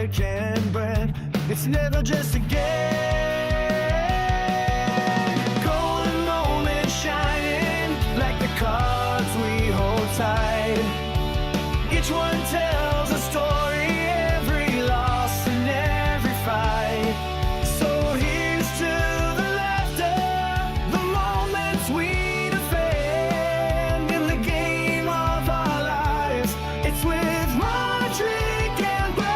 Mike and Brent. It's never just a game. Golden moments shining like the cards we hold tight. Each one tells a story, every loss and every fight. So here's to the laughter, the moments we defend in the game of our lives. It's with Roderick and Brett.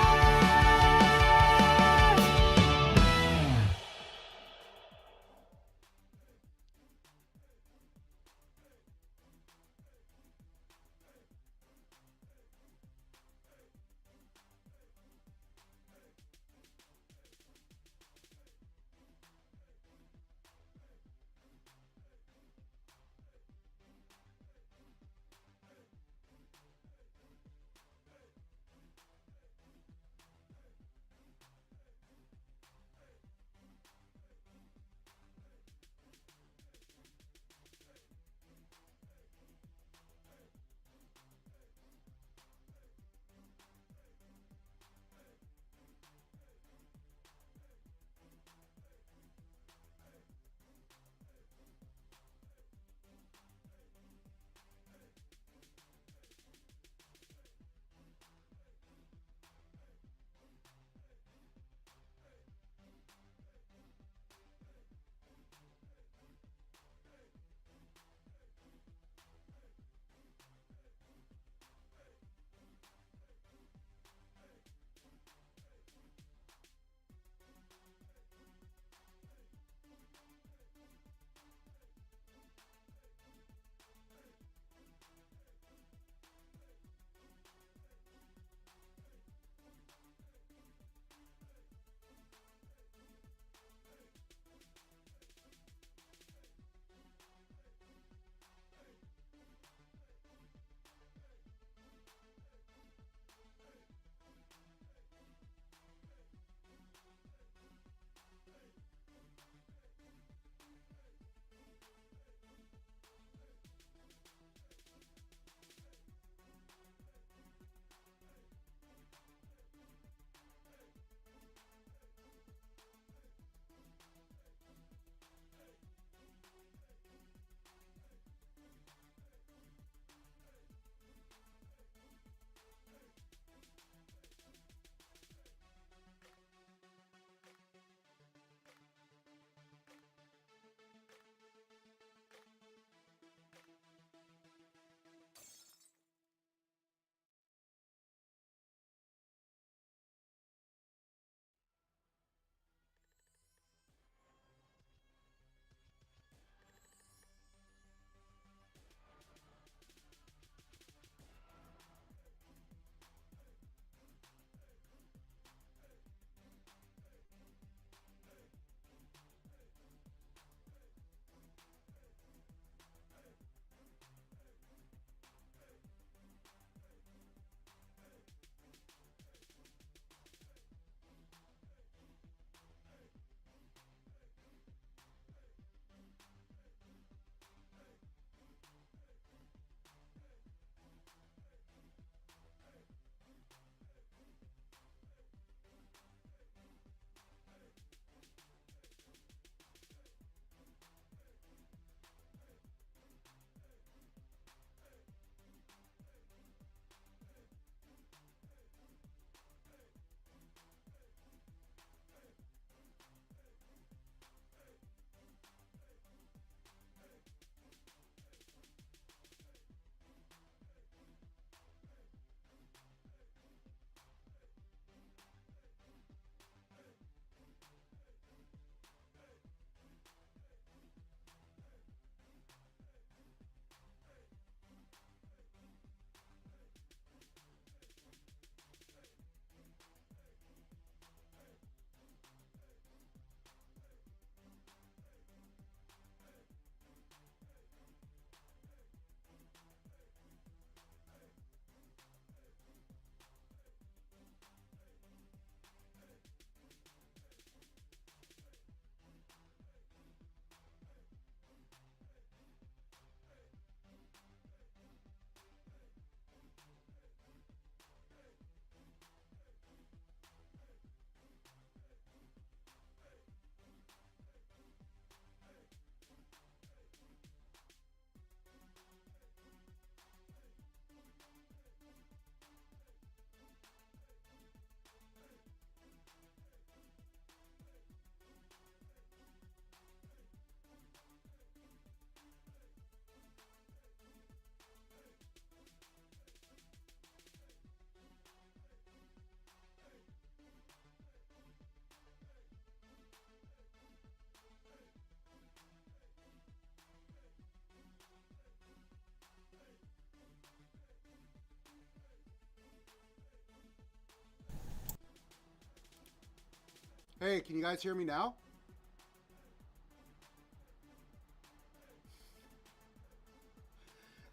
Hey, can you guys hear me now?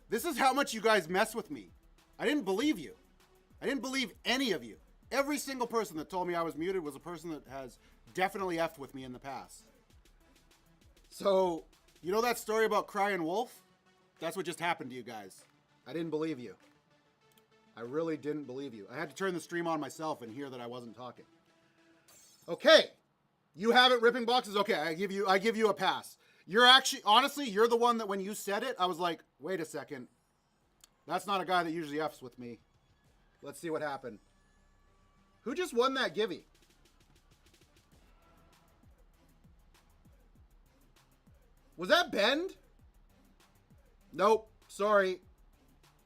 This is how much you guys mess with me. I didn't believe you. I didn't believe any of you. Every single person that told me I was muted was a person that has definitely effed with me in the past. So, you know that story about crying wolf? That's what just happened to you guys. I didn't believe you. I really didn't believe you. I had to turn the stream on myself and hear that I wasn't talking. Okay. You have it, ripping boxes? Okay, I give you a pass. You're actually, honestly, you're the one that when you said it, I was like, wait a second. That's not a guy that usually F's with me. Let's see what happened. Who just won that givey? Was that Bend? Nope, sorry.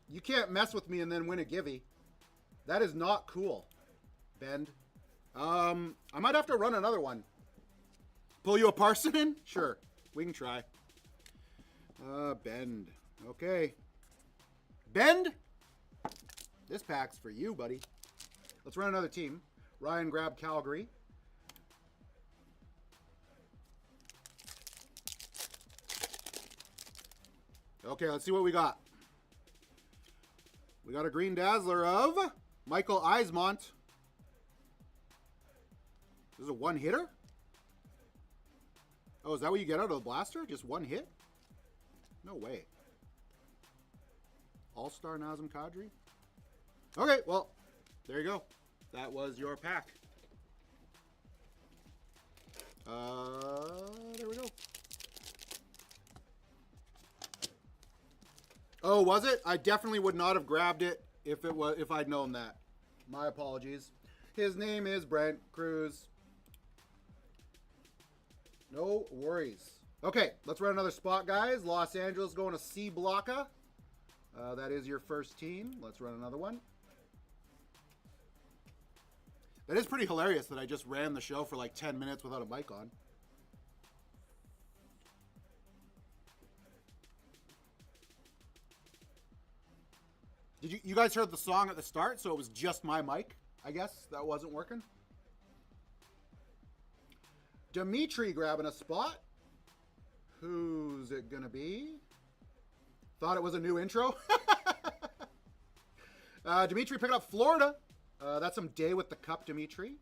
You can't mess with me and then win a givey. That is not cool, Bend. I might have to run another one. Pull you a parson in? Sure, we can try. Bend. Okay. Bend? This pack's for you, buddy. Let's run another team. Ryan grabbed Calgary. Okay, let's see what we got. We got a green dazzler of Michael Eismont. This is a one hitter? Oh, is that what you get out of the blaster? Just one hit? No way. All-Star Nazem Kadri? Okay, well, there you go. That was your pack. There we go. Oh, was it? I definitely would not have grabbed it if I'd known that. My apologies. His name is Brent Cruz. No worries. Okay, let's run another spot, guys. Los Angeles going to C Blocka. That is your first team. Let's run another one. That is pretty hilarious that I just ran the show for like 10 minutes without a mic on. Did you guys heard the song at the start, so it was just my mic, I guess, that wasn't working? Dimitri grabbing a spot. Who's it gonna be? Thought it was a new intro. Dimitri picking up Florida. That's some day with the cup, Dimitri.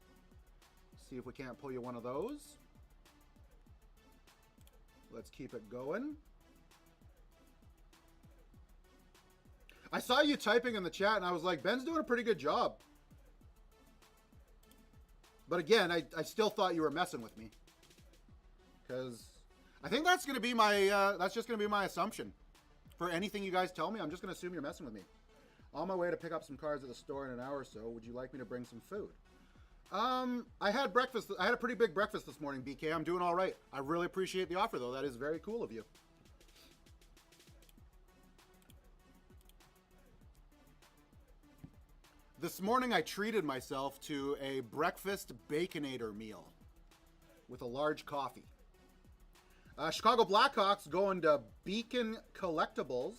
See if we can't pull you one of those. Let's keep it going. I saw you typing in the chat, and I was like, Ben's doing a pretty good job. But again, I still thought you were messing with me. Because I think that's going to be my, that's just going to be my assumption. For anything you guys tell me, I'm just going to assume you're messing with me. On my way to pick up some cards at the store in an hour or so, would you like me to bring some food? I had breakfast. I had a pretty big breakfast this morning, BK. I'm doing all right. I really appreciate the offer, though. That is very cool of you. This morning, I treated myself to a breakfast Baconator meal with a large coffee. Chicago Blackhawks going to Beacon Collectibles.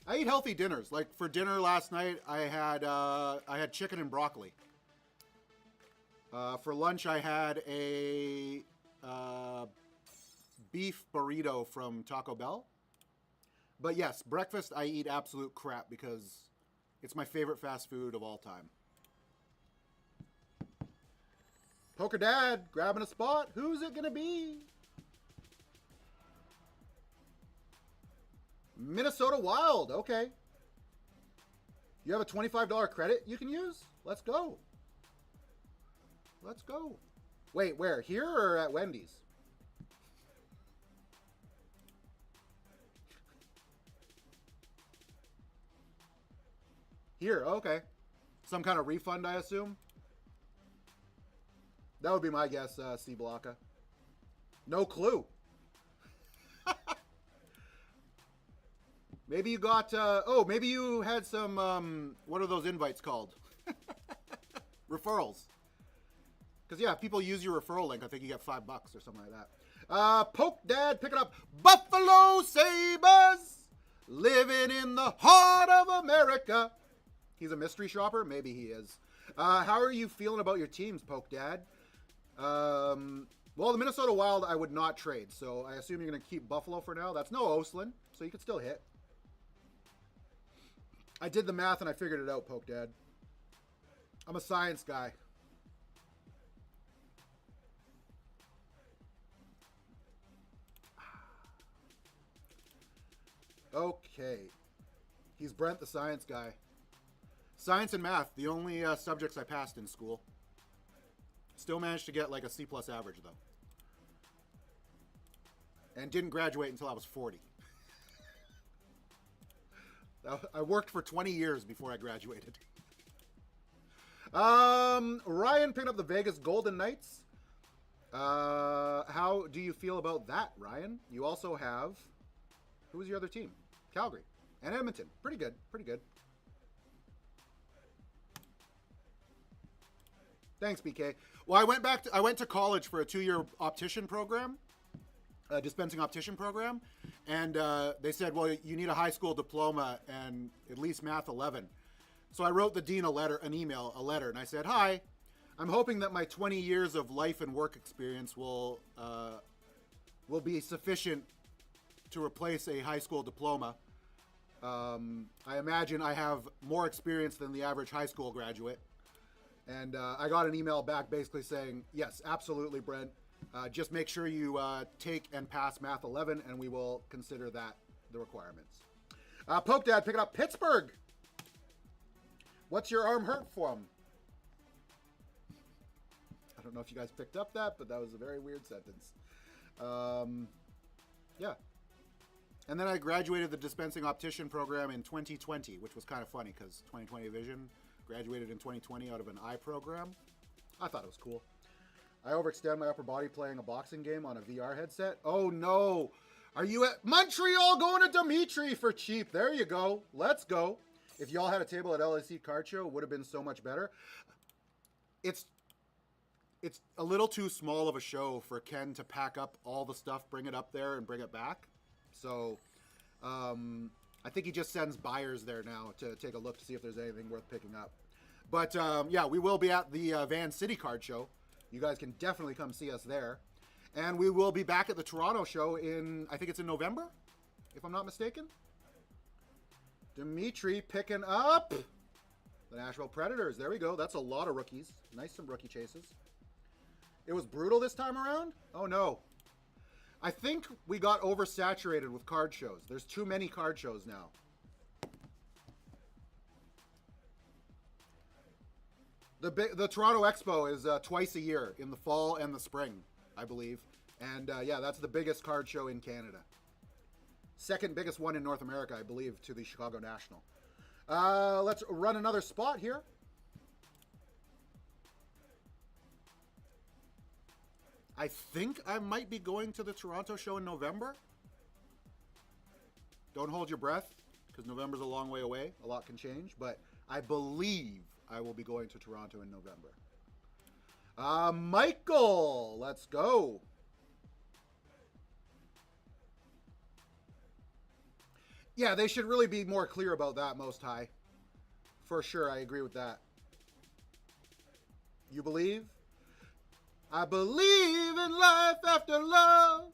I eat healthy dinners. Like for dinner last night, I had chicken and broccoli. For lunch, I had a beef burrito from Taco Bell. But yes, breakfast, I eat absolute crap because it's my favorite fast food of all time. Poker Dad grabbing a spot. Who's it going to be? Minnesota Wild. Okay. You have a $25 credit you can use? Let's go. Let's go. Wait, where? Here or at Wendy's? Here, okay. Some kind of refund, I assume? That would be my guess, C Blocka. No clue. Maybe you got, oh, maybe you had some, what are those invites called? Referrals. Because, yeah, if people use your referral link, I think you get $5 or something like that. Poke Dad picking up Buffalo Sabres. Living in the heart of America. He's a mystery shopper? Maybe he is. How are you feeling about your teams, Poke Dad? Well, the Minnesota Wild I would not trade, so I assume you're going to keep Buffalo for now. That's no Oslin, so you could still hit. I did the math and I figured it out, Poke Dad. I'm a science guy. Okay. He's Brent, the science guy. Science and math, the only subjects I passed in school. Still managed to get like a C+ average, though. And didn't graduate until I was 40. I worked for 20 years before I graduated. Ryan picked up the Vegas Golden Knights. How do you feel about that, Ryan? You also have... Who was your other team? Calgary and Edmonton. Pretty good. Pretty good. Thanks, BK. Well, I went to college for a 2-year optician program, dispensing optician program, and they said, well, you need a high school diploma and at least Math 11. So I wrote the dean a letter, and I said, hi, I'm hoping that my 20 years of life and work experience will be sufficient to replace a high school diploma. I imagine I have more experience than the average high school graduate. And I got an email back basically saying, yes, absolutely, Brent. Just make sure you take and pass Math 11, and we will consider that the requirements. Poke Dad picking up Pittsburgh. What's your arm hurt from? I don't know if you guys picked up that, but that was a very weird sentence. Yeah. And then I graduated the dispensing optician program in 2020, which was kind of funny because 2020 vision. Graduated in 2020 out of an eye program. I thought it was cool. I overextend my upper body playing a boxing game on a VR headset. Oh no. Are you at Montreal going to Dimitri for cheap? There you go. Let's go. If y'all had a table at LAC Card Show, it would have been so much better. It's a little too small of a show for Ken to pack up all the stuff, bring it up there, and bring it back. So, I think he just sends buyers there now to take a look to see if there's anything worth picking up. But, yeah, we will be at the Van City Card Show. You guys can definitely come see us there. And we will be back at the Toronto show I think it's in November, if I'm not mistaken. Dimitri picking up the Nashville Predators. There we go. That's a lot of rookies. Nice, some rookie chases. It was brutal this time around? Oh, no. I think we got oversaturated with card shows. There's too many card shows now. The Toronto Expo is twice a year, in the fall and the spring, I believe. And yeah, that's the biggest card show in Canada. Second biggest one in North America, I believe, to the Chicago National. Let's run another spot here. I think I might be going to the Toronto show in November. Don't hold your breath, because November's a long way away. A lot can change, but I believe I will be going to Toronto in November. Michael, let's go. Yeah, they should really be more clear about that, Most High. For sure, I agree with that. You believe? I believe in life after love.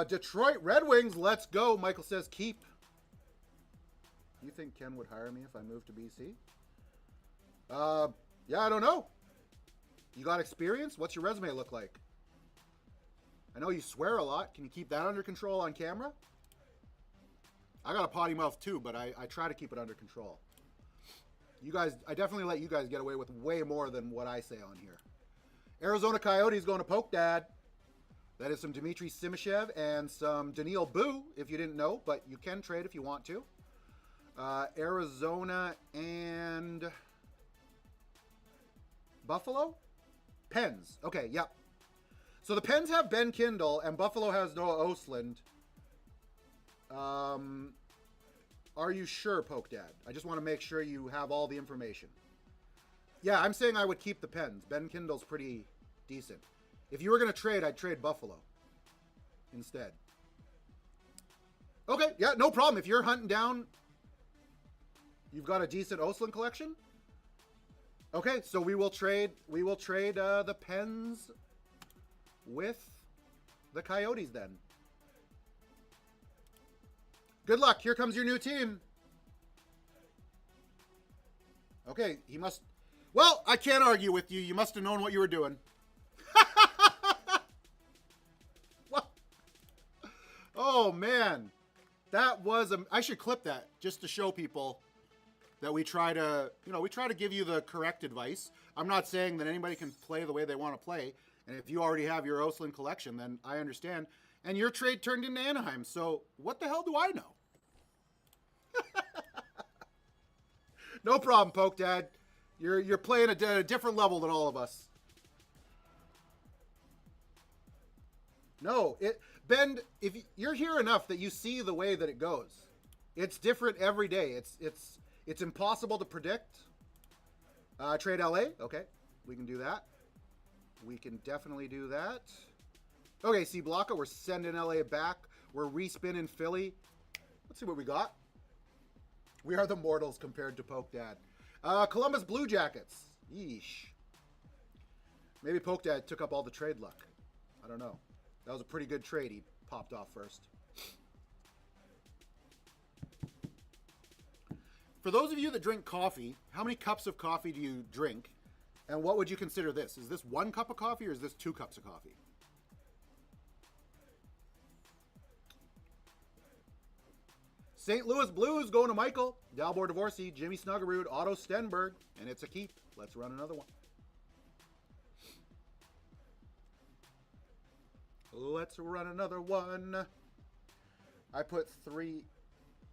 Detroit Red Wings, let's go. Michael says keep. You think Ken would hire me if I moved to BC? Yeah, I don't know. You got experience? What's your resume look like? I know you swear a lot. Can you keep that under control on camera? I got a potty mouth too, but I try to keep it under control. You guys, I definitely let you guys get away with way more than what I say on here. Arizona Coyotes going to Poke Dad. That is some Dmitry Simashev and some Daniil Boo, if you didn't know, but you can trade if you want to. Arizona and Buffalo? Pens. Okay, yep. So the Pens have Ben Kindle and Buffalo has Noah Osland. Are you sure, Poke Dad? I just want to make sure you have all the information. Yeah, I'm saying I would keep the Pens. Ben Kindle's pretty decent. If you were going to trade, I'd trade Buffalo instead. Okay, yeah, no problem. If you're hunting down You've got a decent Oslin collection? Okay, so we will trade the Pens with the Coyotes then. Good luck. Here comes your new team. Okay, he must... Well, I can't argue with you. You must have known what you were doing. What? Oh, man. That was... I should clip that just to show people that we try to... we try to give you the correct advice. I'm not saying that anybody can play the way they want to play. And if you already have your Oslin collection, then I understand. And your trade turned into Anaheim. So what the hell do I know? No problem, Poke Dad. You're playing at a different level than all of us. No, Ben, if you're here enough that you see the way that it goes. It's different every day. It's impossible to predict. Trade LA. Okay, we can do that. We can definitely do that. Okay, C Blocka, we're sending LA back. We're respinning Philly. Let's see what we got. We are the mortals compared to Poke Dad. Columbus Blue Jackets. Yeesh. Maybe Poke Dad took up all the trade luck. I don't know. That was a pretty good trade he popped off first. For those of you that drink coffee, how many cups of coffee do you drink? And what would you consider this? Is this 1 cup of coffee or is this 2 cups of coffee? St. Louis Blues going to Michael. Dalbor Divorcey, Jimmy Snuggerud, Otto Stenberg. And it's a keep. Let's run another one. Let's run another one. I put 3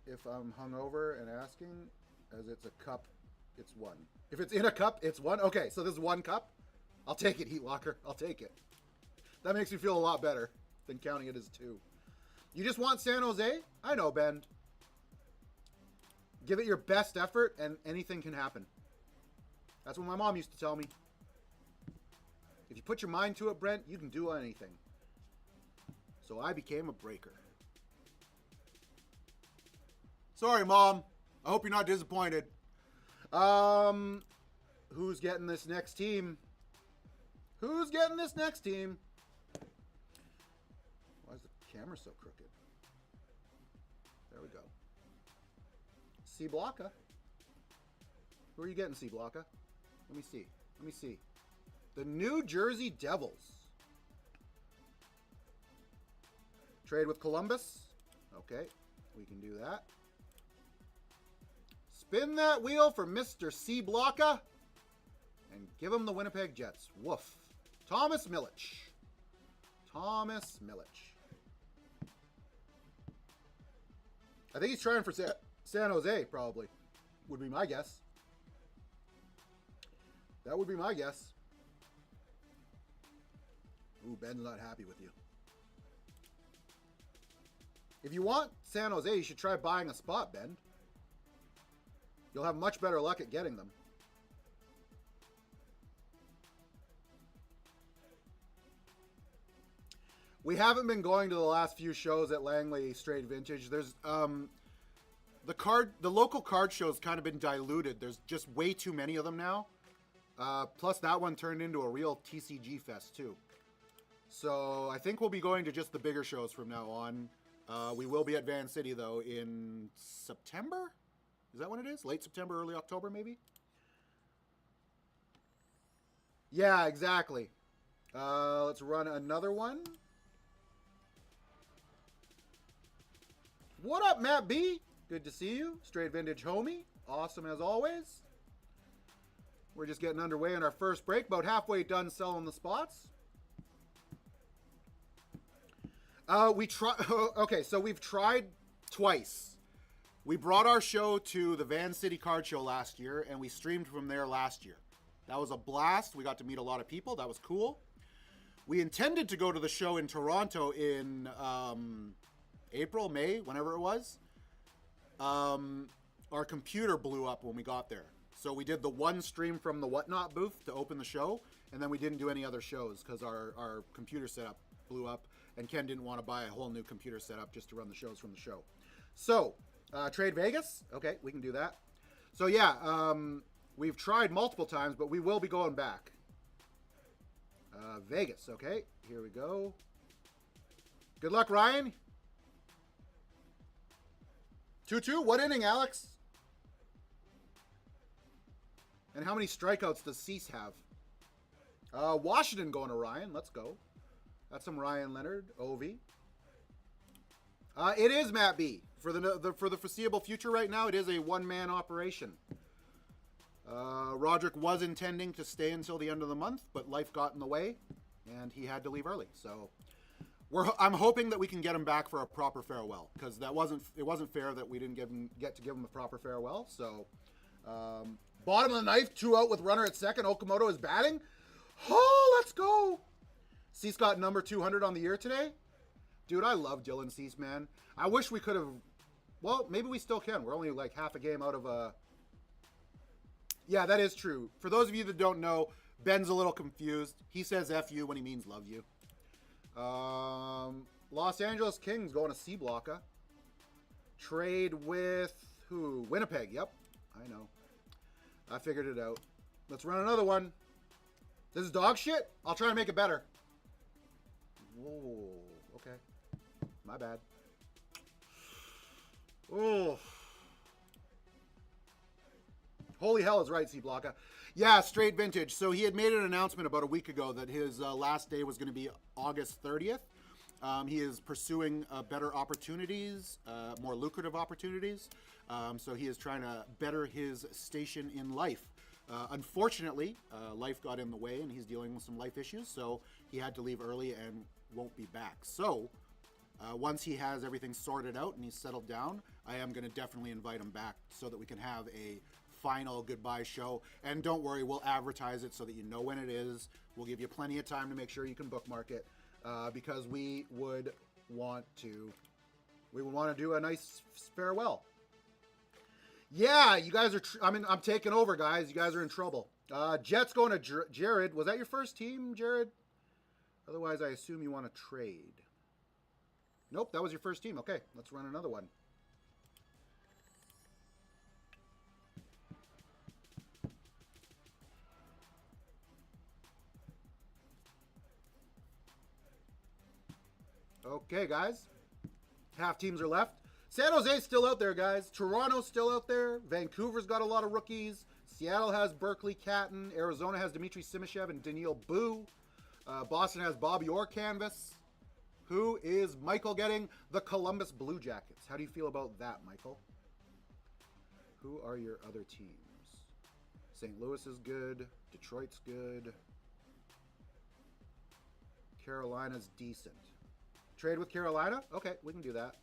if I'm hungover and asking. As it's a cup, it's 1. If it's in a cup, it's 1. Okay, so this is 1 cup. I'll take it, Heat Walker. I'll take it. That makes me feel a lot better than counting it as 2. You just want San Jose? I know, Ben. Give it your best effort and anything can happen. That's what my mom used to tell me. If you put your mind to it, Brent, you can do anything. So I became a breaker. Sorry, Mom. I hope you're not disappointed. Who's getting this next team? Who's getting this next team? Why is the camera so crooked? There we go. C Blocka. Who are you getting, C Blocka? Let me see. Let me see. The New Jersey Devils. Trade with Columbus. Okay, we can do that. Spin that wheel for Mr. C Blocka. And give him the Winnipeg Jets. Woof. Thomas Milic. Thomas Milic. I think he's trying for San Jose, probably. Would be my guess. That would be my guess. Ooh, Ben's not happy with you. If you want San Jose, you should try buying a spot, Ben. You'll have much better luck at getting them. We haven't been going to the last few shows at Langley Straight Vintage. There's the local card shows kind of been diluted. There's just way too many of them now. Plus that one turned into a real TCG fest too. So I think we'll be going to just the bigger shows from now on. We will be at Van City though in September. Is that when it is? Late September, early October maybe? Yeah, exactly. Let's run another one. What up, Matt B? Good to see you. Straight Vintage homie. Awesome as always. We're just getting underway in our first break. About halfway done selling the spots. Okay, so we've tried twice. We brought our show to the Van City Card Show last year, and we streamed from there last year. That was a blast. We got to meet a lot of people. That was cool. We intended to go to the show in Toronto in April, May, whenever it was. Our computer blew up when we got there. So we did the one stream from the WhatNot booth to open the show, and then we didn't do any other shows because our computer setup blew up, and Ken didn't want to buy a whole new computer setup just to run the shows from the show. So, Trade Vegas. Okay, we can do that. So yeah, we've tried multiple times, but we will be going back. Vegas, okay. Here we go. Good luck, Ryan. 2-2. What inning, Alex? And how many strikeouts does Cease have? Washington going to Ryan. Let's go. That's some Ryan Leonard. Ovi. It is Matt B. For the foreseeable future right now, it is a one-man operation. Roderick was intending to stay until the end of the month, but life got in the way, and he had to leave early. So I'm hoping that we can get him back for a proper farewell, because it wasn't fair that we didn't get to give him a proper farewell. So bottom of the ninth, 2 out with runner at second. Okamoto is batting. Oh, let's go. Cease got number 200 on the year today. Dude, I love Dylan Cease, man. I wish we could have... Well, maybe we still can. We're only like half a game out of a... Yeah, that is true. For those of you that don't know, Ben's a little confused. He says F you when he means love you. Los Angeles Kings going to C Blocka. Trade with who? Winnipeg. Yep, I know. I figured it out. Let's run another one. This is dog shit? I'll try to make it better. Whoa, okay. My bad. Oh. Holy hell is right, C Blocka. Yeah, straight vintage. So he had made an announcement about a week ago that his last day was going to be August 30th. He is pursuing better opportunities, more lucrative opportunities. So he is trying to better his station in life. Unfortunately, life got in the way and he's dealing with some life issues. So he had to leave early and won't be back. So once he has everything sorted out and he's settled down, I am going to definitely invite him back so that we can have a final goodbye show. And don't worry, we'll advertise it so that you know when it is. We'll give you plenty of time to make sure you can bookmark it, because we would want to do a nice farewell. Yeah, you guys are I'm taking over, guys. You guys are in trouble. Jets going to Jared. Was that your first team, Jared? Otherwise, I assume you want to trade. Nope, that was your first team. Okay, let's run another one. Okay, guys. Half teams are left. San Jose's still out there, guys. Toronto's still out there. Vancouver's got a lot of rookies. Seattle has Berkeley Catton. Arizona has Dmitry Simashev and Daniil Boo. Boston has Bobby Orr canvas. Who is Michael getting? The Columbus Blue Jackets. How do you feel about that, Michael? Who are your other teams? St. Louis is good. Detroit's good. Carolina's decent. Trade with Carolina? Okay, we can do that.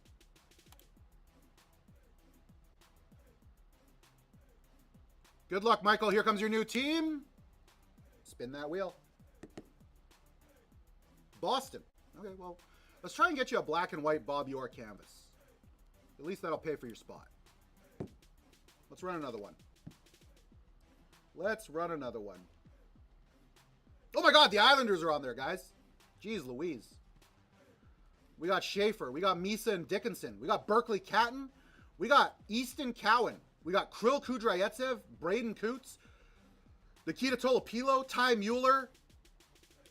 Good luck, Michael. Here comes your new team. Spin that wheel. Boston. Okay, well, let's try and get you a black and white Bob Orr canvas. At least that'll pay for your spot. Let's run another one. Let's run another one. Oh my God, the Islanders are on there, guys. Jeez Louise. We got Schaefer. We got Misa and Dickinson. We got Berkeley Catton. We got Easton Cowan. We got Krill Kudrayetsev, Braden Coots, Nikita Tolopilo, Ty Mueller,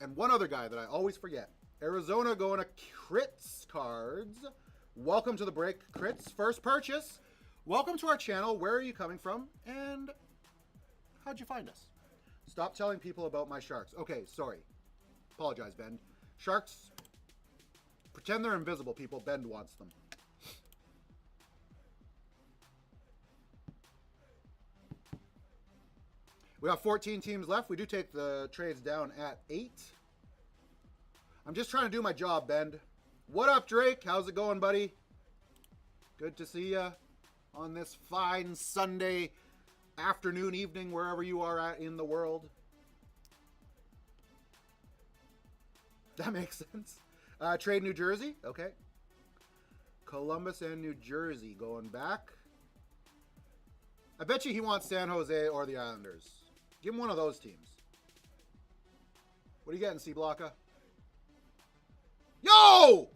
and one other guy that I always forget. Arizona going to Crits Cards. Welcome to the break, Crits. First purchase. Welcome to our channel. Where are you coming from? And how'd you find us? Stop telling people about my Sharks. Okay, sorry. Apologize, Ben. Sharks, pretend they're invisible, people. Ben wants them. We got 14 teams left. We do take the trades down at 8. I'm just trying to do my job, Ben. What up, Drake? How's it going, buddy? Good to see you on this fine Sunday afternoon, evening, wherever you are at in the world. That makes sense. Trade New Jersey. Okay. Columbus and New Jersey going back. I bet you he wants San Jose or the Islanders. Give him one of those teams. What are you getting, C Blocka? Yo!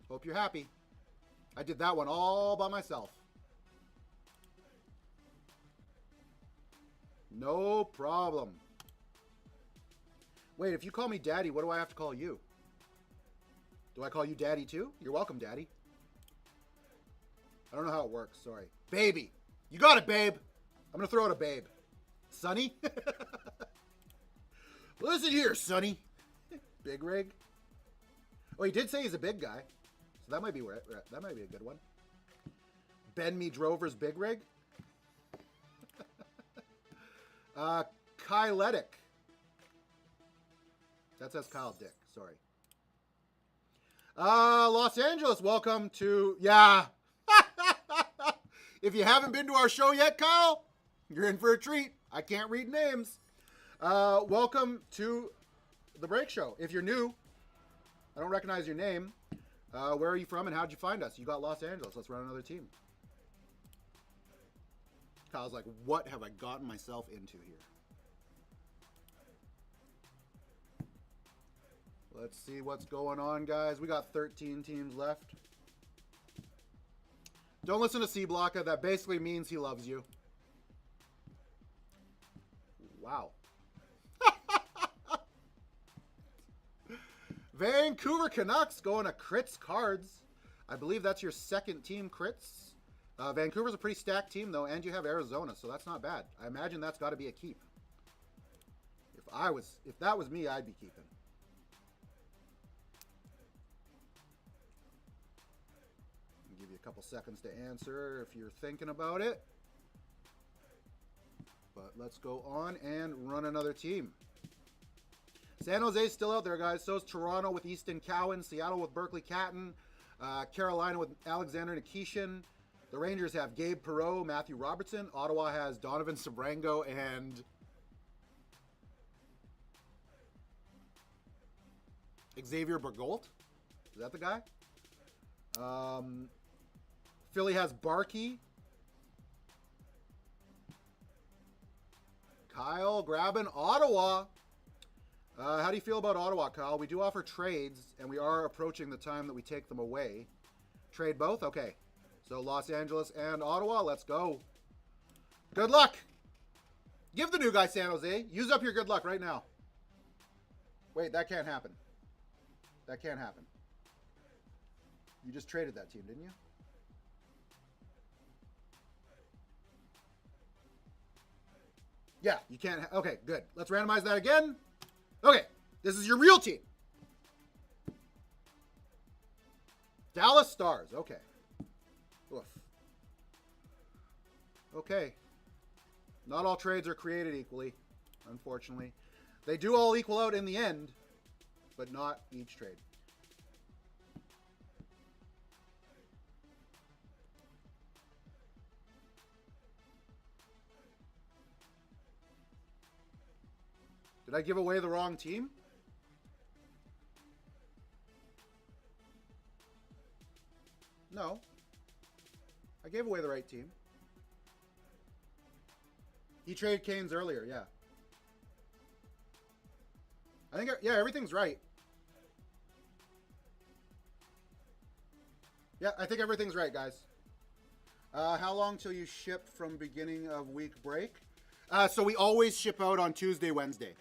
Hope you're happy. I did that one all by myself. No problem. Wait, if you call me Daddy, what do I have to call you? Do I call you Daddy too? You're welcome, Daddy. I don't know how it works. Sorry. Baby. You got it, babe. I'm going to throw out a babe. Sonny? Listen here, Sonny. Big rig. Oh, he did say he's a big guy. So that might be that might be a good one. Ben Me Drover's big rig. Kyletic. That says Kyle Dick. Sorry. Los Angeles, welcome to... Yeah. If you haven't been to our show yet, Kyle, you're in for a treat. I can't read names. Welcome to the Break Show. If you're new, I don't recognize your name. Where are you from and how'd you find us? You got Los Angeles. Let's run another team. Kyle's like, what have I gotten myself into here? Let's see what's going on, guys. We got 13 teams left. Don't listen to C Blocka. That basically means he loves you. Wow. Vancouver Canucks going to Crits Cards. I believe that's your second team, Crits. Vancouver's a pretty stacked team, though, and you have Arizona, so that's not bad. I imagine that's got to be a keep. If that was me, I'd be keeping. I'll give you a couple seconds to answer if you're thinking about it. But let's go on and run another team. San Jose's still out there, guys. So is Toronto with Easton Cowan, Seattle with Berkeley Catton, Carolina with Alexander Nikishin. The Rangers have Gabe Perreault, Matthew Robertson. Ottawa has Donovan Sabrango and Xavier Bergolt. Is that the guy? Philly has Barkey. Kyle grabbing Ottawa. How do you feel about Ottawa, Kyle? We do offer trades, and we are approaching the time that we take them away. Trade both? Okay. So Los Angeles and Ottawa, let's go. Good luck. Give the new guy San Jose. Use up your good luck right now. Wait, that can't happen. That can't happen. You just traded that team, didn't you? Yeah, you can't. Okay, good. Let's randomize that again. Okay, this is your real team. Dallas Stars. Okay. Oof. Okay. Not all trades are created equally, unfortunately. They do all equal out in the end, but not each trade. Did I give away the wrong team? No. I gave away the right team. He traded Canes earlier, yeah. I think, yeah, everything's right. Yeah, I think everything's right, guys. How long till you ship from beginning of week break? So we always ship out on Tuesday, Wednesday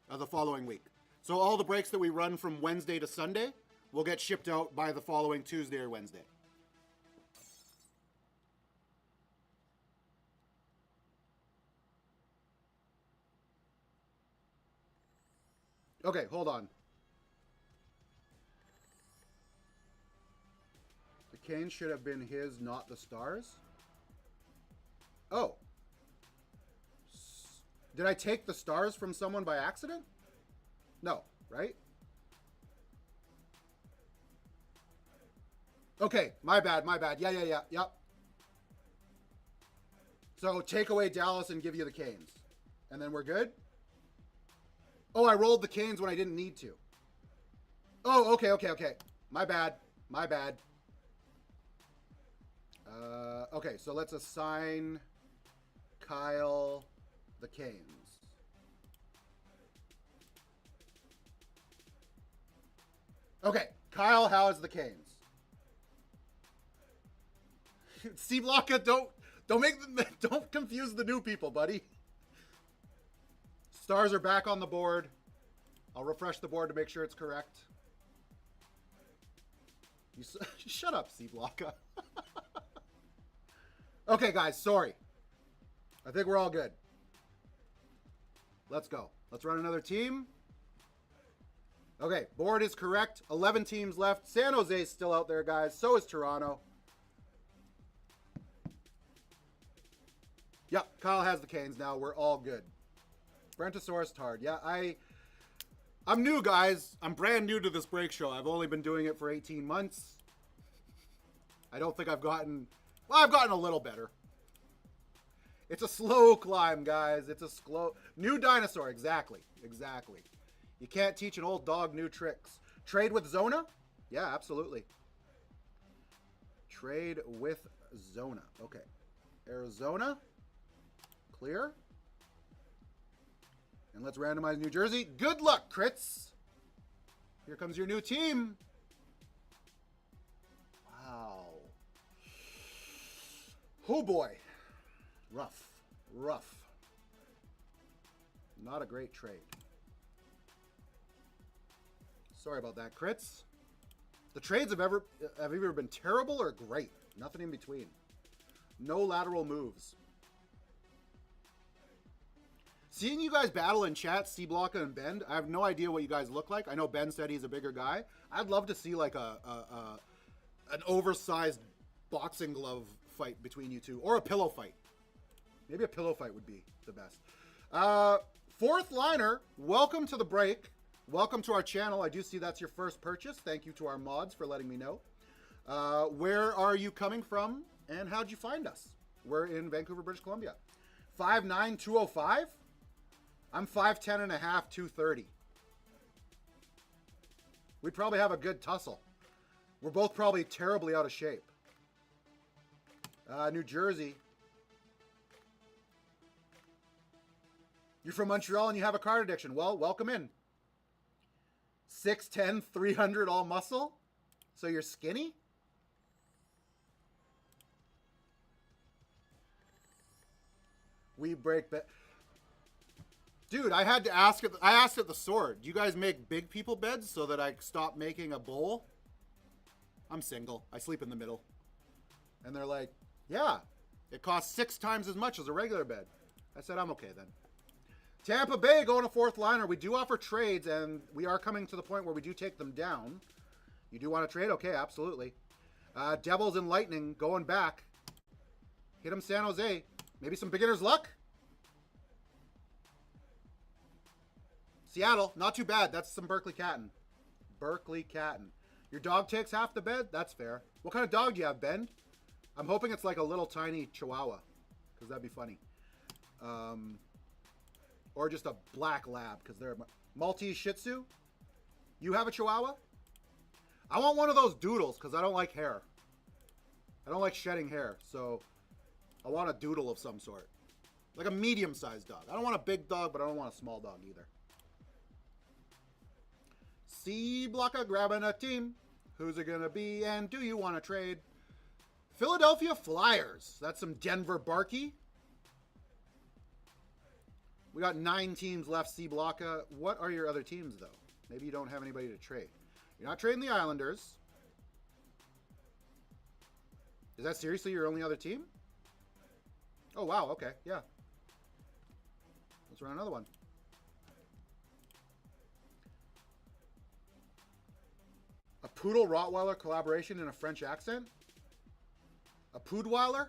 of the following week. So all the breaks that we run from Wednesday to Sunday will get shipped out by the following Tuesday or Wednesday. Okay, hold on. The Canes should have been his, not the Stars. Oh. Did I take the Stars from someone by accident? No, right? Okay, my bad, my bad. Yeah, yep. So take away Dallas and give you the Canes. And then we're good? Oh, I rolled the Canes when I didn't need to. Oh, okay. My bad. Okay, so let's assign Kyle the Canes. Okay, Kyle has the Canes. C Blocka, don't confuse the new people, buddy. Stars are back on the board. I'll refresh the board to make sure it's correct. Shut up, C-Blocka. Okay, guys, sorry. I think we're all good. Let's go. Let's run another team. Okay, board is correct. 11 teams left. San Jose's still out there, guys. So is Toronto. Yep, Kyle has the Canes now. We're all good. Brentosaurus Tard. Yeah, I'm new, guys. I'm brand new to this break show. I've only been doing it for 18 months. I don't think I've gotten... Well, I've gotten a little better. It's a slow climb, guys. It's a slow... New dinosaur. Exactly. Exactly. You can't teach an old dog new tricks. Trade with Zona? Yeah, absolutely. Trade with Zona. Okay. Arizona. Clear. And let's randomize New Jersey. Good luck, crits. Here comes your new team. Wow. Oh boy. Rough. Rough. Not a great trade. Sorry about that, crits. The trades have either been terrible or great. Nothing in between. No lateral moves. Seeing you guys battle in chat, C-Blocka and Bend, I have no idea what you guys look like. I know Ben said he's a bigger guy. I'd love to see like an oversized boxing glove fight between you two. Or a pillow fight. Maybe a pillow fight would be the best. Fourth liner, welcome to the break. Welcome to our channel. I do see that's your first purchase. Thank you to our mods for letting me know. Where are you coming from and how'd you find us? We're in Vancouver, British Columbia. 5'9", 205. I'm 5'10 and a half, 230. We'd probably have a good tussle. We're both probably terribly out of shape. New Jersey. You're from Montreal and you have a card addiction. Well, welcome in. 6'10", 300 all muscle. So you're skinny? We break bed. Dude, I had to ask it. I asked at the Sword. Do you guys make big people beds so that I stop making a bowl? I'm single. I sleep in the middle. And they're like, yeah, it costs 6 times as much as a regular bed. I said, I'm okay then. Tampa Bay going to fourth liner. We do offer trades, and we are coming to the point where we do take them down. You do want to trade? Okay, absolutely. Devils and Lightning going back. Hit him, San Jose. Maybe some beginner's luck? Seattle, not too bad. That's some Berkeley Catton. Berkeley Catton. Your dog takes half the bed? That's fair. What kind of dog do you have, Ben? I'm hoping it's like a little tiny Chihuahua, because that'd be funny. Or just a black lab, because they're Maltese Shih Tzu. You have a Chihuahua? I want one of those doodles, because I don't like hair. I don't like shedding hair, so I want a doodle of some sort. Like a medium-sized dog. I don't want a big dog, but I don't want a small dog either. C-Blocka grabbing a team. Who's it going to be, and do you want to trade? Philadelphia Flyers. That's some Denver Barkey. We got 9 teams left, C-Blocka. What are your other teams, though? Maybe you don't have anybody to trade. You're not trading the Islanders. Is that seriously your only other team? Oh, wow. Okay. Yeah. Let's run another one. A Poodle Rottweiler collaboration in a French accent? A Poodweiler?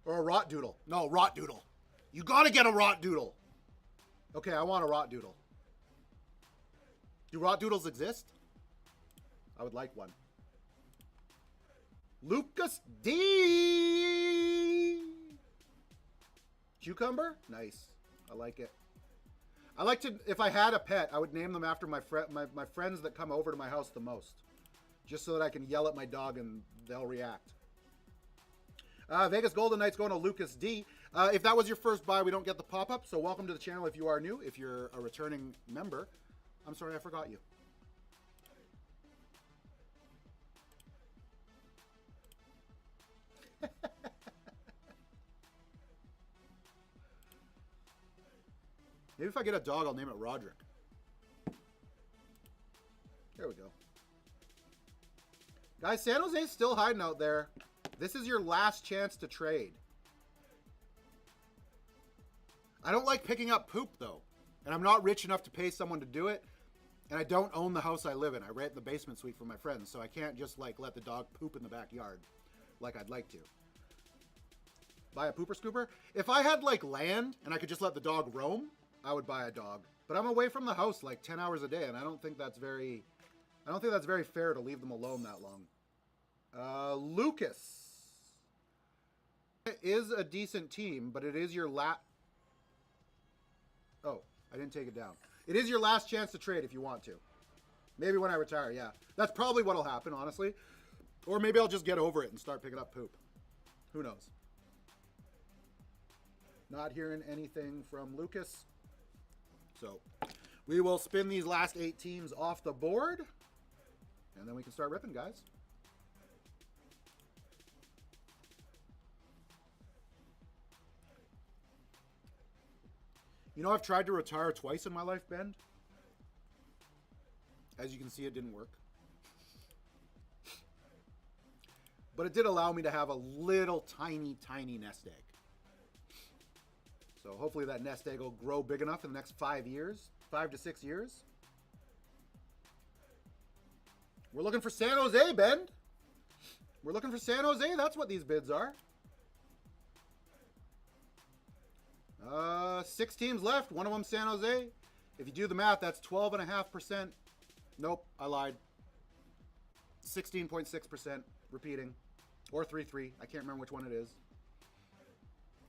Or a Rottdoodle? No, Rottdoodle. You gotta get a Rottdoodle. Okay, I want a Rottdoodle. Do Rottdoodles exist? I would like one. Lucas D. Cucumber? Nice. I like it. I like to, if I had a pet, I would name them after my friends that come over to my house the most. Just so that I can yell at my dog and they'll react. Vegas Golden Knights going to Lucas D. If that was your first buy, we don't get the pop-up. So welcome to the channel if you are new. If you're a returning member. I'm sorry, I forgot you. Maybe if I get a dog, I'll name it Roderick. There we go. Guys, San Jose's still hiding out there. This is your last chance to trade. I don't like picking up poop, though. And I'm not rich enough to pay someone to do it. And I don't own the house I live in. I rent the basement suite from my friends, so I can't just, like, let the dog poop in the backyard like I'd like to. Buy a pooper scooper? If I had, like, land and I could just let the dog roam, I would buy a dog. But I'm away from the house, like, 10 hours a day, and I don't think that's very fair to leave them alone that long. Lucas. It is a decent team, but it is your Oh, I didn't take it down. It is your last chance to trade if you want to. Maybe when I retire, yeah. That's probably what'll happen, honestly. Or maybe I'll just get over it and start picking up poop. Who knows? Not hearing anything from Lucas. So we will spin these last 8 teams off the board. And then we can start ripping, guys. You know, I've tried to retire twice in my life, Ben. As you can see, it didn't work. But it did allow me to have a little tiny, tiny nest egg. So hopefully that nest egg will grow big enough in the next 5 years, 5 to 6 years. We're looking for San Jose, Ben. We're looking for San Jose. That's what these bids are. 6 teams left. One of them San Jose. If you do the math, that's 12.5%. Nope, I lied. 16.6% repeating. Or 3-3. I can't remember which one it is.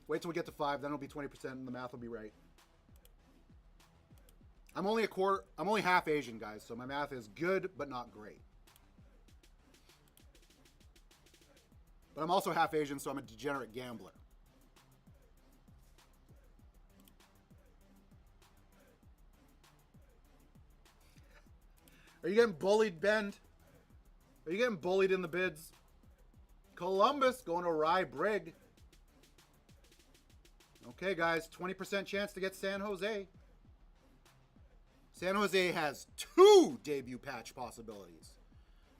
Wait till we get to 5, then it'll be 20% and the math will be right. I'm only half Asian, guys, so my math is good but not great. But I'm also half Asian, so I'm a degenerate gambler. Are you getting bullied, Ben? Are you getting bullied in the bids? Columbus going to Rye Brig. Okay, guys, 20% chance to get San Jose. San Jose has 2 debut patch possibilities.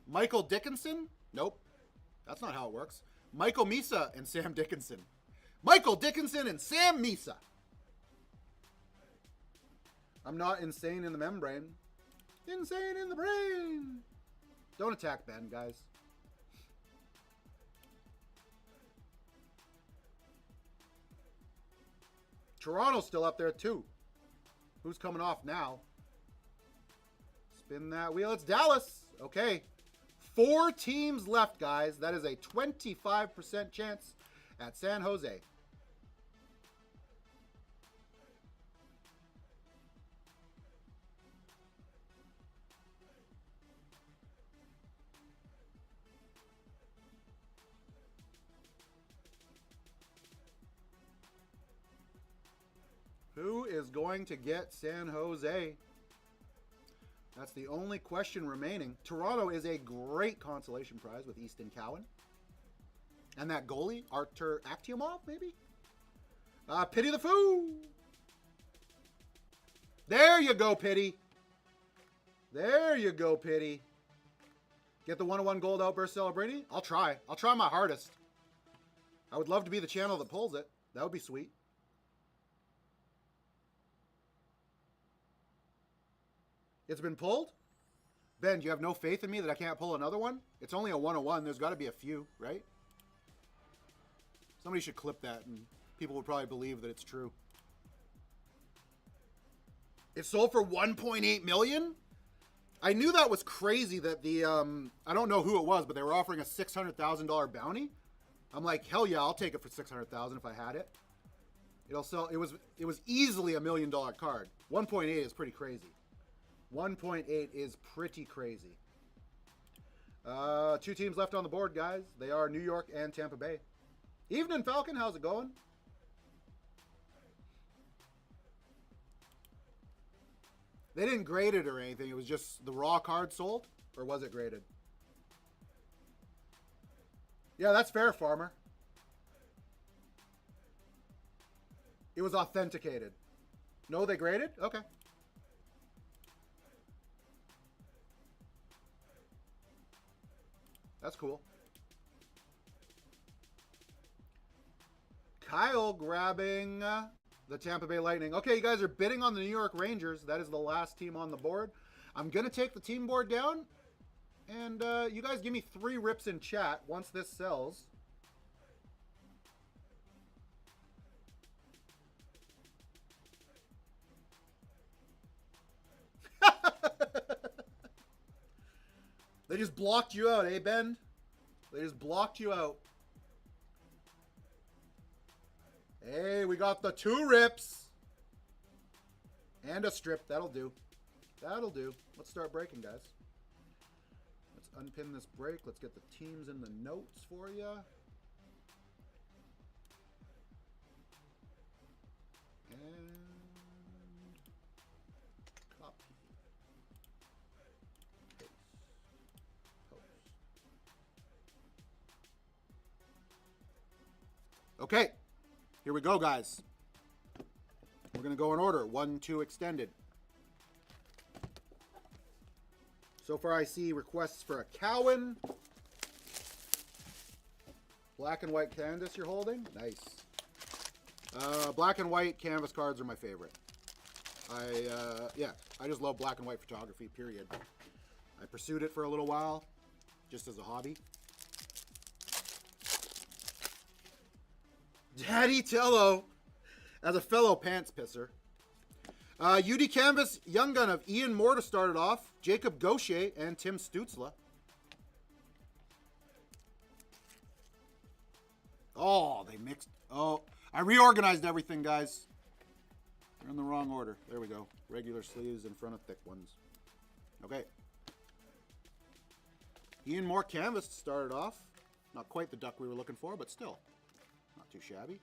Michael Dickinson? Nope. That's not how it works. Michael Misa and Sam Dickinson. Michael Dickinson and Sam Misa. I'm not insane in the membrane. Insane in the brain. Don't attack Ben, guys. Toronto's still up there, too. Who's coming off now? Spin that wheel. It's Dallas. Okay. 4 teams left, guys. That is a 25% chance at San Jose. Who is going to get San Jose? That's the only question remaining. Toronto is a great consolation prize with Easton Cowan. And that goalie, Artur Aktiamov, maybe? Pity the Foo. There you go, Pity. There you go, Pity. Get the 101 gold outburst celebrating? I'll try. I'll try my hardest. I would love to be the channel that pulls it. That would be sweet. It's been pulled? Ben, do you have no faith in me that I can't pull another one? It's only a 101. There's got to be a few, right? Somebody should clip that and people would probably believe that it's true. It sold for 1.8 million? I knew that was crazy that the, I don't know who it was, but they were offering a $600,000 bounty. I'm like, hell yeah, I'll take it for $600,000 if I had it. It'll sell, it was easily $1 million card. 1.8 is pretty crazy. 1.8 is pretty crazy. 2 teams left on the board, guys. They are New York and Tampa Bay. Evening, Falcon. How's it going? They didn't grade it or anything. It was just the raw card sold? Or was it graded? Yeah, that's fair, Farmer. It was authenticated. No, they graded? Okay. That's cool. Kyle grabbing the Tampa Bay Lightning. Okay, you guys are bidding on the New York Rangers. That is the last team on the board. I'm going to take the team board down. And you guys give me 3 rips in chat once this sells. They just blocked you out, eh, Ben? They just blocked you out. Hey, we got the 2 rips. And a strip. That'll do. That'll do. Let's start breaking, guys. Let's unpin this break. Let's get the teams in the notes for you. And copy. Paste. Post. Okay. Here we go, guys. We're going to go in order. 1, 2, extended. So far, I see requests for a Cowan. Black and white canvas you're holding. Nice. Black and white canvas cards are my favorite. I just love black and white photography, period. I pursued it for a little while, just as a hobby. Daddy Tello, as a fellow pants pisser. UD Canvas Young Gun of Ian Moore to start it off. Jacob Gaucher and Tim Stützle. Oh, they mixed. Oh, I reorganized everything, guys. They're in the wrong order. There we go. Regular sleeves in front of thick ones. Okay. Ian Moore Canvas to start it off. Not quite the duck we were looking for, but still. Not too shabby.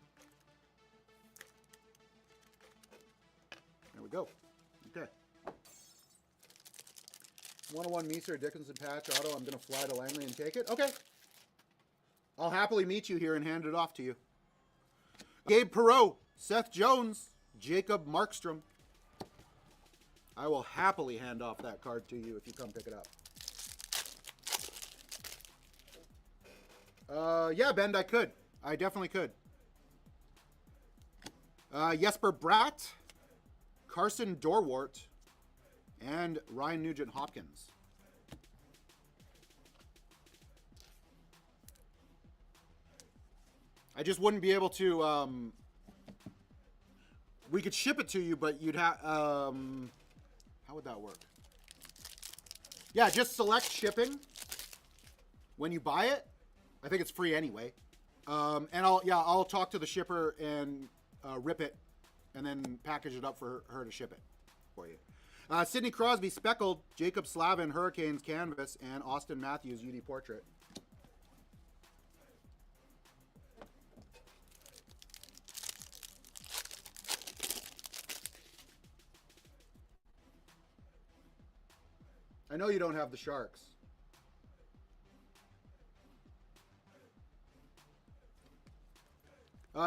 There we go. Okay. 101 Meeser, Dickinson patch auto. I'm going to fly to Langley and take it. Okay. I'll happily meet you here and hand it off to you. Gabe Perreault, Seth Jones, Jacob Markstrom. I will happily hand off that card to you if you come pick it up. Yeah, Ben, I could. I definitely could. Jesper Bratt, Carson Dorwart, and Ryan Nugent-Hopkins. I just wouldn't be able to, we could ship it to you, but you'd have, how would that work? Yeah, just select shipping when you buy it. I think it's free anyway. And I'll talk to the shipper and rip it and then package it up for her to ship it for you. Sidney Crosby, Speckled, Jacob Slavin, Hurricanes Canvas, and Austin Matthews, UD Portrait. I know you don't have the Sharks.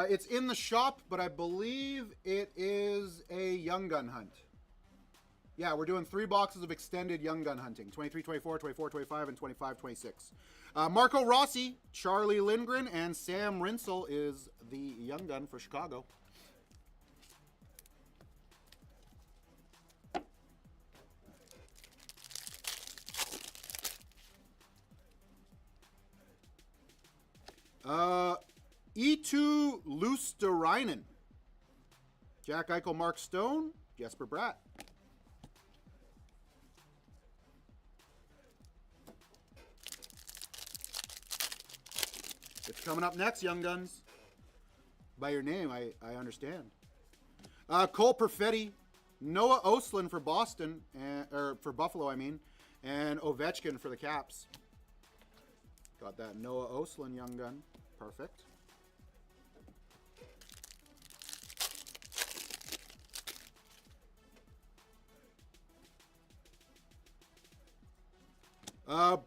It's in the shop, but I believe it is a Young Gun hunt. Yeah, we're doing 3 boxes of extended Young Gun hunting. 23, 24, 24, 25, and 25, 26. Marco Rossi, Charlie Lindgren, and Sam Rinsel is the Young Gun for Chicago. E2 Luosterainen. Jack Eichel, Mark Stone, Jesper Bratt. It's coming up next, Young Guns. By your name, I understand. Cole Perfetti, Noah Oslin for Boston, or for Buffalo, I mean, and Ovechkin for the Caps. Got that Noah Oslin Young Gun. Perfect.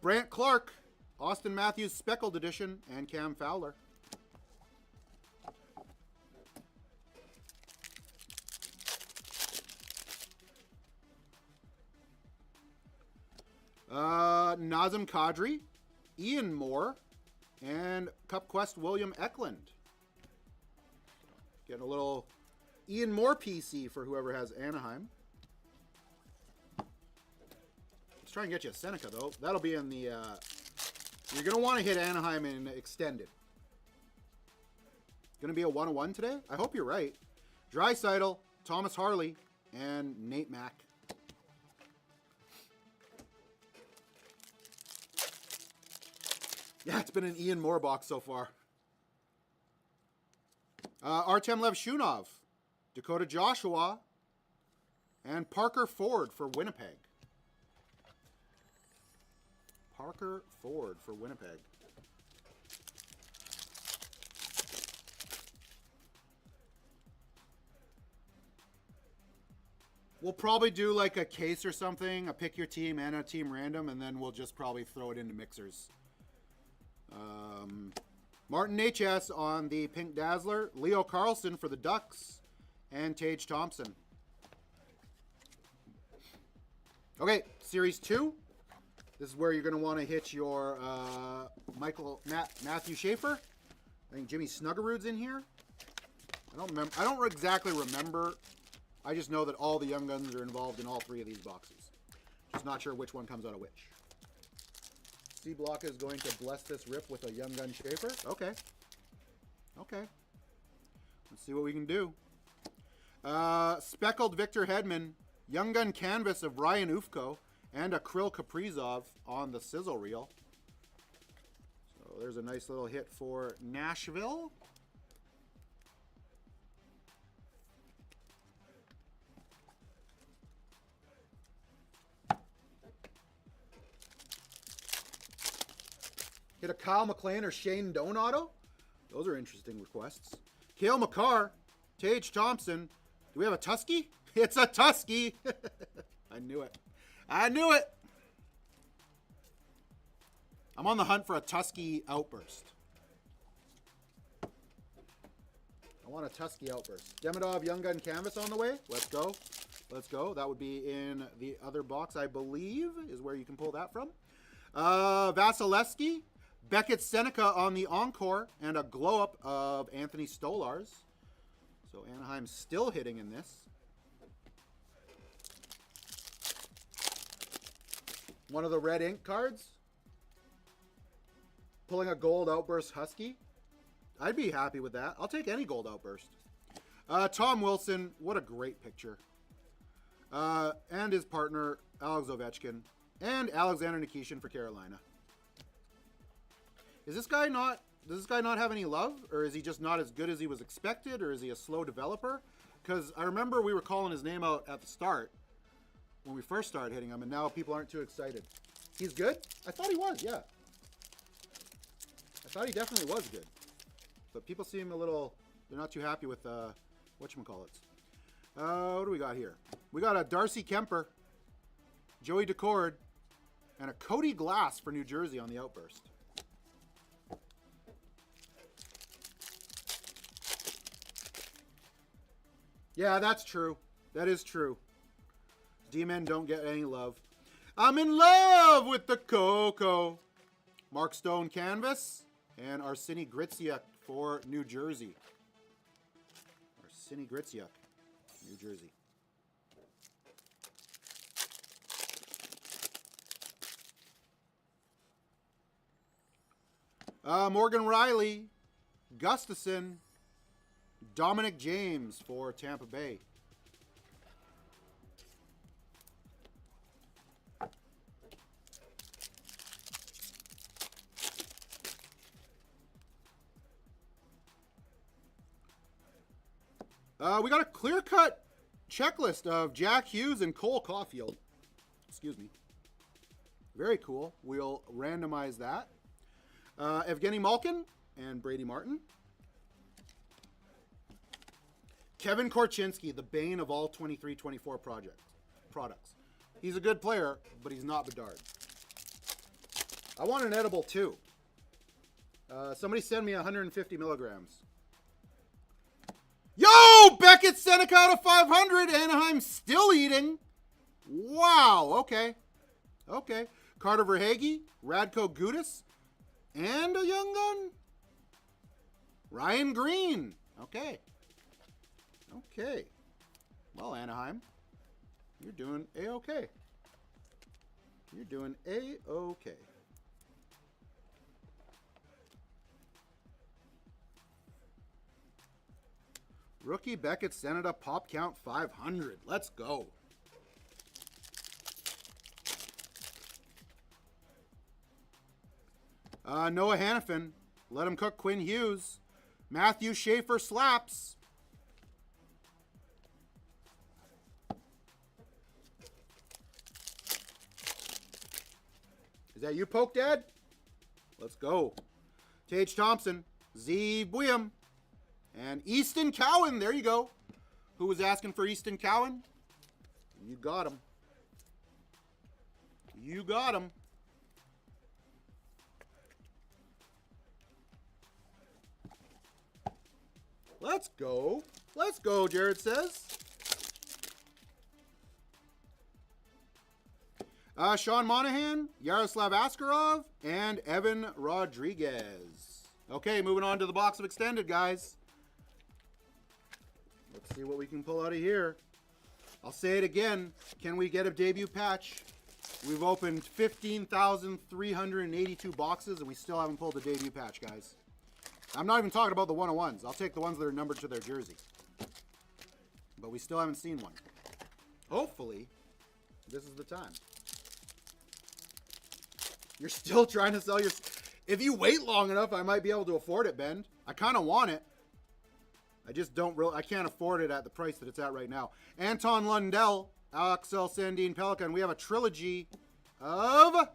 Brant Clark, Austin Matthews Speckled Edition, and Cam Fowler. Nazem Kadri, Ian Moore, and Cup Quest William Eklund. Getting a little Ian Moore PC for whoever has Anaheim. Let's try and get you a Seneca, though. That'll be in the... you're going to want to hit Anaheim in Extended. Going to be a 1-1 today? I hope you're right. Draisaitl, Thomas Harley, and Nate Mack. Yeah, it's been an Ian Moore box so far. Artem Levshunov, Dakota Joshua, and Parker Ford for Winnipeg. Parker Ford for Winnipeg. We'll probably do like a case or something, a pick your team and a team random, and then we'll just probably throw it into mixers. Martin HS on the Pink Dazzler, Leo Carlson for the Ducks, and Tage Thompson. Okay, Series 2. This is where you're going to want to hit your Matthew Schaefer. I think Jimmy Snuggerud's in here. I don't exactly remember. I just know that all the Young Guns are involved in all three of these boxes. Just not sure which one comes out of which. C-Block is going to bless this rip with a Young Gun Schaefer. Okay. Okay. Let's see what we can do. Speckled Victor Hedman, Young Gun Canvas of Ryan Ufko, and a Krill Kaprizov on the sizzle reel. So there's a nice little hit for Nashville. Hit a Kyle McLean or Shane Doan auto. Those are interesting requests. Cale Makar, Tage Thompson. Do we have a Tusky? It's a Tusky. I knew it. I knew it. I'm on the hunt for a Tusky outburst. I want a Tusky outburst. Demidov Young Gun Canvas on the way. Let's go. Let's go. That would be in the other box, I believe, is where you can pull that from. Vasilevsky. Beckett Seneca on the Encore, and a glow-up of Anthony Stolars. So Anaheim's still hitting in this. One of the red ink cards. Pulling a gold outburst Husky. I'd be happy with that. I'll take any gold outburst. Tom Wilson, what a great picture. And his partner, Alex Ovechkin. And Alexander Nikishin for Carolina. Does this guy not have any love? Or is he just not as good as he was expected? Or is he a slow developer? Because I remember we were calling his name out at the start when we first started hitting him, and now people aren't too excited. He's good? I thought he was, yeah. I thought he definitely was good. But people seem a little, they're not too happy with whatchamacallits. What do we got here? We got a Darcy Kemper, Joey Decord, and a Cody Glass for New Jersey on the outburst. Yeah, that's true. That is true. D-men don't get any love. I'm in love with the Coco. Mark Stone Canvas and Arseny Gritziuk for New Jersey. Arseny Gritziuk, New Jersey. Morgan Riley, Gustafson, Dominic James for Tampa Bay. We got a clear-cut checklist of Jack Hughes and Cole Caulfield. Excuse me. Very cool. We'll randomize that. Evgeny Malkin and Brady Martin. Kevin Korchinski, the bane of all 23-24 products. He's a good player, but he's not Bedard. I want an edible too. Somebody send me 150 milligrams. Yo! Beckett Seneca out of 500. Anaheim still eating. Wow. Okay. Okay. Carter Verhaeghe, Radko Gudas, and a young gun, Ryan Green. Okay. Okay. Well, Anaheim, you're doing A-okay. You're doing A-okay. Rookie Beckett Senata Pop Count 500. Let's go. Noah Hannafin. Let him cook Quinn Hughes. Matthew Schaefer slaps. Is that you, Poke Dad? Let's go. Tage Thompson. Z Buyam. And Easton Cowan. There you go. Who was asking for Easton Cowan? You got him. You got him. Let's go. Let's go, Jared says. Sean Monahan, Yaroslav Askarov, and Evan Rodriguez. Okay, moving on to the box of extended, guys. Let's see what we can pull out of here. I'll say it again. Can we get a debut patch? We've opened 15,382 boxes, and we still haven't pulled a debut patch, guys. I'm not even talking about the 101s. I'll take the ones that are numbered to their jersey. But we still haven't seen one. Hopefully, this is the time. You're still trying to sell your... If you wait long enough, I might be able to afford it, Ben. I kind of want it. I just don't really... I can't afford it at the price that it's at right now. Anton Lundell, Axel Sandin Pelican. We have a trilogy of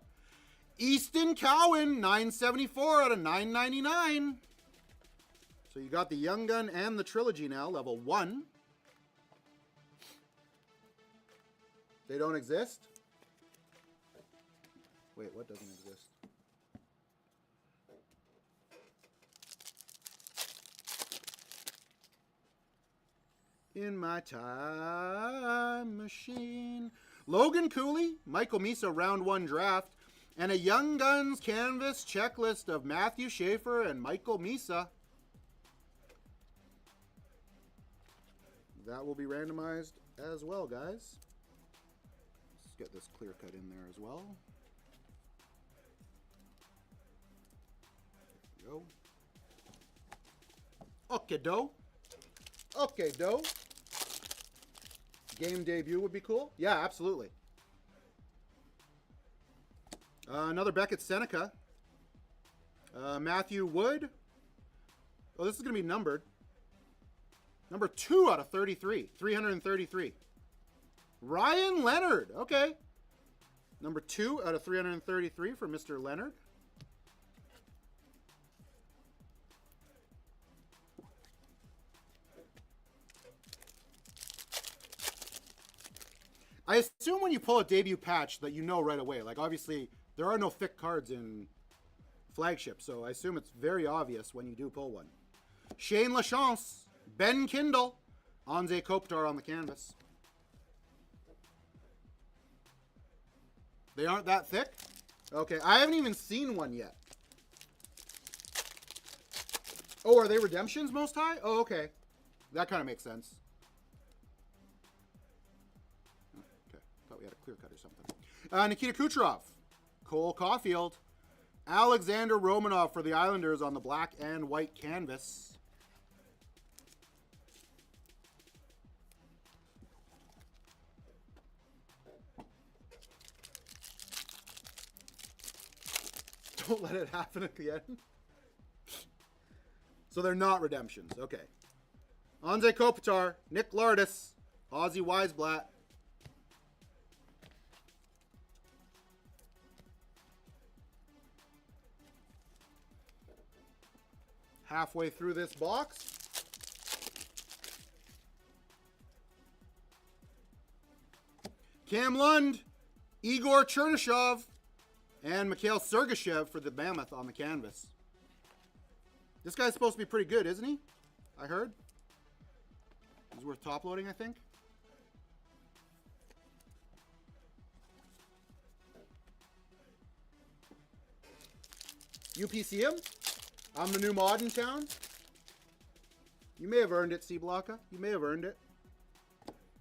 Easton Cowan, 974 out of 999. So you got the Young Gun and the trilogy now, level 1. They don't exist? Wait, what doesn't exist? In my time machine. Logan Cooley, Michael Misa round 1 draft, and a Young Guns canvas checklist of Matthew Schaefer and Michael Misa. That will be randomized as well, guys. Let's get this clear cut in there as well. There we go. Okay, do. Okay, do. Game debut would be cool. Yeah, absolutely. Another Beckett Seneca. Matthew Wood. Oh, this is going to be numbered. Number 2 out of 33. 333. Ryan Leonard. Okay. Number 2 out of 333 for Mr. Leonard. I assume when you pull a debut patch that you know right away. Like, obviously, there are no thick cards in Flagship, so I assume it's very obvious when you do pull one. Shane Lachance, Ben Kindle, Anze Kopitar on the canvas. They aren't that thick? Okay, I haven't even seen one yet. Oh, are they redemptions most high? Oh, okay. That kind of makes sense. Okay, thought we had a clear cut or something. Nikita Kucherov, Cole Caulfield, Alexander Romanov for the Islanders on the black and white canvas. Don't let it happen again. So they're not redemptions. Okay. Anze Kopitar, Nick Lardis, Ozzy Weisblatt. Halfway through this box. Cam Lund, Igor Chernyshov, and Mikhail Sergachev for the Mammoth on the canvas. This guy's supposed to be pretty good, isn't he? I heard. He's worth top loading, I think. UPCM? I'm the new mod in town. You may have earned it, C Blocka. You may have earned it.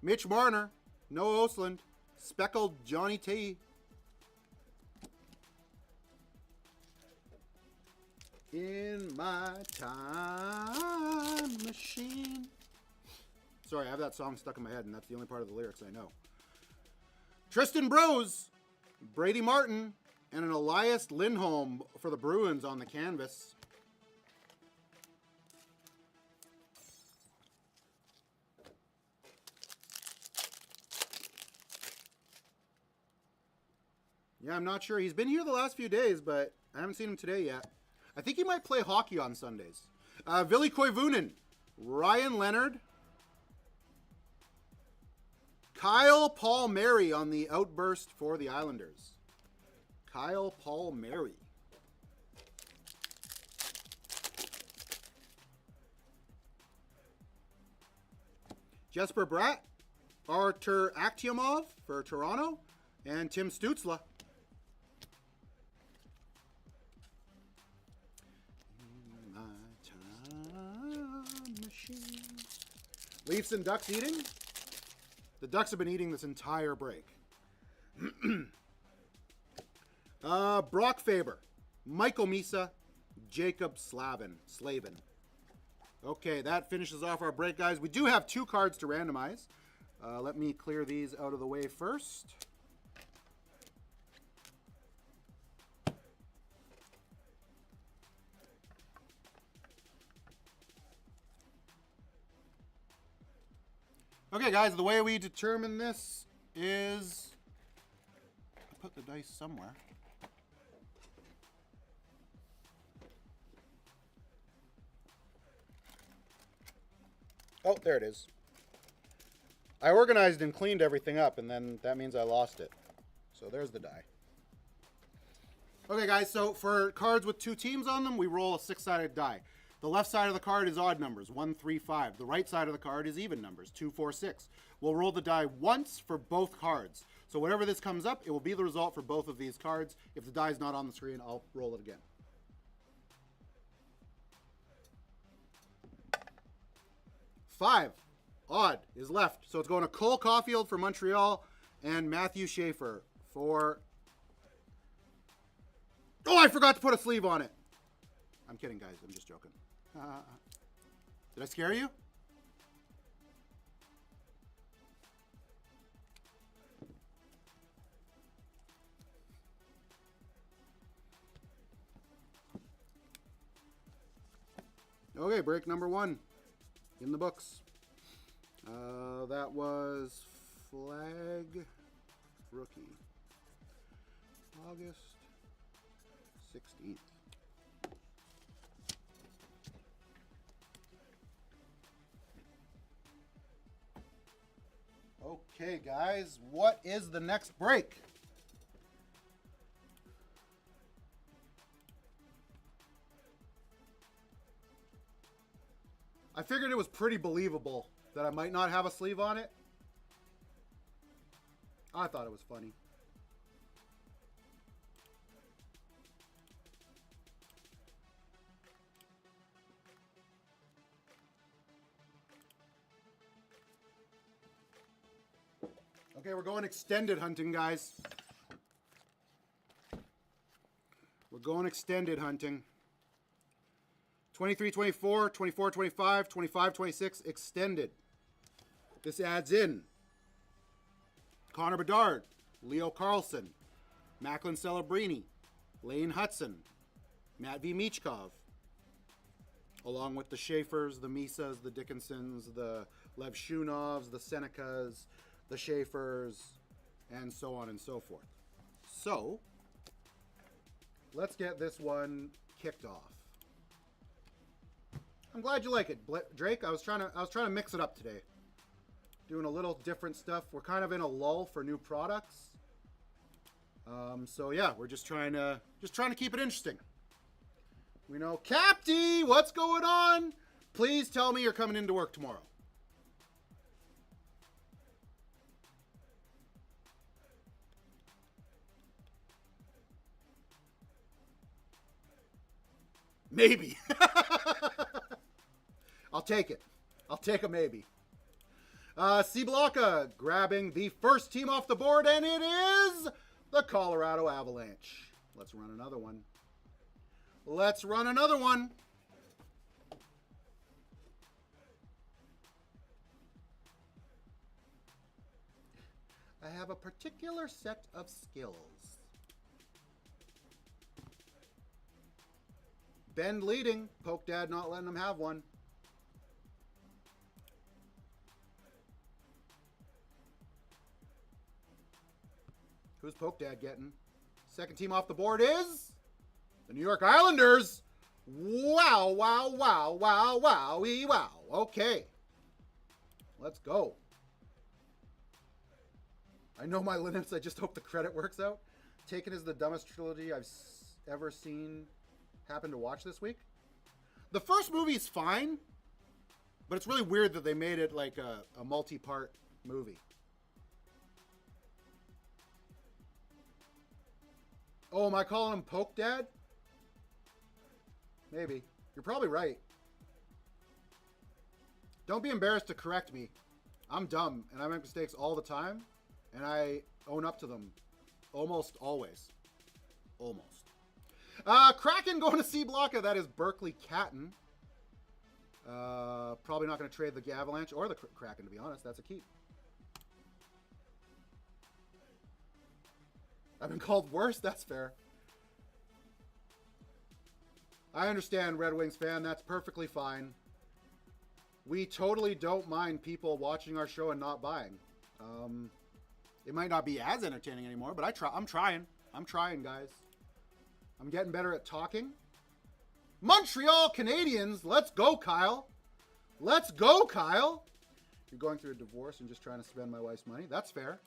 Mitch Marner. Noah Osland. Speckled Johnny T. In my time machine. Sorry, I have that song stuck in my head, and that's the only part of the lyrics I know. Tristan Brose, Brady Martin, and an Elias Lindholm for the Bruins on the canvas. Yeah, I'm not sure. He's been here the last few days, but I haven't seen him today yet. I think he might play hockey on Sundays. Ville Koivunen, Ryan Leonard, Kyle Palmieri on the outburst for the Islanders. Kyle Palmieri. Jesper Bratt, Artur Akhtiamov for Toronto, and Tim Stützle. Leafs and Ducks eating? The Ducks have been eating this entire break. Brock Faber, Michael Misa, Jacob Slavin. Okay, that finishes off our break, guys. We do have 2 cards to randomize. Let me clear these out of the way first. Okay, guys, the way we determine this is put the dice somewhere. Oh, there it is. I organized and cleaned everything up, and then that means I lost it. So there's the die. Okay, guys, so for cards with 2 teams on them, we roll a 6-sided die. The left side of the card is odd numbers, 1, 3, 5. The right side of the card is even numbers, 2, 4, 6. We'll roll the die once for both cards. So whatever this comes up, it will be the result for both of these cards. If the die is not on the screen, I'll roll it again. Five, odd, is left. So it's going to Cole Caulfield for Montreal and Matthew Schaefer for... Oh, I forgot to put a sleeve on it. I'm kidding, guys. I'm just joking. Did I scare you? Okay, break number 1 in the books. That was Flag Rookie. August 16th. Okay, guys, what is the next break? I figured it was pretty believable that I might not have a sleeve on it. I thought it was funny. Okay, we're going extended hunting, guys. We're going extended hunting. 23-24, 24-25, 25-26, extended. This adds in Connor Bedard, Leo Carlson, Macklin Celebrini, Lane Hudson, Matt V. Michkov, along with the Schaefers, the Misas, the Dickinsons, the Lev Shunovs, the Senecas, the Schaefers, and so on and so forth. So, let's get this one kicked off. I'm glad you like it, Drake. I was trying to mix it up today. Doing a little different stuff. We're kind of in a lull for new products. So yeah, we're just trying to keep it interesting. We know, Capty, what's going on? Please tell me you're coming into work tomorrow. Maybe. I'll take it. I'll take a maybe. C Blocka grabbing the first team off the board, and it is the Colorado Avalanche. Let's run another one. Let's run another one. I have a particular set of skills. Ben leading. Poke Dad not letting him have one. Who's Poke Dad getting? Second team off the board is the New York Islanders. Wow, wow, wow, wow, wow, wow. Okay. Let's go. I know my limits. I just hope the credit works out. Taken is the dumbest trilogy I've ever seen happen to watch this week. The first movie is fine, but it's really weird that they made it like a multi-part movie. Oh, am I calling him Poke Dad? Maybe. You're probably right. Don't be embarrassed to correct me. I'm dumb, and I make mistakes all the time, and I own up to them almost always. Almost. Kraken going to C Blocka. That is Berkeley Catton. Probably not going to trade the Avalanche or the Kraken, to be honest. That's a keep. I've been called worse. That's fair. I understand, Red Wings fan. That's perfectly fine. We totally don't mind people watching our show and not buying. It might not be as entertaining anymore, but I'm trying. I'm trying, guys. I'm getting better at talking. Montreal Canadiens. Let's go, Kyle. Let's go, Kyle. You're going through a divorce and just trying to spend my wife's money. That's fair.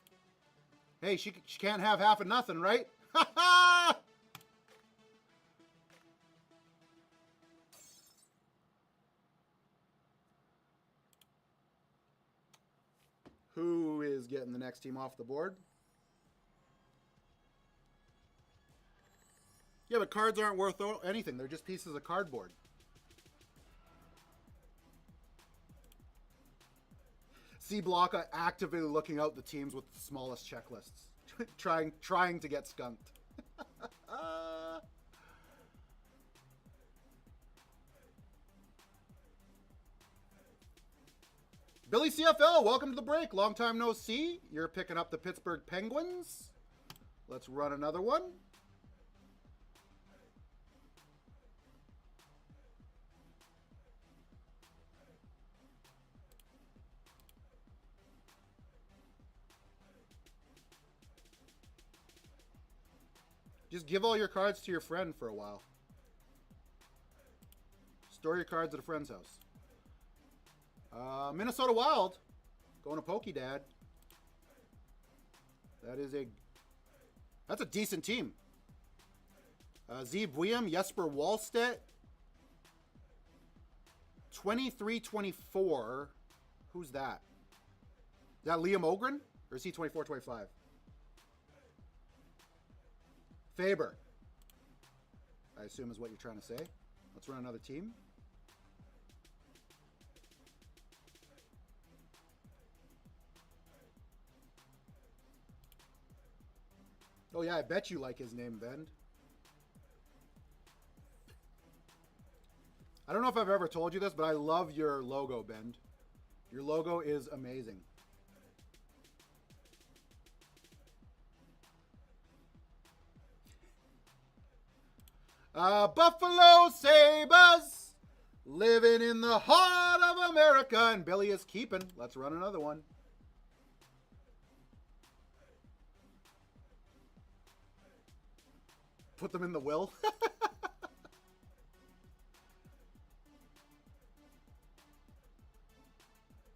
Hey, she can't have half of nothing, right? Ha ha! Who is getting the next team off the board? Yeah, but cards aren't worth anything. They're just pieces of cardboard. C Blocka actively looking out the teams with the smallest checklists. trying to get skunked. Billy CFL, welcome to the break. Long time no see. You're picking up the Pittsburgh Penguins. Let's run another one. Just give all your cards to your friend for a while. Store your cards at a friend's house. Minnesota Wild going to Pokey Dad. That's a decent team. Zeeb William, Jesper Wallstedt. 23-24. Who's that? Is that Liam Ogren? Or is he 24-25? Faber, I assume is what you're trying to say. Let's run another team. Oh yeah, I bet you like his name, Ben. I don't know if I've ever told you this, but I love your logo, Ben. Your logo is amazing. Buffalo Sabres, living in the heart of America, and Billy is keeping. Let's run another one. Put them in the will.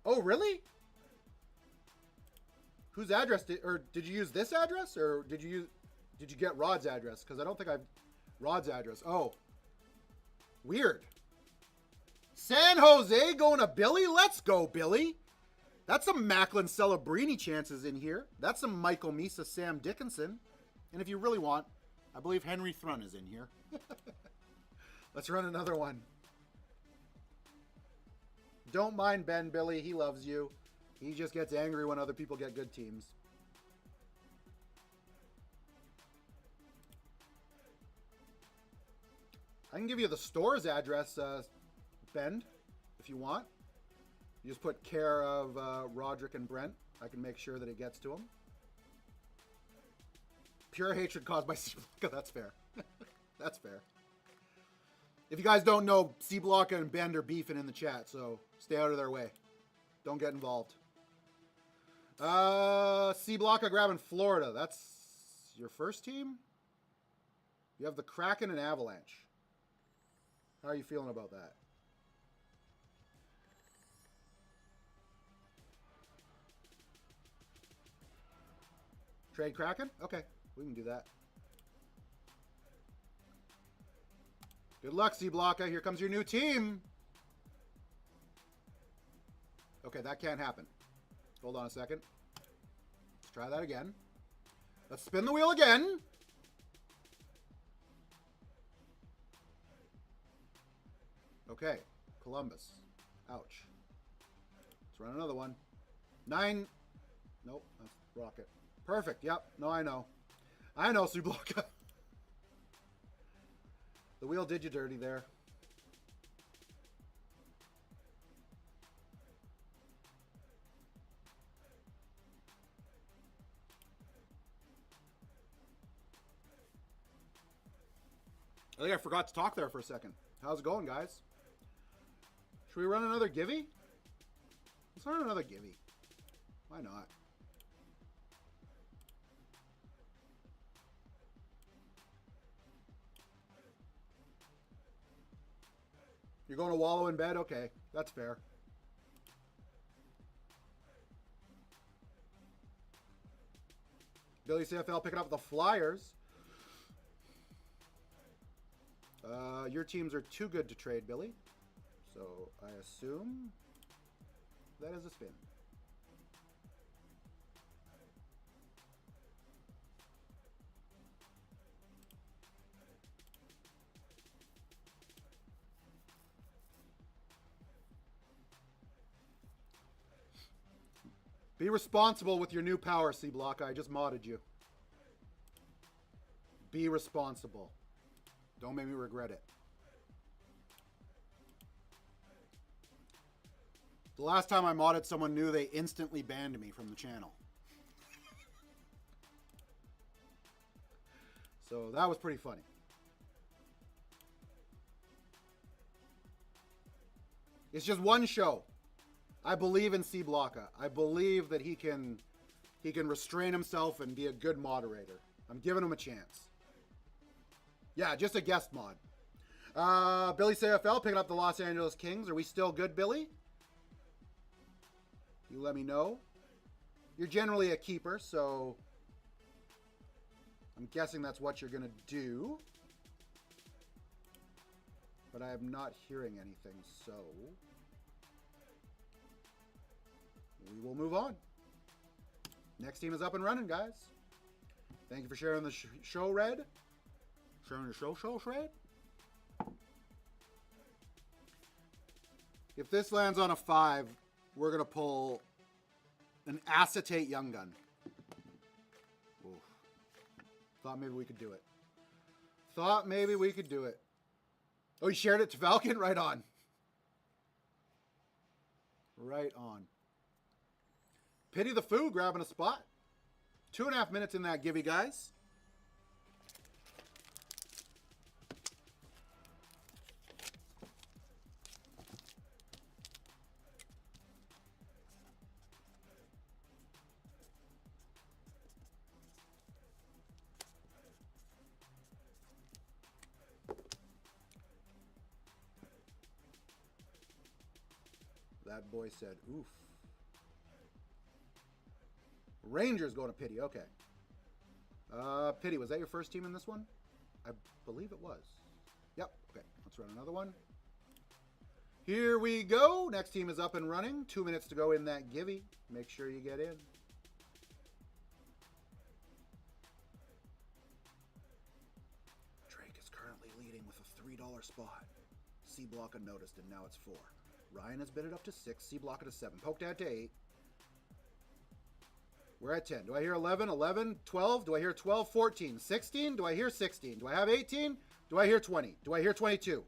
Oh, really? Whose address did you use this address, or did you get Rod's address? Because I don't think I've Rod's address. Oh, weird. San Jose going to Billy. Let's go, Billy. That's some Macklin Celebrini chances in here. That's some Michael Misa, Sam Dickinson. And if you really want, I believe Henry Thrun is in here. Let's run another one. Don't mind Ben, Billy. He loves you. He just gets angry when other people get good teams. I can give you the store's address, Ben, if you want. You just put care of Roderick and Brent. I can make sure that it gets to them. Pure hatred caused by C Blocka. That's fair. That's fair. If you guys don't know, C Blocka and Ben are beefing in the chat, so stay out of their way. Don't get involved. C Blocka grabbing Florida. That's your first team? You have the Kraken and Avalanche. How are you feeling about that? Trade Kraken? Okay, we can do that. Good luck, C Blocka. Here comes your new team. Okay, that can't happen. Hold on a second. Let's try that again. Let's spin the wheel again. Okay, Columbus. Ouch. Let's run another one. 9. Nope, that's Rocket. Perfect. Yep. No, I know. I know, C Blocka. The wheel did you dirty there. I think I forgot to talk there for a second. How's it going, guys? Should we run another Givey? Let's run another Givey. Why not? You're going to wallow in bed? Okay, that's fair. Billy CFL picking up the Flyers. Your teams are too good to trade, Billy. So I assume that is a spin. Be responsible with your new power, C Block. I just modded you. Be responsible. Don't make me regret it. The last time I modded someone new, they instantly banned me from the channel. So that was pretty funny. It's just one show. I believe in C Blocka. I believe that he can restrain himself and be a good moderator. I'm giving him a chance. Yeah, just a guest mod. Billy CFL picking up the Los Angeles Kings. Are we still good, Billy? You let me know. You're generally a keeper, so I'm guessing that's what you're going to do. But I am not hearing anything, so we will move on. Next team is up and running, guys. Thank you for sharing the show, Red. Sharing the show, Red. If this lands on a 5, we're going to pull an acetate Young Gun. Oof. Thought maybe we could do it. Thought maybe we could do it. Oh, you shared it to Falcon? Right on. Right on. Pity the Foo grabbing a spot. 2.5 minutes in that Givey, guys. That boy said, oof. Rangers going to Pity. Okay. Pity, was that your first team in this one? I believe it was. Yep. Okay. Let's run another one. Here we go. Next team is up and running. 2 minutes to go in that Givey. Make sure you get in. Drake is currently leading with a $3 spot. C block unnoticed, and now it's 4. Ryan has bid it up to 6. C block it to 7. Poked out to 8. We're at 10. Do I hear 11? 11? 12? Do I hear 12? 14? 16? Do I hear 16? Do I have 18? Do I hear 20? Do I hear 22?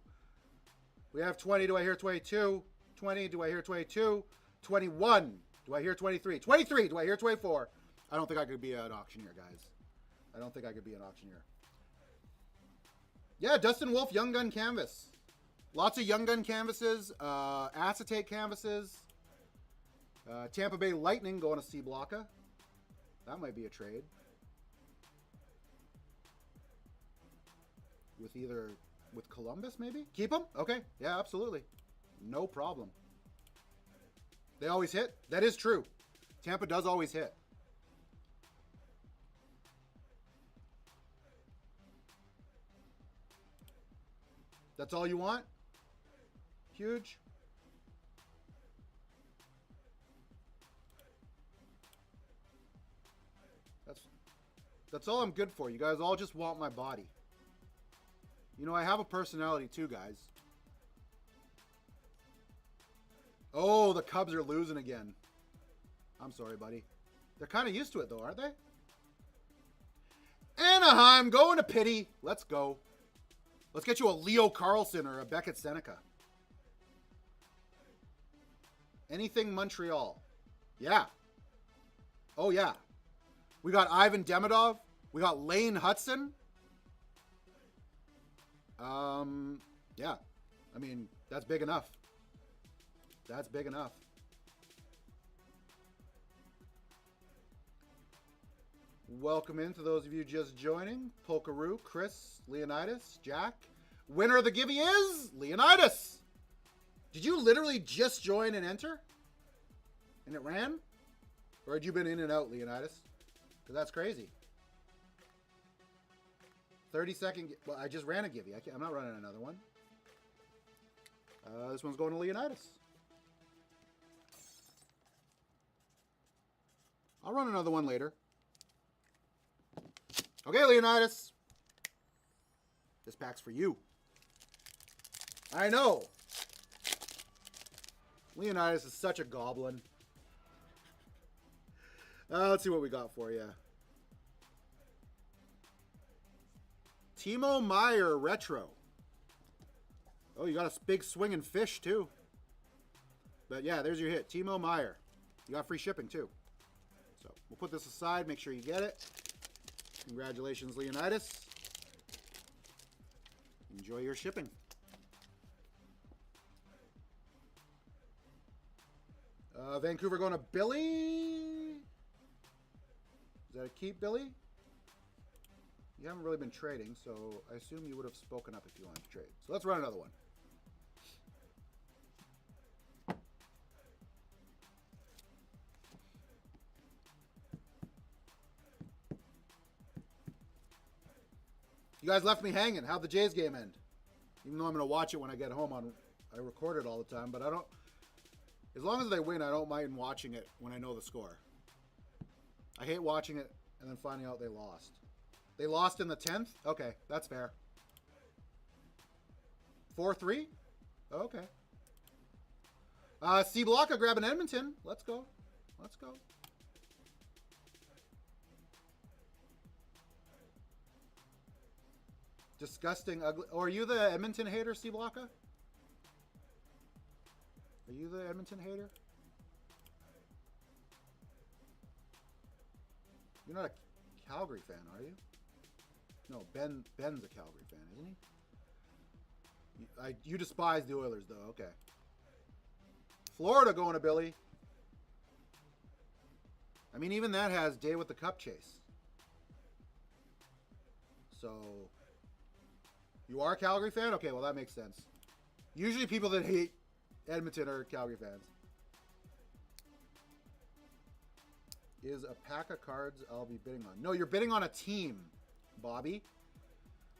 We have 20. Do I hear 22? 20. Do I hear 22? 21. Do I hear 23? 23. Do I hear 24? I don't think I could be an auctioneer, guys. I don't think I could be an auctioneer. Yeah, Dustin Wolf, Young Gun Canvas. Lots of Young Gun canvases. Acetate canvases. Tampa Bay Lightning going to C Blocka. That might be a trade. With Columbus, maybe? Keep them? Okay. Yeah, absolutely. No problem. They always hit? That is true. Tampa does always hit. That's all you want? Huge. That's all I'm good for. You guys all just want my body. You know, I have a personality too, guys. Oh, the Cubs are losing again. I'm sorry, buddy. They're kind of used to it, though, aren't they? Anaheim going to pity. Let's go. Let's get you a Leo Carlson or a Beckett Seneca. Anything Montreal. Yeah. Oh, yeah. We got Ivan Demidov. We got Lane Hudson. Yeah. I mean, that's big enough. That's big enough. Welcome in to those of you just joining. Polkaroo, Chris, Leonidas, Jack. Winner of the Givey is Leonidas. Did you literally just join and enter? And it ran? Or had you been in and out, Leonidas? Because that's crazy. 30-second. Well, I just ran a Givey. I'm not running another one. This one's going to Leonidas. I'll run another one later. Okay, Leonidas. This pack's for you. I know. Leonidas is such a goblin. Let's see what we got for you. Timo Meyer Retro. Oh, you got a big swinging fish, too. But yeah, there's your hit. Timo Meyer. You got free shipping, too. So we'll put this aside. Make sure you get it. Congratulations, Leonidas. Enjoy your shipping. Vancouver going to Billy. Is that a keep, Billy? You haven't really been trading, so I assume you would have spoken up if you wanted to trade. So let's run another one. You guys left me hanging. How'd the Jays game end? Even though I'm going to watch it when I get home. I record it all the time, but I don't... As long as they win, I don't mind watching it when I know the score. I hate watching it and then finding out they lost. They lost in the 10th? Okay, that's fair. 4-3? Okay. C Blocka grabbing Edmonton. Let's go. Let's go. Disgusting, ugly. Oh, are you the Edmonton hater, C Blocka? Are you the Edmonton hater? You're not a Calgary fan, are you? No, Ben's a Calgary fan, isn't he? You despise the Oilers, though. Okay. Florida going to Billy. I mean, even that has Day with the Cup chase. So, you are a Calgary fan? Okay, well, that makes sense. Usually people that hate Edmonton are Calgary fans. Is a pack of cards I'll be bidding on. No, you're bidding on a team, Bobby.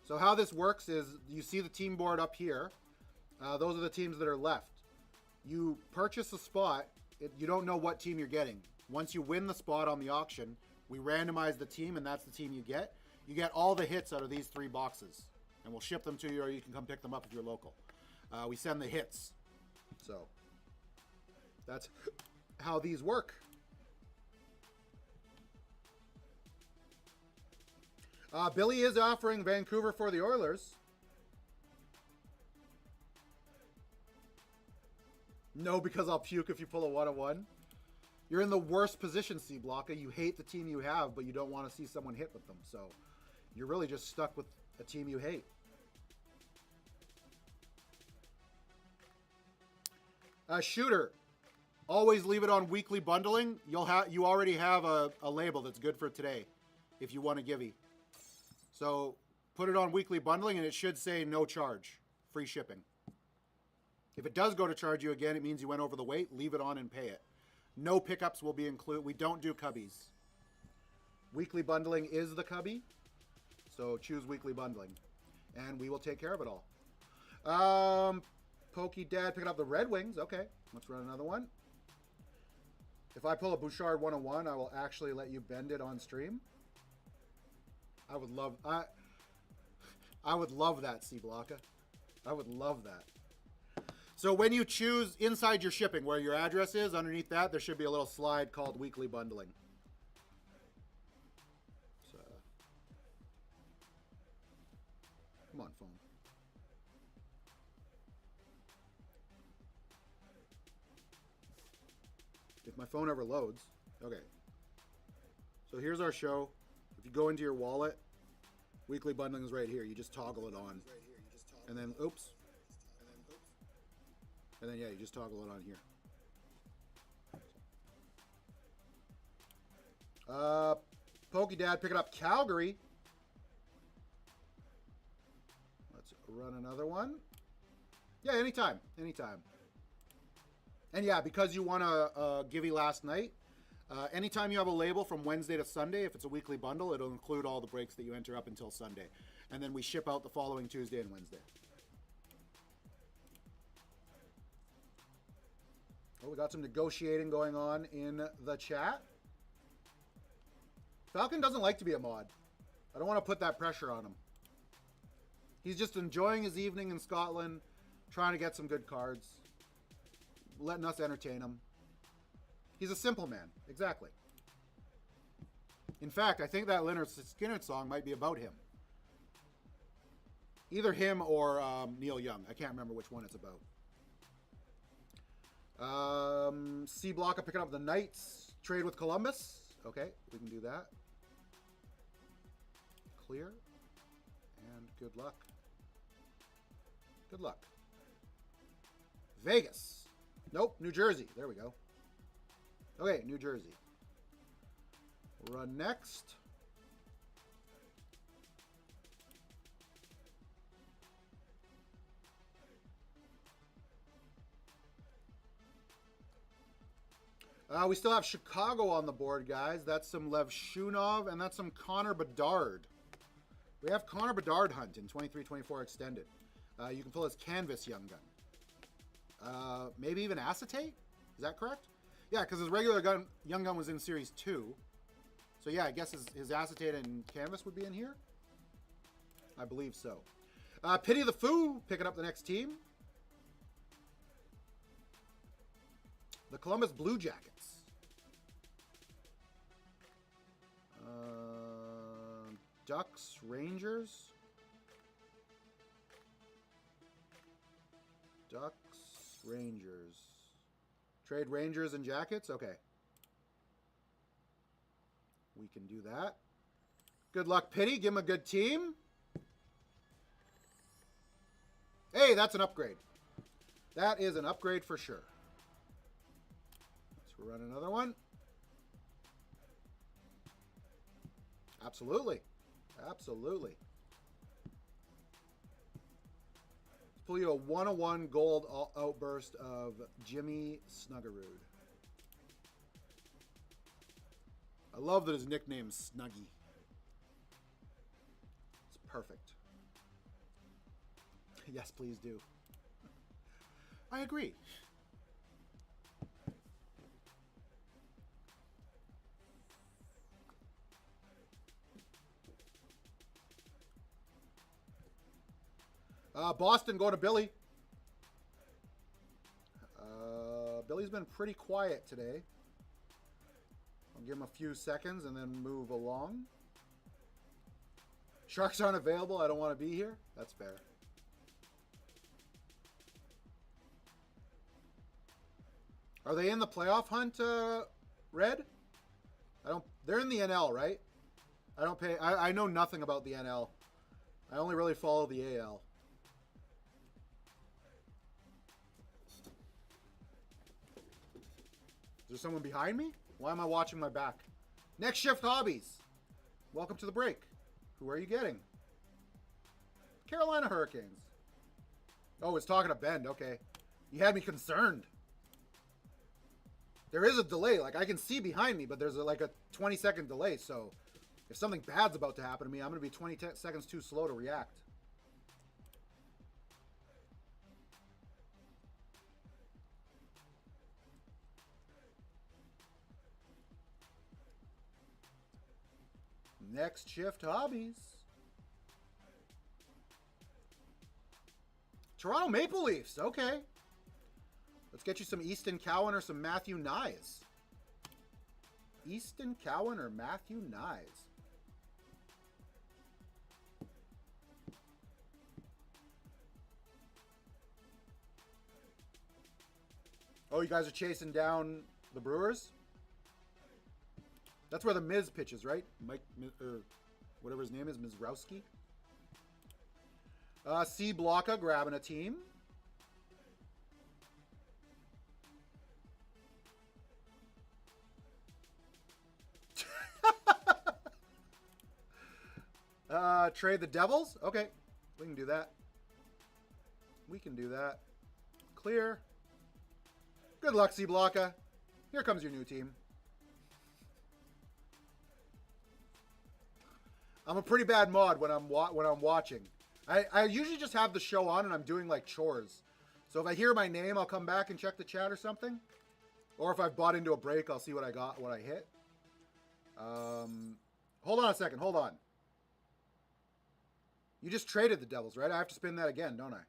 So how this works is you see the team board up here. Those are the teams that are left. You purchase a spot. You don't know what team you're getting. Once you win the spot on the auction, we randomize the team, and that's the team you get. You get all the hits out of these 3 boxes. and we'll ship them to you, or you can come pick them up if you're local. We send the hits. So that's how these work. Billy is offering Vancouver for the Oilers. No, because I'll puke if you pull a 1-on-1. You're in the worst position, C Blocka. You hate the team you have, but you don't want to see someone hit with them. So you're really just stuck with a team you hate. Shooter. Always leave it on weekly bundling. You already have a label that's good for today if you want a givey. So put it on weekly bundling and it should say no charge, free shipping. If it does go to charge you again, it means you went over the weight. Leave it on and pay it. No pickups will be included. We don't do cubbies. Weekly bundling is the cubby. So choose weekly bundling. And we will take care of it all. Pokey Dad picking up the Red Wings. Okay, let's run another one. If I pull a Bouchard 101, I will actually let you bend it on stream. I would love that, C Blocka. I would love that. So when you choose inside your shipping, where your address is, underneath that, there should be a little slide called weekly bundling. So, come on, phone. If my phone ever loads. Okay. So here's our show. If you go into your wallet, weekly bundling is right here. You just toggle it on. And then, oops. And then, yeah, you just toggle it on here. Pokey Dad picking up Calgary. Let's run another one. Yeah, anytime. Anytime. And yeah, because you won a givey last night, anytime you have a label from Wednesday to Sunday, if it's a weekly bundle, it'll include all the breaks that you enter up until Sunday. And then we ship out the following Tuesday and Wednesday. Oh, we got some negotiating going on in the chat. Falcon doesn't like to be a mod. I don't want to put that pressure on him. He's just enjoying his evening in Scotland, trying to get some good cards, letting us entertain him. He's a simple man. Exactly. In fact, I think that Leonard Skinner song might be about him. Either him or Neil Young. I can't remember which one it's about. C Blocka picking up the Knights. Trade with Columbus. Okay, we can do that. Clear. And good luck. Good luck. Vegas. Nope, New Jersey. There we go. Okay, New Jersey. We'll run next. We still have Chicago on the board, guys. That's some Lev Shunov, and that's some Connor Bedard. We have Connor Bedard Hunt in 23-24 Extended. You can pull his Canvas Young Gun. Maybe even Acetate? Is that correct? Yeah, because his regular gun, Young Gun was in Series 2. So yeah, I guess his Acetate and Canvas would be in here? I believe so. Pity the Foo picking up the next team. The Columbus Blue Jackets. Ducks, Rangers. Ducks, Rangers. Trade Rangers and Jackets? Okay. We can do that. Good luck, Pity. Give him a good team. Hey, that's an upgrade. That is an upgrade for sure. Let's run another one. Absolutely. Absolutely. Let's pull you a 101 gold outburst of Jimmy Snuggerud. I love that his nickname's Snuggy. It's perfect. Yes, please do. I agree. Boston going to Billy. Billy's been pretty quiet today. I'll give him a few seconds and then move along. Sharks aren't available. I don't want to be here. That's fair. Are they in the playoff hunt, Red? I don't. They're in the NL, right? I don't pay. I know nothing about the NL. I only really follow the AL. Is there someone behind me? Why am I watching my back? Next Shift Hobbies. Welcome to the break. Who are you getting? Carolina Hurricanes. Oh, it's talking to Bend. Okay. You had me concerned. There is a delay. Like, I can see behind me, but there's like a 20-second delay. So, if something bad's about to happen to me, I'm going to be 20 seconds too slow to react. Next Shift Hobbies. Toronto Maple Leafs. Okay. Let's get you some Easton Cowan or some Matthew Nyes. Easton Cowan or Matthew Nyes. Oh, you guys are chasing down the Brewers? That's where the Miz pitches, right? Mike, or whatever his name is, Mizrowski. C. Blocka grabbing a team. Trade the Devils? Okay. We can do that. We can do that. Clear. Good luck, C. Blocka. Here comes your new team. I'm a pretty bad mod when I'm watching. I usually just have the show on and I'm doing like chores. So if I hear my name, I'll come back and check the chat or something. Or if I've bought into a break, I'll see what I got, what I hit. Hold on a second. Hold on. You just traded the Devils, right? I have to spin that again, don't I?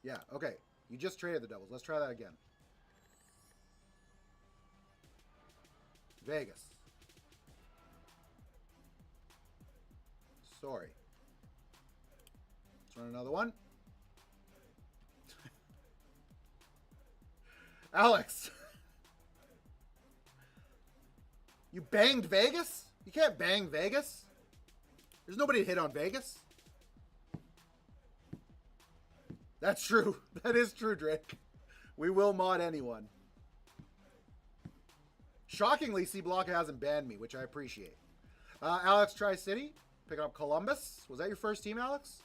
Yeah, okay. You just traded the Devils. Let's try that again. Vegas. Sorry. Let's run another one. Alex. You banged Vegas? You can't bang Vegas. There's nobody to hit on Vegas. That's true. That is true, Drake. We will mod anyone. Shockingly, C Block hasn't banned me, which I appreciate. Alex Tri-City, picking up Columbus. Was that your first team, Alex?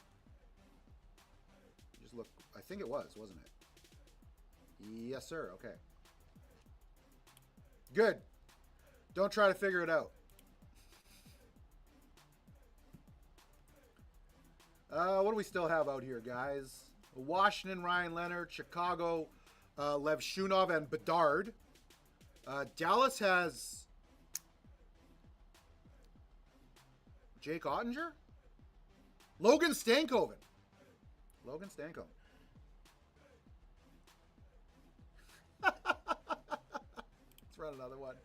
Just look. I think it was, wasn't it? Yes, sir. Okay. Good. Don't try to figure it out. What do we still have out here, guys? Washington, Ryan Leonard. Chicago, Lev Shunov and Bedard. Dallas has Jake Ottinger? Logan Stankoven. Logan Stankoven. Let's run another one.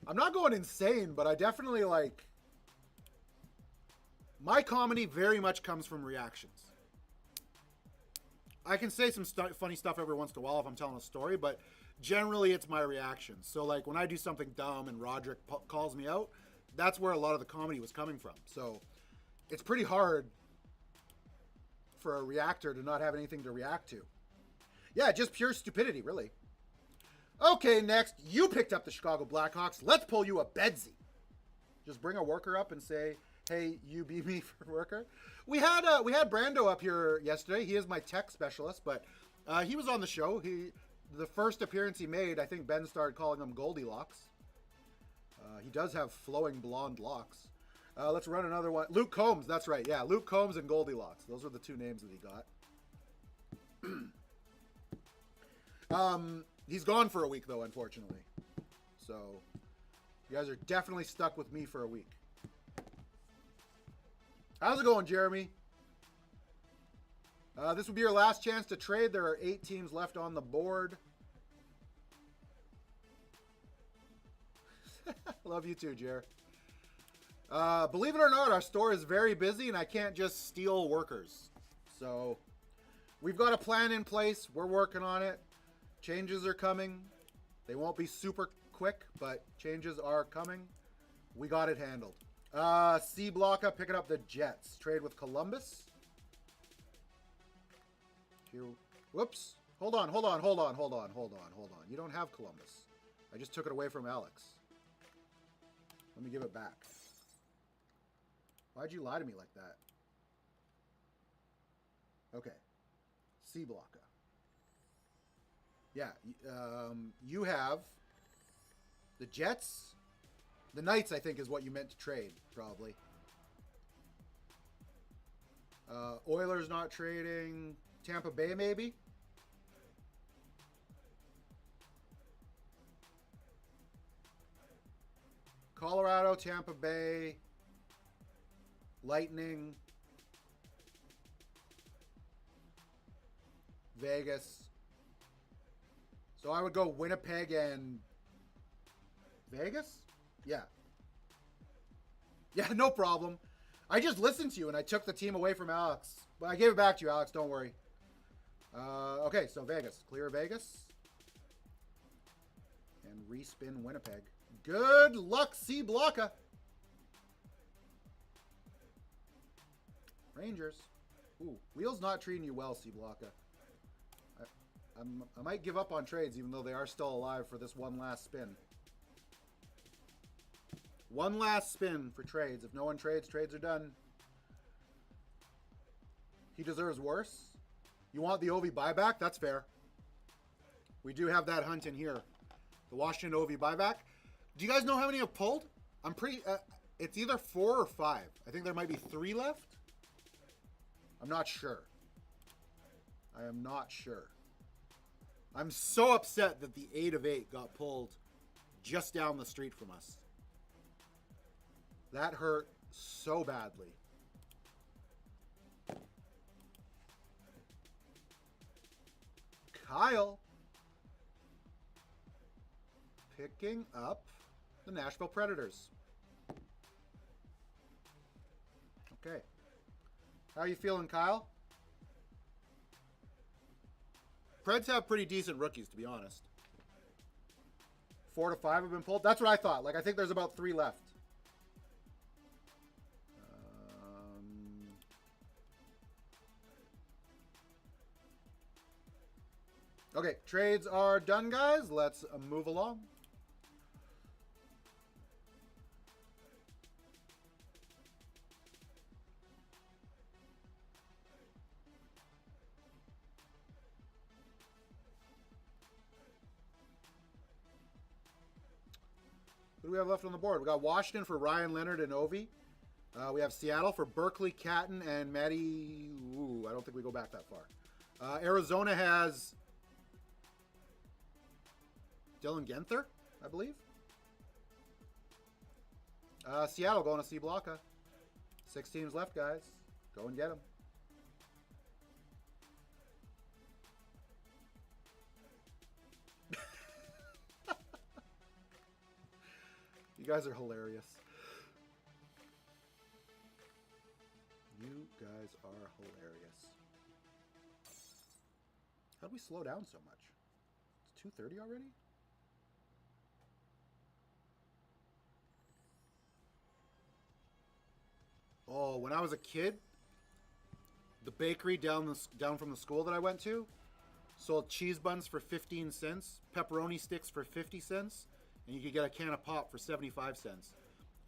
I'm not going insane, but I definitely like... My comedy very much comes from reactions. I can say some funny stuff every once in a while if I'm telling a story, but generally it's my reactions. So like when I do something dumb and Roderick calls me out, that's where a lot of the comedy was coming from. So it's pretty hard for a reactor to not have anything to react to. Yeah, just pure stupidity, really. Okay, next, you picked up the Chicago Blackhawks. Let's pull you a bedsy. Just bring a worker up and say, hey, you beat me for worker. We had Brando up here yesterday. He is my tech specialist, but he was on the show. The first appearance he made, I think Ben started calling him Goldilocks. He does have flowing blonde locks. Let's run another one. Luke Combs, that's right. Yeah, Luke Combs and Goldilocks. Those are the two names that he got. He's gone for a week, though, unfortunately. So, You guys are definitely stuck with me for a week. How's it going, Jeremy? This will be your last chance to trade. There are 8 teams left on the board. Love you too, Jer. Believe it or not, our store is very busy and I can't just steal workers. So we've got a plan in place. We're working on it. Changes are coming. They won't be super quick, but changes are coming. We got it handled. C Blocka picking up the Jets. Trade with Columbus. Here, whoops. Hold on. You don't have Columbus. I just took it away from Alex. Let me give it back. Why'd you lie to me like that? Okay. C Blocka. Yeah. You have the Jets. The Knights, I think, is what you meant to trade, probably. Oilers not trading. Tampa Bay, maybe? Colorado, Tampa Bay, Lightning, Vegas. So I would go Winnipeg and Vegas? Yeah. Yeah, no problem. I just listened to you and I took the team away from Alex. But I gave it back to you, Alex. Don't worry. Okay, so Vegas. Clear Vegas. And respin Winnipeg. Good luck, C Blocka. Rangers. Ooh, Wheel's not treating you well, C Blocka. I might give up on trades, even though they are still alive for this one last spin. One last spin for trades. If no one trades, trades are done. He deserves worse. You want the Ovi buyback? That's fair. We do have that hunt in here. The Washington Ovi buyback. Do you guys know how many have pulled? I'm pretty... it's either 4 or 5. I think there might be 3 left. I'm not sure. I am not sure. I'm so upset that the 8 of 8 got pulled just down the street from us. That hurt so badly. Kyle picking up the Nashville Predators. Okay. How are you feeling, Kyle? Preds have pretty decent rookies, to be honest. 4 to 5 have been pulled. That's what I thought. Like, I think there's about 3 left. Okay, trades are done, guys. Let's move along. Who do we have left on the board? We got Washington for Ryan Leonard and Ovi. We have Seattle for Berkeley, Catton, and Matty. Ooh, I don't think we go back that far. Arizona has Dylan Genther, I believe. Seattle going to C Blocka. 6 teams left, guys. Go and get them. You guys are hilarious. You guys are hilarious. How'd we slow down so much? It's 2:30 already? Oh, when I was a kid, the bakery down from the school that I went to sold cheese buns for 15 cents, pepperoni sticks for 50 cents, and you could get a can of pop for 75 cents.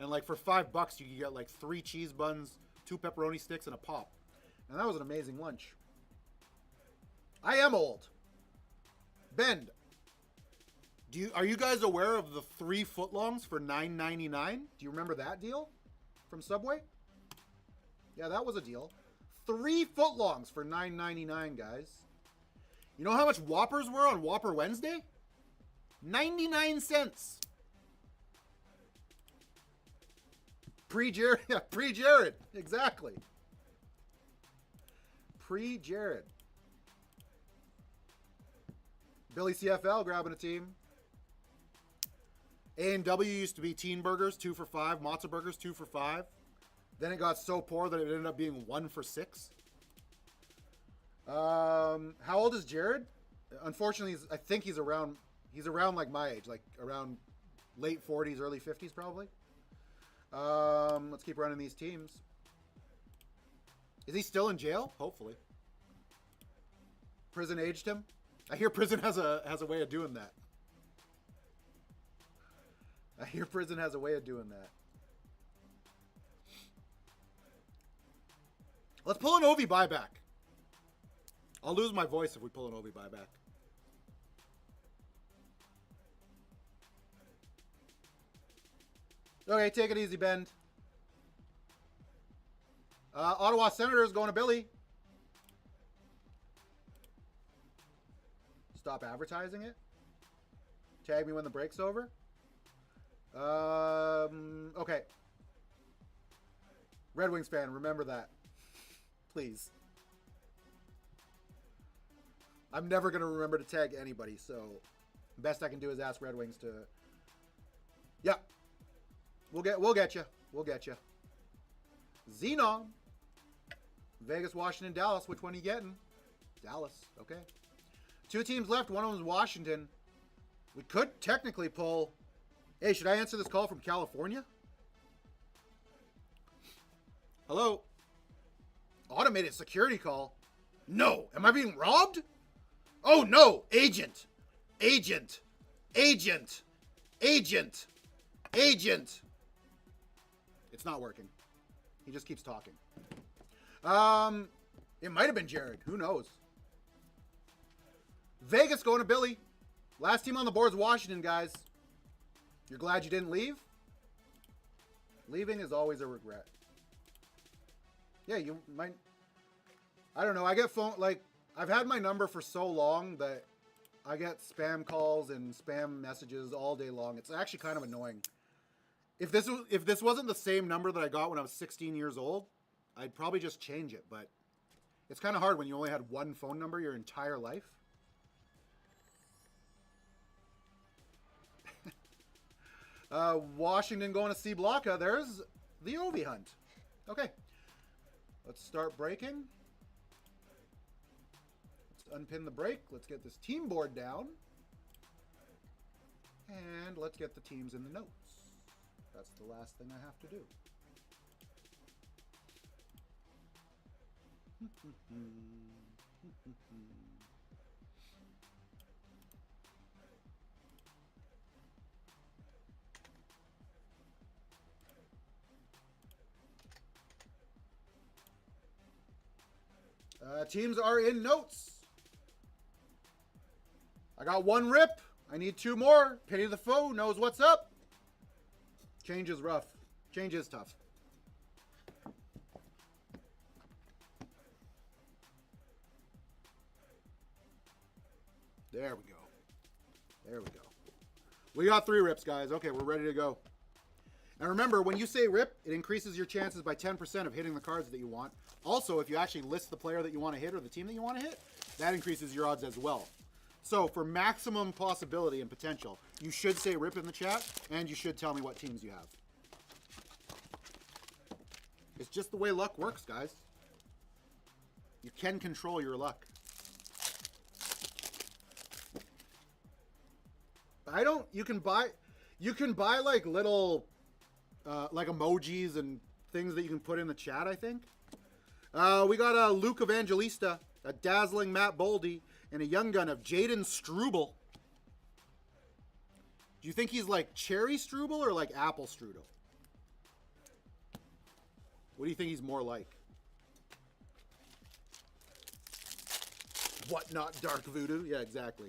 And like for $5, you could get like 3 cheese buns, 2 pepperoni sticks, and a pop. And that was an amazing lunch. I am old. Ben, are you guys aware of the 3 footlongs for $9.99? Do you remember that deal from Subway? Yeah, that was a deal. 3 footlongs for $9.99, guys. You know how much Whoppers were on Whopper Wednesday? 99 cents. Pre-Jared. Yeah, pre-Jared. Exactly. Pre-Jared. Billy CFL grabbing a team. A&W used to be Teen Burgers, 2 for $5. Matzo Burgers, 2 for $5. Then it got so poor that it ended up being 1 for $6. How old is Jared? Unfortunately, I think he's around like my age, like around late 40s, early 50s probably. Let's keep running these teams. Is he still in jail? Hopefully. Prison aged him? I hear prison has a way of doing that. I hear prison has a way of doing that. Let's pull an Ovi buyback. I'll lose my voice if we pull an Ovi buyback. Okay, take it easy, Bend. Ottawa Senators going to Billy. Stop advertising it. Tag me when the break's over. Okay. Red Wings fan, remember that. Please. I'm never going to remember to tag anybody, so best I can do is ask Red Wings to... Yeah. We'll get you. We'll get you. Xenon. Vegas, Washington, Dallas. Which one are you getting? Dallas. Okay. 2 teams left. One of them is Washington. We could technically pull... Hey, should I answer this call from California? Hello? Automated security call? No. Am I being robbed? Oh, no. Agent. Agent. Agent. Agent. Agent. It's not working. He just keeps talking. It might have been Jared. Who knows? Vegas going to Billy. Last team on the board is Washington, guys. You're glad you didn't leave? Leaving is always a regret. Yeah, you might... I don't know. I get phone... Like, I've had my number for so long that I get spam calls and spam messages all day long. It's actually kind of annoying. If this wasn't the same number that I got when I was 16 years old, I'd probably just change it. But it's kind of hard when you only had one phone number your entire life. Washington going to C Blocka. There's the Ovi hunt. Okay. Let's start breaking. Let's unpin the break. Let's get this team board down. And let's get the teams in the notes. That's the last thing I have to do. Teams are in notes. I got 1 rip. I need 2 more. Pity the foe knows what's up. Change is rough. Change is tough. There we go. There we go. We got 3 rips, guys. Okay, we're ready to go. And remember, when you say rip, it increases your chances by 10% of hitting the cards that you want. Also, if you actually list the player that you want to hit or the team that you want to hit, that increases your odds as well. So for maximum possibility and potential, you should say rip in the chat, and you should tell me what teams you have. It's just the way luck works, guys. You can control your luck. You can buy like little, like emojis and things that you can put in the chat, I think. We got a Luke Evangelista, a dazzling Matt Boldy, and a young gun of Jaden Struble. Do you think he's like cherry Struble or like apple strudel? What do you think he's more like? WhatNot Dark Voodoo? Yeah, exactly.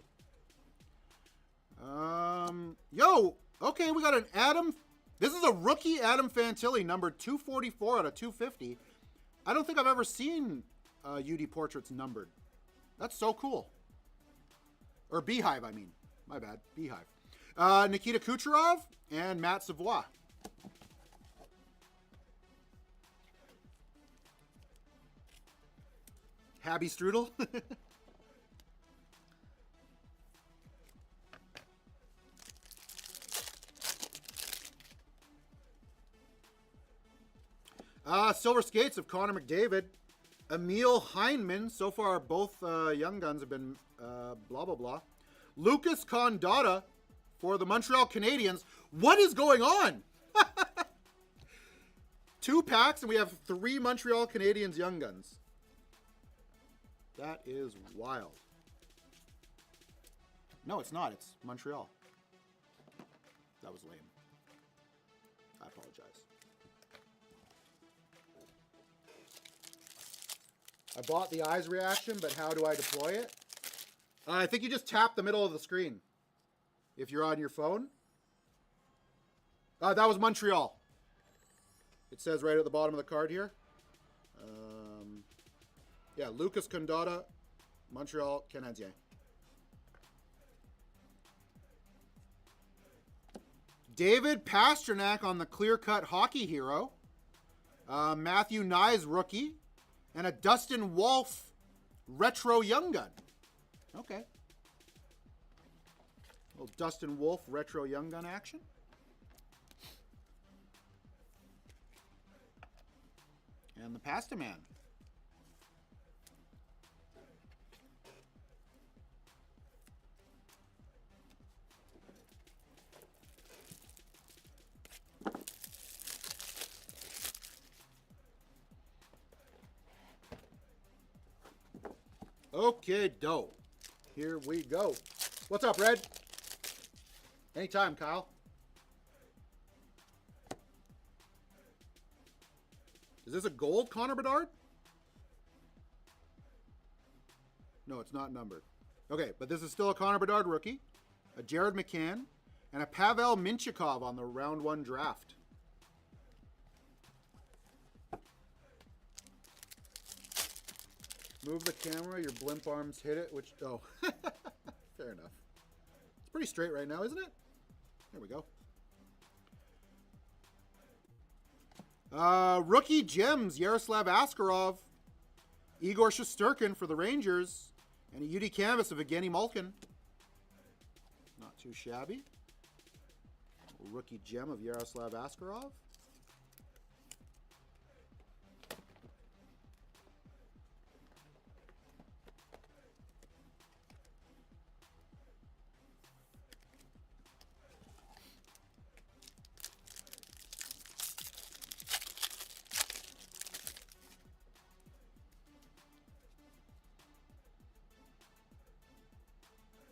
Yo, okay, we got an Adam. This is a rookie Adam Fantilli, number 244 out of 250. I don't think I've ever seen UD portraits numbered. That's so cool. Or Beehive, I mean. My bad. Beehive. Nikita Kucherov and Matt Savoie. Habby Strudel. Silver Skates of Connor McDavid. Emil Heineman. So far, both young guns have been blah, blah, blah. Lucas Condotta for the Montreal Canadiens. What is going on? 2 packs, and we have 3 Montreal Canadiens young guns. That is wild. No, it's not. It's Montreal. That was lame. I apologize. I bought the eyes reaction, but how do I deploy it? I think you just tap the middle of the screen if you're on your phone. That was Montreal. It says right at the bottom of the card here. Yeah, Lucas Condotta, Montreal Canadiens. David Pastrnak on the clear-cut hockey hero. Matthew Nyes rookie. And a Dustin Wolf retro young gun. Okay. Little Dustin Wolf retro young gun action. And the Pastime. Okay, dope. Here we go. What's up, Red? Anytime, Kyle. Is this a gold Connor Bedard? No, it's not numbered. Okay, but this is still a Connor Bedard rookie, a Jared McCann, and a Pavel Mintyukov on the round 1 draft. Move the camera, your blimp arms hit it, which, oh, fair enough. It's pretty straight right now, isn't it? There we go. Rookie gems, Yaroslav Askarov, Igor Shesterkin for the Rangers, and a UD canvas of Evgeny Malkin. Not too shabby. Rookie gem of Yaroslav Askarov.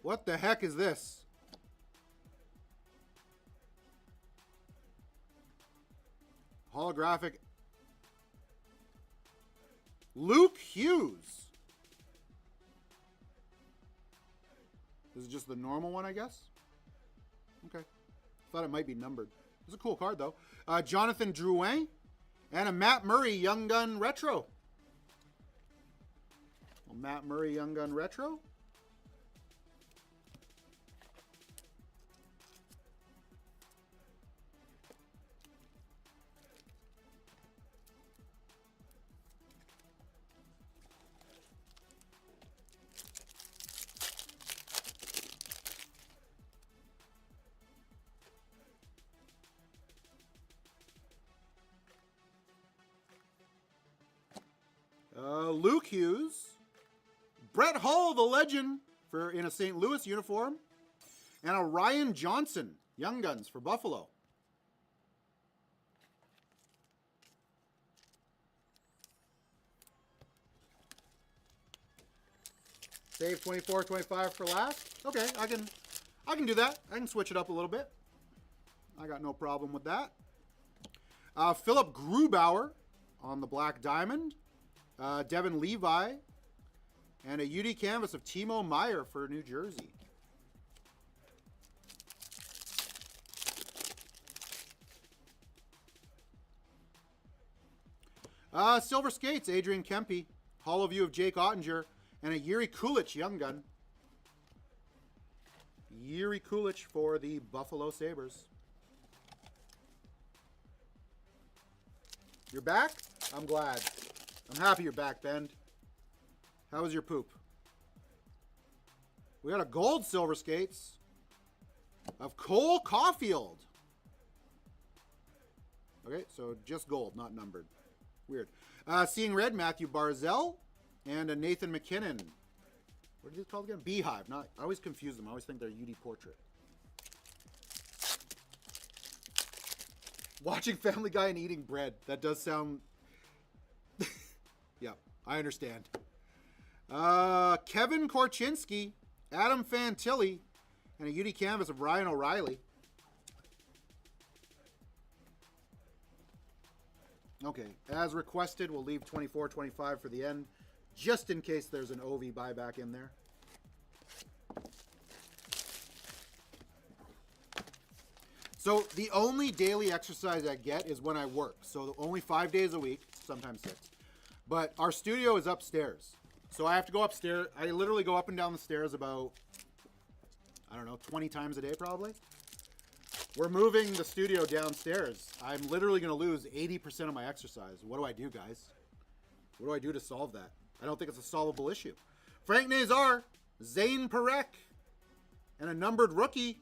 What the heck is this? Holographic. Luke Hughes. This is just the normal one, I guess? Okay. Thought it might be numbered. It's a cool card, though. Jonathan Drouin. And a Matt Murray Young Gun Retro. Well, Matt Murray Young Gun Retro. Luke Hughes, Brett Hull, the legend, in a St. Louis uniform, and a Ryan Johnson, Young Guns for Buffalo. Save 24-25 for last. Okay, I can do that. I can switch it up a little bit. I got no problem with that. Philip Grubauer on the Black Diamond. Devin Levi, and a UD canvas of Timo Meier for New Jersey. Silver Skates, Adrian Kempe, Hollow View of Jake Ottinger, and a Yuri Kulich Young Gun. Yuri Kulich for the Buffalo Sabres. You're back? I'm glad. I'm happy you're back, Ben. How was your poop? We got a gold Silver Skates of Cole Caulfield. Okay, so just gold, not numbered. Weird. Seeing Red, Matthew Barzell, and a Nathan McKinnon. What are these called again? Beehive. Not. I always confuse them. I always think they're UD Portrait. Watching Family Guy and eating bread. That does sound... Yeah, I understand. Kevin Korchinski, Adam Fantilli, and a UD canvas of Ryan O'Reilly. Okay, as requested, we'll leave 24-25 for the end, just in case there's an OV buyback in there. So the only daily exercise I get is when I work. So only 5 days a week, sometimes 6. But our studio is upstairs. So I have to go upstairs. I literally go up and down the stairs about, I don't know, 20 times a day probably. We're moving the studio downstairs. I'm literally going to lose 80% of my exercise. What do I do, guys? What do I do to solve that? I don't think it's a solvable issue. Frank Nazar, Zane Perek, and a numbered rookie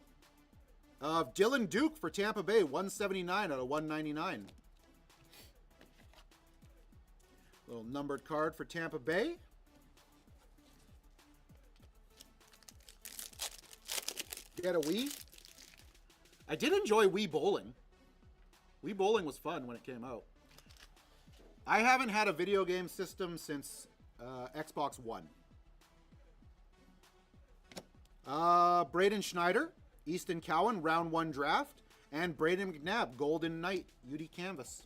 of Dylan Duke for Tampa Bay, 179 out of 199. Little numbered card for Tampa Bay. Get a Wii. I did enjoy Wii Bowling. Wii Bowling was fun when it came out. I haven't had a video game system since Xbox One. Braden Schneider, Easton Cowan, round 1 draft, and Braden McNabb, Golden Knight, UD Canvas.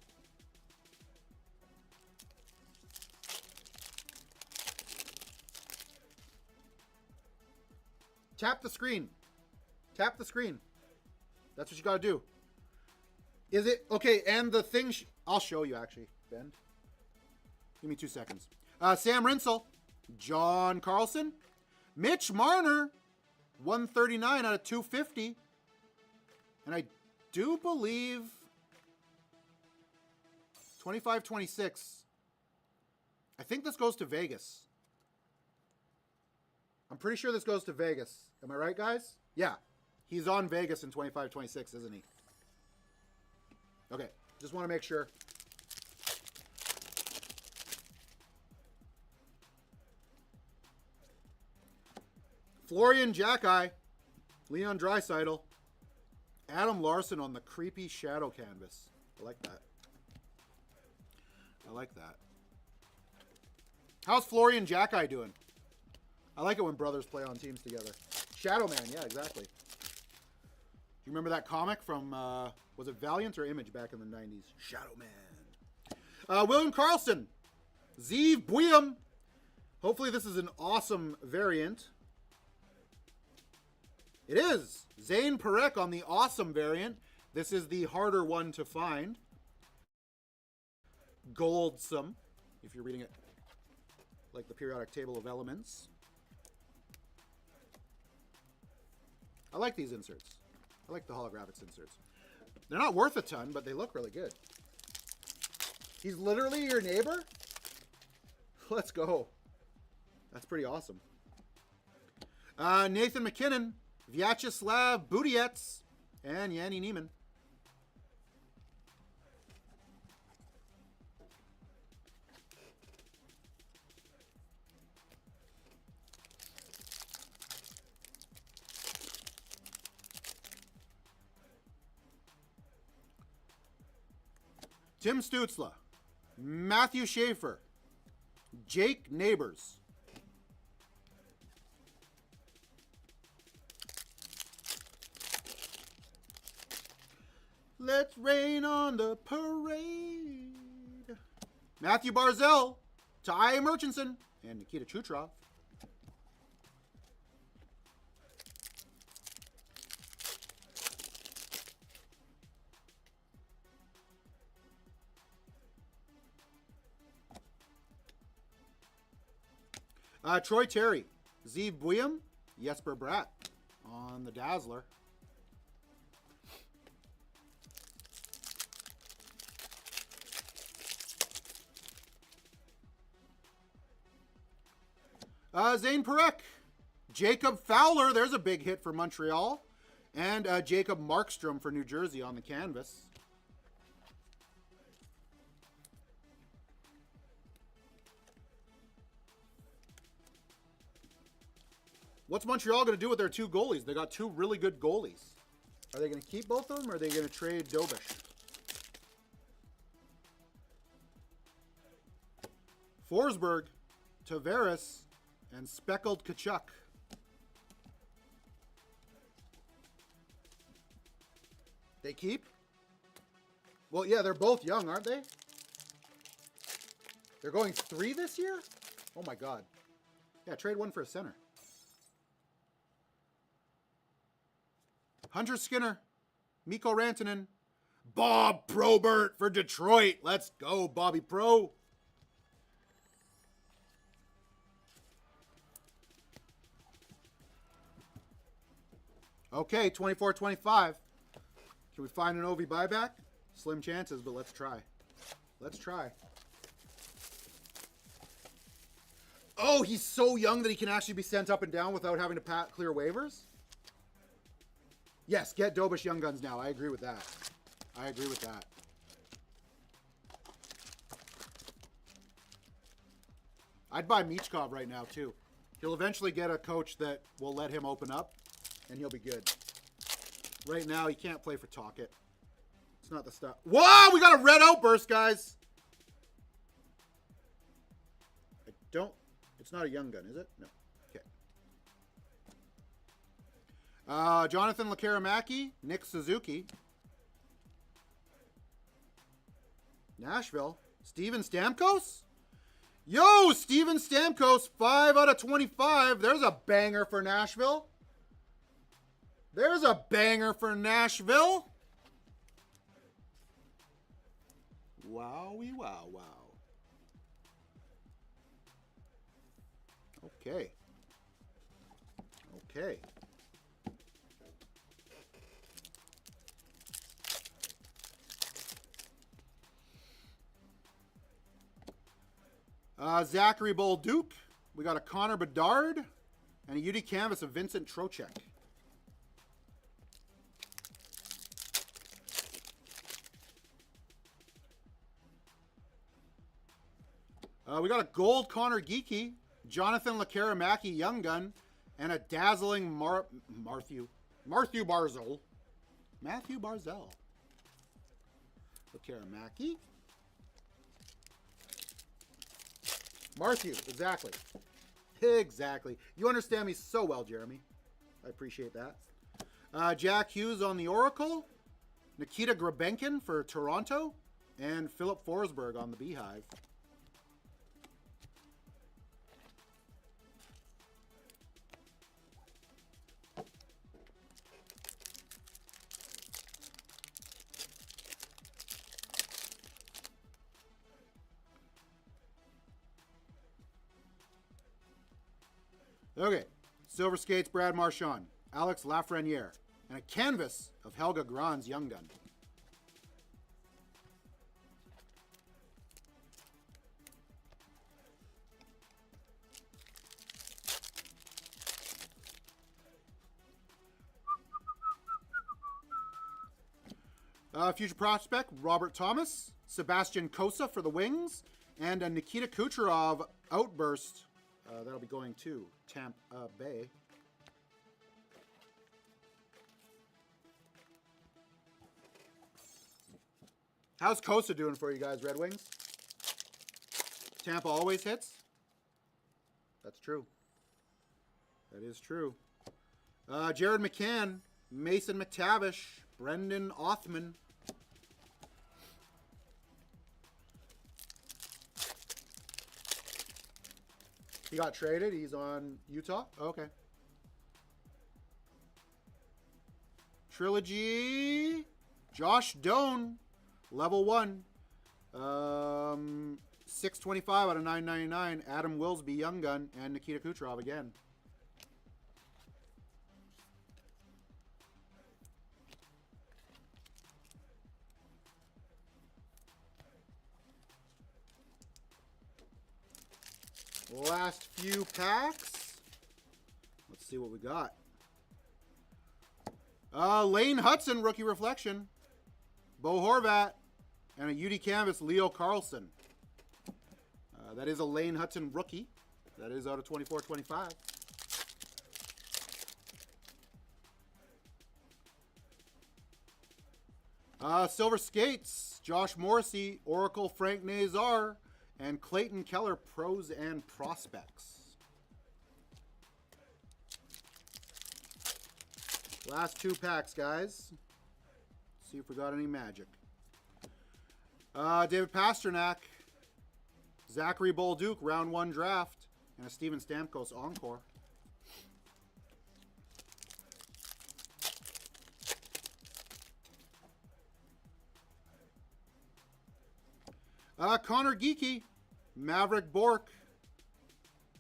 Tap the screen. Tap the screen. That's what you got to do. Is it? Okay, and the thing... I'll show you, actually, Ben. Give me 2 seconds. Sam Rinsel. John Carlson. Mitch Marner. 139 out of 250. And I do believe... 25-26. I think this goes to Vegas. I'm pretty sure this goes to Vegas. Am I right, guys? Yeah. He's on Vegas in 25-26, isn't he? Okay. Just want to make sure. Florian Jackeye. Leon Draisaitl. Adam Larson on the creepy shadow canvas. I like that. I like that. How's Florian Jackeye doing? I like it when brothers play on teams together. Shadow Man, yeah, exactly. Do you remember that comic from, was it Valiant or Image back in the 90s? Shadow Man. William Carlson. Zeev Buyam. Hopefully this is an awesome variant. It is. Zane Perek on the awesome variant. This is the harder one to find. Goldsome, if you're reading it like the periodic table of elements. I like these inserts. I like the holographics inserts. They're not worth a ton, but they look really good. He's literally your neighbor? Let's go. That's pretty awesome. Nathan McKinnon, Vyacheslav Budiets, and Yanni Neiman. Tim Stutzla, Matthew Schaefer, Jake Neighbors. Let's rain on the parade. Matthew Barzell, Ty Murchison, and Nikita Chutrov. Troy Terry, Zeev Buyam, Jesper Bratt on the Dazzler. Zane Perek. Jacob Fowler, there's a big hit for Montreal. And Jacob Markstrom for New Jersey on the canvas. What's Montreal going to do with their two goalies? They got two really good goalies. Are they going to keep both of them, or are they going to trade Dobish? Forsberg, Tavares, and Speckled Kachuk. They keep? Well, yeah, they're both young, aren't they? They're going 3 this year? Oh, my God. Yeah, trade one for a center. Hunter Skinner, Mikko Rantanen, Bob Probert for Detroit. Let's go, Bobby Pro. Okay, 24-25. Can we find an Ovi buyback? Slim chances, but let's try. Let's try. Oh, he's so young that he can actually be sent up and down without having to clear waivers? Yes, get Dobish Young Guns now. I agree with that. I agree with that. I'd buy Michkov right now, too. He'll eventually get a coach that will let him open up, and he'll be good. Right now, he can't play for Talkit. It's not the stuff. Whoa! We got a red outburst, guys! I don't... It's not a Young Gun, is it? No. Jonathan Lekaramaki, Nick Suzuki. Nashville. Steven Stamkos? Yo, Steven Stamkos, 5 out of 25. There's a banger for Nashville. There's a banger for Nashville. Wowie, wow, wow. Okay. Okay. Zachary Bolduc. We got a Connor Bedard and a UD canvas of Vincent Trocheck. We got a gold Connor Geeky, Jonathan Lekaramaki Young Gun, and a dazzling Matthew Barzal. Matthew Barzal. Lekaramaki. Matthew, exactly. Exactly. You understand me so well, Jeremy. I appreciate that. Jack Hughes on the Oracle. Nikita Grabenkin for Toronto. And Philip Forsberg on the Beehive. Okay, Silver Skates, Brad Marchand, Alex Lafreniere, and a canvas of Helga Gran's Young Gun. Future prospect, Robert Thomas, Sebastian Kosa for the Wings, and a Nikita Kucherov Outburst. That'll be going to Tampa Bay. How's Kosa doing for you guys, Red Wings? Tampa always hits? That's true. That is true. Jared McCann, Mason McTavish, Brendan Othman. He got traded. He's on Utah. Okay. Trilogy. Josh Doan. Level 1. 625 out of 999. Adam Willsby, Young Gun. And Nikita Kucherov again. Last few packs. Let's see what we got. Lane Hudson, rookie reflection. Bo Horvat. And a UD Canvas, Leo Carlson. That is a Lane Hudson rookie. That is out of 24/25. Silver Skates, Josh Morrissey, Oracle Frank Nazar, and Clayton Keller, Pros and Prospects. Last 2 packs, guys. See if we got any magic. David Pasternak, Zachary Bolduc, round 1 draft, and a Steven Stamkos encore. Connor Geeky, Maverick Bork,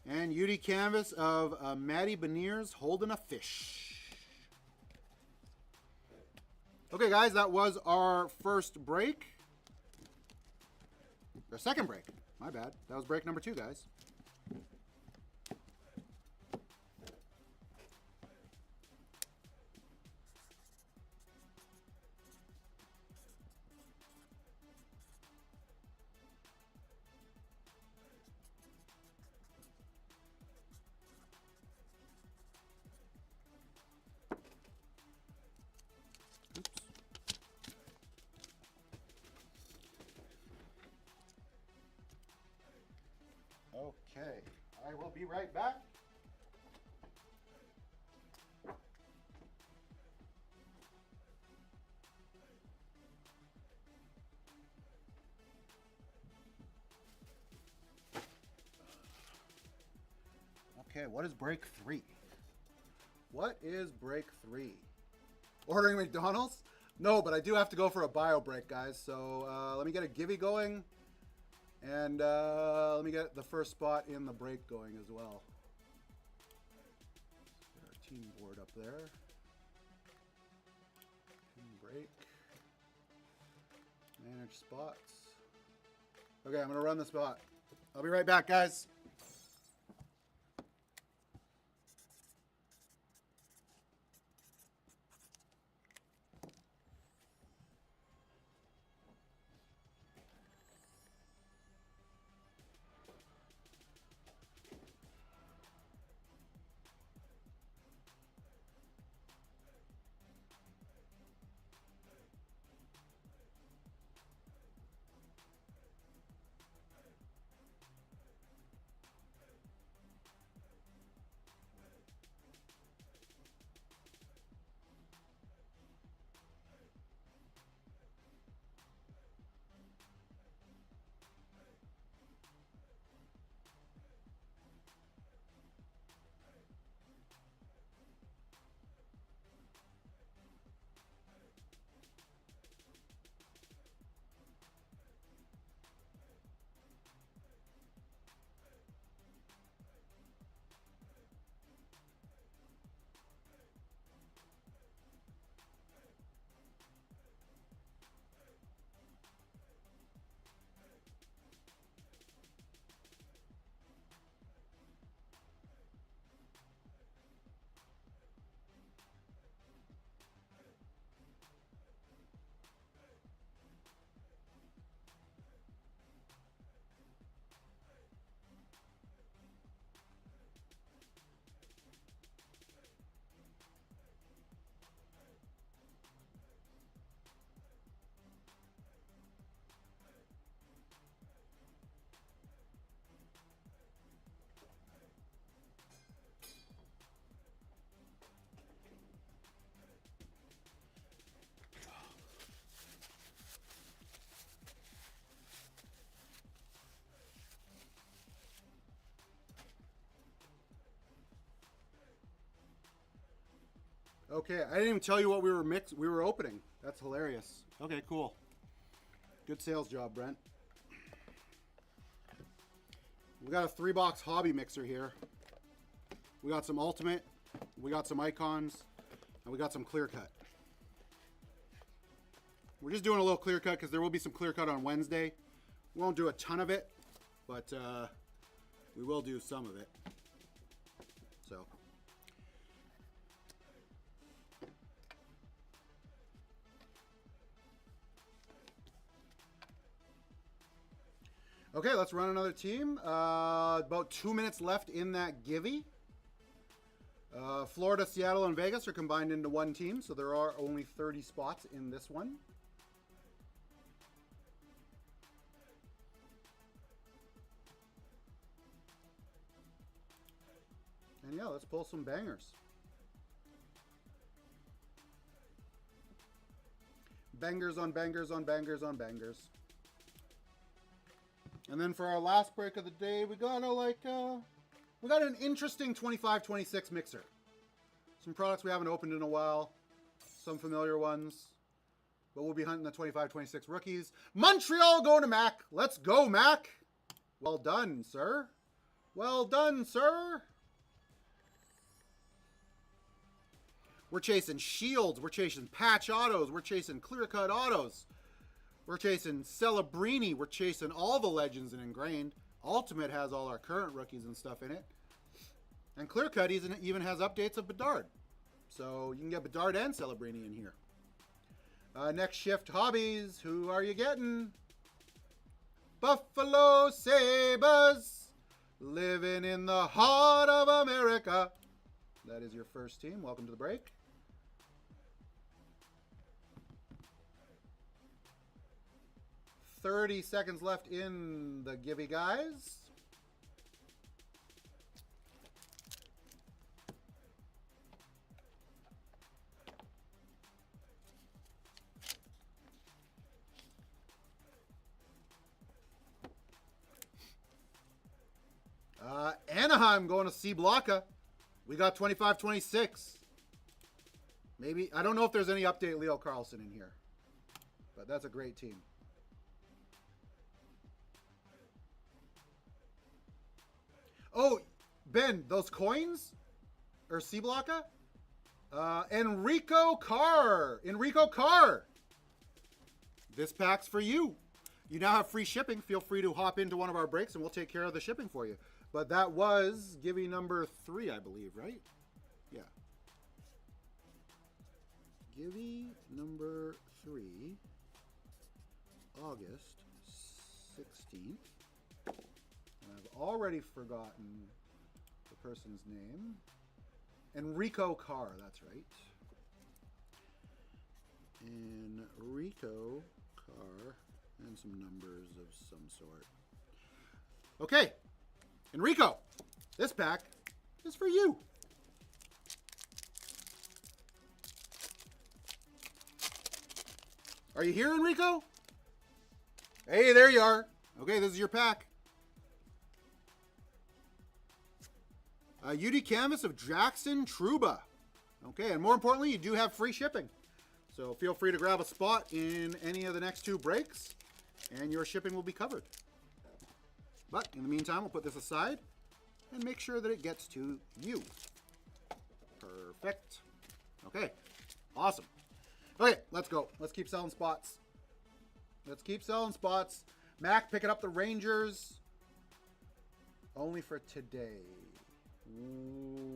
and UD Canvas of Matty Beniers holding a fish. Okay, guys, that was our first break. Or second break. My bad. That was break number 2, guys. Okay, I will be right back. Okay, what is break 3? What is break 3? Ordering McDonald's? No, but I do have to go for a bio break, guys. So let me get a Gibby going. And let me get the first spot in the break going as well. Get our team board up there. Team break. Manage spots. Okay, I'm going to run the spot. I'll be right back, guys. Okay, I didn't even tell you what we were opening. That's hilarious. Okay, cool. Good sales job, Brent. We got a 3-box hobby mixer here. We got some Ultimate, we got some Icons, and we got some Clear Cut. We're just doing a little Clear Cut because there will be some Clear Cut on Wednesday. We won't do a ton of it, but We will do some of it. So. Okay, let's run another team. About 2 minutes left in that Givey. Florida, Seattle, and Vegas are combined into one team, so there are only 30 spots in this one. And yeah, let's pull some bangers. Bangers on bangers on bangers on bangers. And then for our last break of the day, we got an interesting 25-26 mixer. Some products we haven't opened in a while. Some familiar ones. But we'll be hunting the 25-26 rookies. Montreal going to Mac. Let's go, Mac. Well done, sir. Well done, sir. We're chasing shields. We're chasing patch autos. We're chasing clear-cut autos. We're chasing Celebrini. We're chasing all the legends and ingrained. Ultimate has all our current rookies and stuff in it. And Clear Cut even has updates of Bedard. So you can get Bedard and Celebrini in here. Next shift hobbies. Who are you getting? Buffalo Sabres. Living in the heart of America. That is your first team. Welcome to the break. $30 seconds left in the Givey, guys. Anaheim going to C Blocka. We got 25-26. Maybe, I don't know if there's any update Leo Carlson in here. But that's a great team. Oh, Ben, those coins? Or C Blocka? Enrico Carr. Enrico Carr. This pack's for you. You now have free shipping. Feel free to hop into one of our breaks and we'll take care of the shipping for you. But that was Givey number 3, I believe, right? Yeah. Givey number 3, August 16th. And I've already forgotten the person's name. Enrico Carr, that's right. Enrico Carr, and some numbers of some sort. Okay, Enrico, this pack is for you. Are you here, Enrico? Hey, there you are. Okay, this is your pack. UD Canvas of Jackson Trouba. Okay, and more importantly, you do have free shipping. So feel free to grab a spot in any of the next 2 breaks, and your shipping will be covered. But in the meantime, we'll put this aside and make sure that it gets to you. Perfect. Okay, awesome. Okay, let's go. Let's keep selling spots. Let's keep selling spots. Mac picking up the Rangers. Only for today.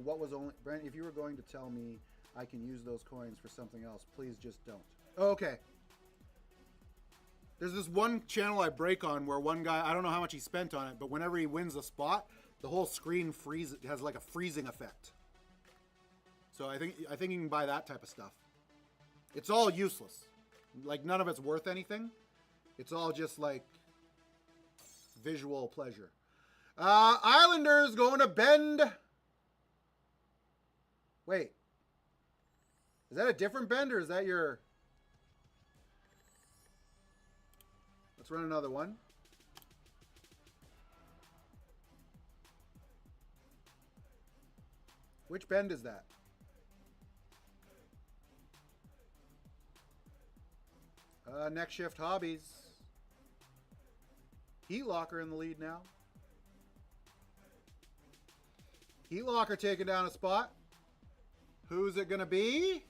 What was only... Brent, if you were going to tell me I can use those coins for something else, please just don't. Okay. There's this one channel I break on where one guy, I don't know how much he spent on it, but whenever he wins a spot, the whole screen freezes, has like a freezing effect. So I think you can buy that type of stuff. It's all useless. Like, none of it's worth anything. It's all just like visual pleasure. Islanders going to Bend. Wait. Is that a different Bend or is that your... Let's run another one. Which Bend is that? Next shift hobbies. Heat Locker in the lead now. Heat Locker taking down a spot. Who's it going to be?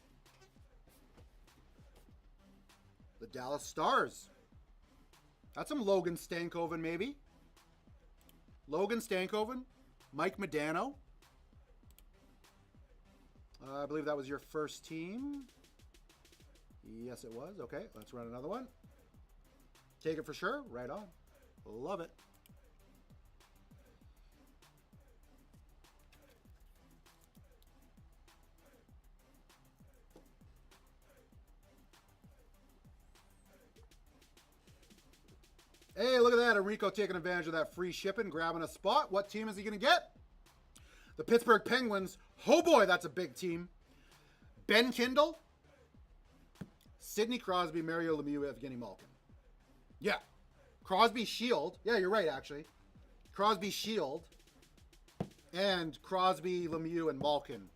The Dallas Stars. That's some Logan Stankoven, maybe. Logan Stankoven, Mike Modano. I believe that was your first team. Yes, it was. Okay, let's run another one. Take it for sure. Right on. Love it. Hey, look at that. Enrico taking advantage of that free shipping, grabbing a spot. What team is he going to get? The Pittsburgh Penguins. Oh boy, that's a big team. Ben Kindle, Sidney Crosby, Mario Lemieux, Evgeny Malkin. Yeah. Crosby Shield. Yeah, you're right, actually. Crosby Shield and Crosby, Lemieux, and Malkin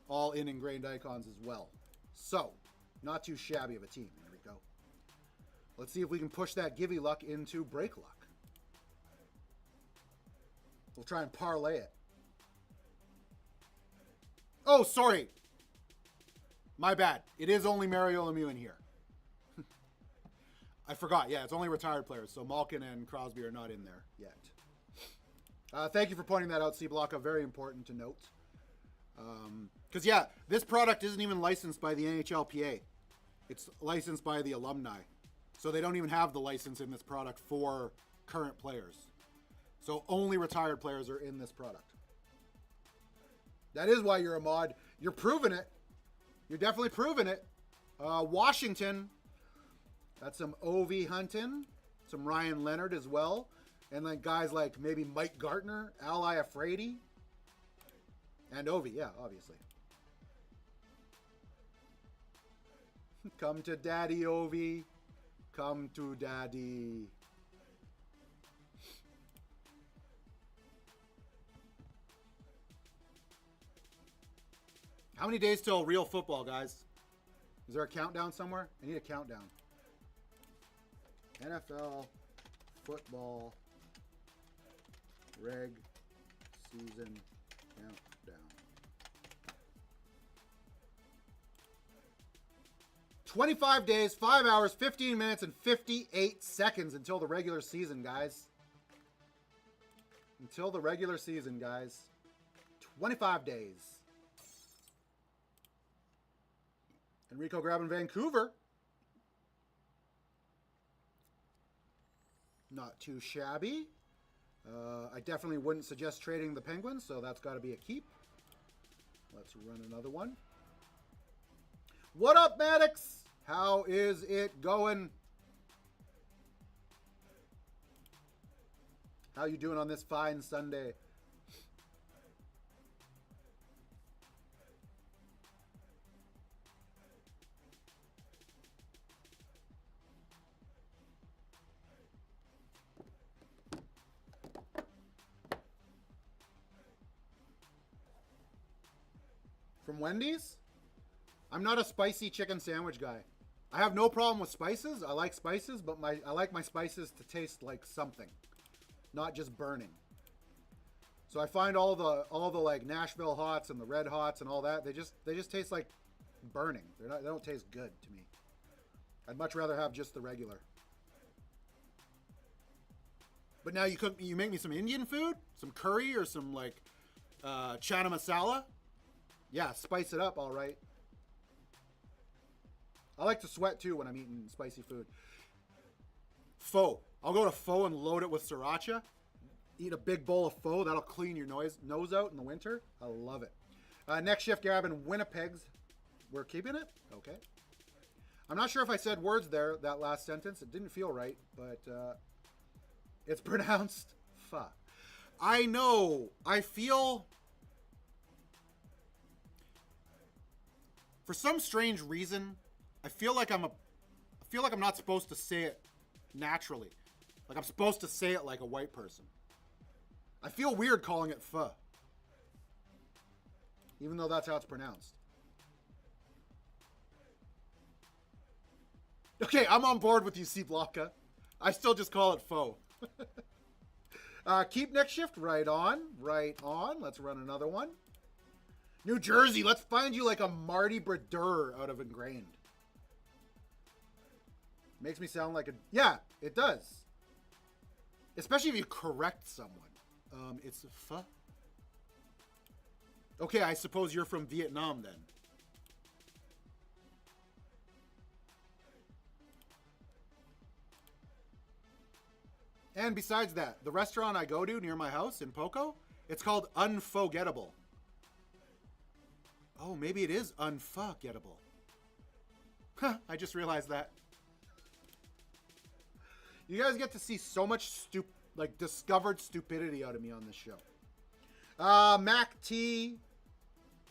all in ingrained icons as well. So, not too shabby of a team. Here we go. Let's see if we can push that Givey luck into break luck. We'll try and parlay it. Oh, sorry. My bad. It is only Mario Lemieux in here. I forgot. Yeah, it's only retired players. So Malkin and Crosby are not in there yet. Thank you for pointing that out, C Blocka. Very important to note. Because, yeah, this product isn't even licensed by the NHLPA. It's licensed by the alumni. So they don't even have the license in this product for current players. So only retired players are in this product. That is why you're a mod. You're proving it. You're definitely proving it. Washington. That's some Ovi Hunting. Some Ryan Leonard as well. And then guys like maybe Mike Gartner, Ally Afraidy. And Ovi, yeah, obviously. Come to Daddy, Ovi. Come to Daddy. How many days till real football, guys? Is there a countdown somewhere? I need a countdown. NFL football reg season countdown. 25 days, 5 hours, 15 minutes, and 58 seconds until the regular season, guys. Until the regular season, guys. 25 days. Enrico grabbing Vancouver. Not too shabby. I definitely wouldn't suggest trading the Penguins, so that's got to be a keep. Let's run another one. What up, Maddox? How is it going? How you doing on this fine Sunday? From Wendy's? I'm not a spicy chicken sandwich guy. I have no problem with spices. I like spices, but I like my spices to taste like something, not just burning. So I find all the like Nashville hots and the red hots and all that, they just taste like burning. They don't taste good to me. I'd much rather have just the regular. But now you make me some Indian food, some curry or some like chana masala. Yeah, spice it up, all right. I like to sweat, too, when I'm eating spicy food. Pho. I'll go to pho and load it with sriracha. Eat a big bowl of pho. That'll clean your nose out in the winter. I love it. Next shift grabbing Winnipeg's. We're keeping it? Okay. I'm not sure if I said words there, that last sentence. It didn't feel right, but it's pronounced pho. I know. I feel... For some strange reason, I feel like I'm not supposed to say it naturally. Like I'm supposed to say it like a white person. I feel weird calling it pho. Even though that's how it's pronounced. Okay, I'm on board with you, C Blocka. I still just call it pho. Keep next shift. Right on. Right on. Let's run another one. New Jersey, let's find you like a Marty Brodeur out of Ingrained. Makes me sound like a... Yeah, it does. Especially if you correct someone. It's pho. Okay, I suppose you're from Vietnam then. And besides that, the restaurant I go to near my house in Poco, it's called Unforgettable. Oh, maybe it is unforgettable. Huh, I just realized that. You guys get to see so much discovered stupidity out of me on this show. Mac T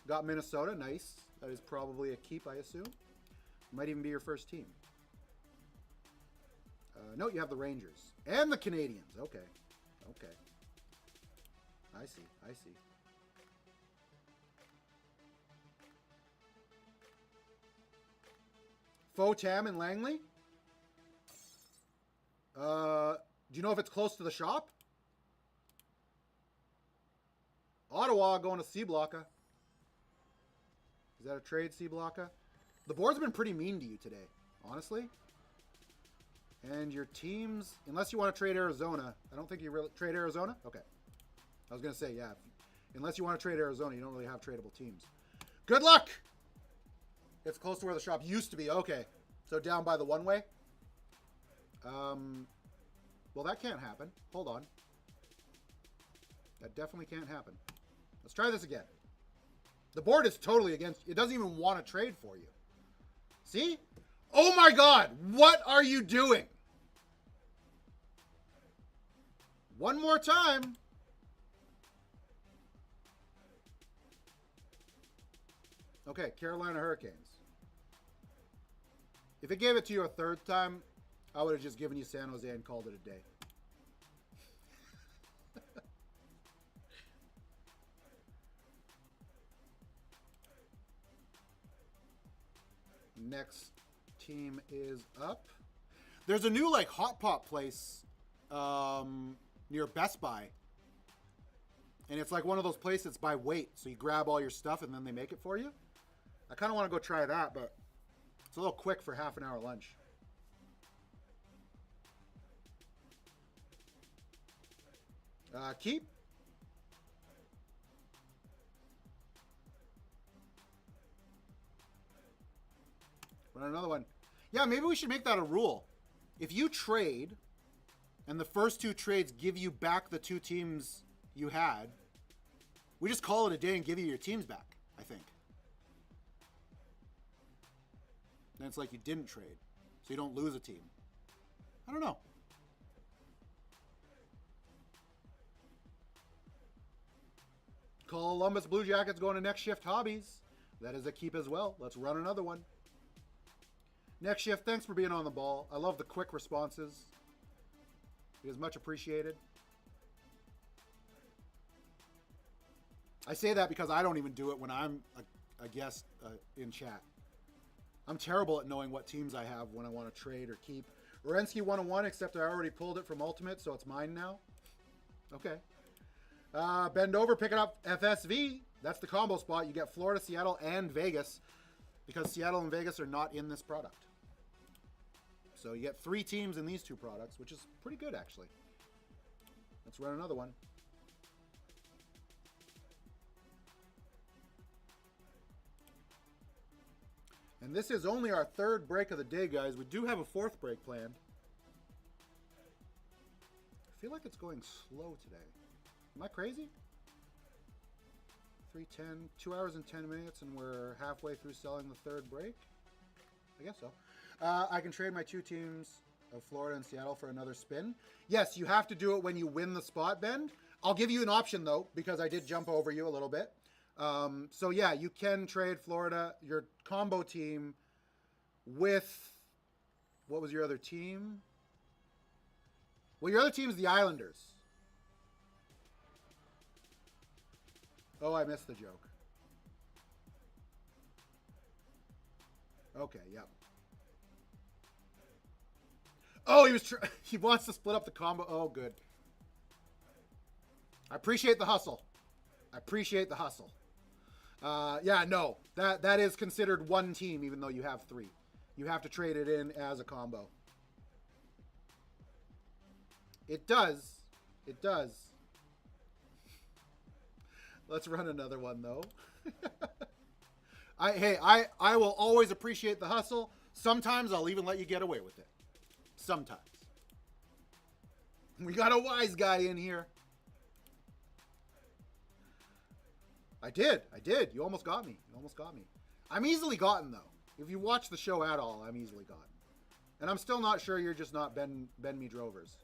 got Minnesota. Nice. That is probably a keep, I assume. Might even be your first team. No, you have the Rangers. And the Canadians. Okay. Okay. I see. I see. Faux Tam and Langley? Do you know if it's close to the shop? Ottawa going to C Blocka. Is that a trade, C Blocka? The board's been pretty mean to you today, honestly. And your teams, unless you want to trade Arizona, I don't think you really trade Arizona. Okay, I was gonna say yeah. Unless you want to trade Arizona, you don't really have tradable teams. Good luck. It's close to where the shop used to be. Okay, so down by the one-way. Well, that can't happen. Hold on. That definitely can't happen. Let's try this again. The board is totally against you. It doesn't even want to trade for you. See? Oh my God. What are you doing? One more time. Okay, Carolina Hurricanes. If it gave it to you a third time, I would have just given you San Jose and called it a day. Next team is up. There's a new hot pot place near Best Buy. And it's like one of those places that's by weight. So you grab all your stuff and then they make it for you. I kind of want to go try that, but it's a little quick for half an hour lunch. Keep. Run another one. Yeah, maybe we should make that a rule. If you trade, and the first two trades give you back the two teams you had, we just call it a day and give you your teams back, I think. Then it's like you didn't trade, so you don't lose a team. I don't know. Columbus Blue Jackets going to Next Shift Hobbies. That is a keep as well. Let's run another one. Next Shift, thanks for being on the ball. I love the quick responses. It is much appreciated. I say that because I don't even do it when I'm a guest in chat. I'm terrible at knowing what teams I have when I want to trade or keep. Werenski 101, except I already pulled it from Ultimate, so it's mine now. Okay. Bend over, picking up FSV. That's the combo spot. You get Florida, Seattle, and Vegas because Seattle and Vegas are not in this product. So you get 3 teams in these 2 products, which is pretty good, actually. Let's run another one. And this is only our 3rd break of the day, guys. We do have a 4th break planned. I feel like it's going slow today. Am I crazy? 3:10, 2 hours and 10 minutes, and we're halfway through selling the 3rd break? I guess so. I can trade my 2 teams of Florida and Seattle for another spin. Yes, you have to do it when you win the spot, Bend. I'll give you an option, though, because I did jump over you a little bit. So, yeah, you can trade Florida, your combo team, with... What was your other team? Well, your other team is the Islanders. Oh, I missed the joke. Okay, yep. Oh, he wants to split up the combo. Oh, good. I appreciate the hustle. I appreciate the hustle. Yeah, no. That is considered one team, even though you have 3. You have to trade it in as a combo. It does. It does. Let's run another one, though. I will always appreciate the hustle. Sometimes I'll even let you get away with it. Sometimes. We got a wise guy in here. I did. You almost got me. I'm easily gotten, though. If you watch the show at all, I'm easily gotten. And I'm still not sure you're just not Ben Me Drovers.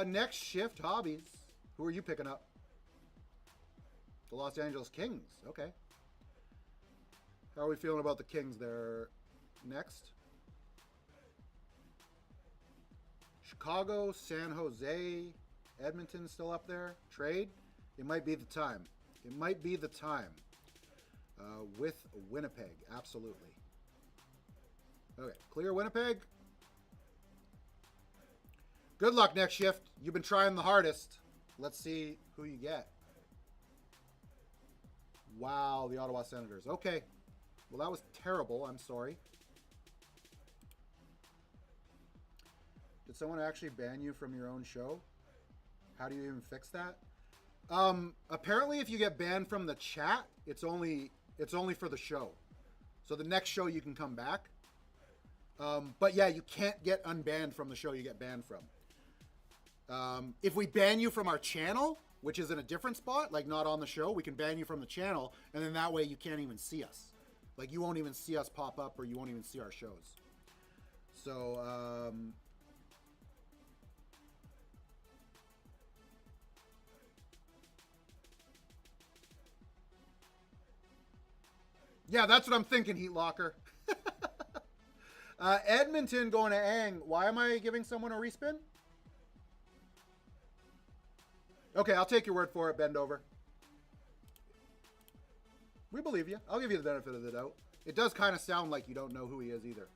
Next shift hobbies. Who are you picking up? The Los Angeles Kings. Okay. How are we feeling about the Kings there? Next. Chicago, San Jose, Edmonton still up there. Trade. It might be the time. With Winnipeg. Absolutely. Okay. Clear Winnipeg. Good luck next shift. You've been trying the hardest. Let's see who you get. Wow, the Ottawa Senators. Okay. Well, that was terrible. I'm sorry. Did someone actually ban you from your own show? How do you even fix that? Apparently, if you get banned from the chat, it's only for the show. So the next show you can come back. But yeah, you can't get unbanned from the show you get banned from. If we ban you from our channel, which is in a different spot, like not on the show, we can ban you from the channel, and then that way you can't even see us. Like you won't even see us pop up, or you won't even see our shows. So, yeah, that's what I'm thinking, Heat Locker. Edmonton going to Ang. Why am I giving someone a respin? Okay, I'll take your word for it, Bend Over. We believe you. I'll give you the benefit of the doubt. It does kind of sound like you don't know who he is either.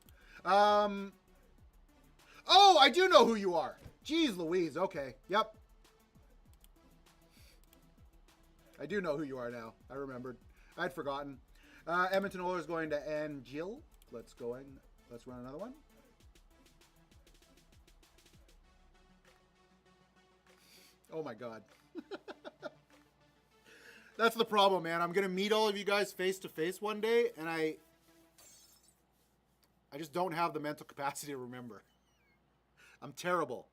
Oh, I do know who you are. Jeez Louise. Okay. Yep. I do know who you are now. I remembered. I'd forgotten. Edmonton Oilers going to Angel. Let's run another one. Oh my God. That's the problem, man. I'm going to meet all of you guys face to face one day, and I just don't have the mental capacity to remember. I'm terrible.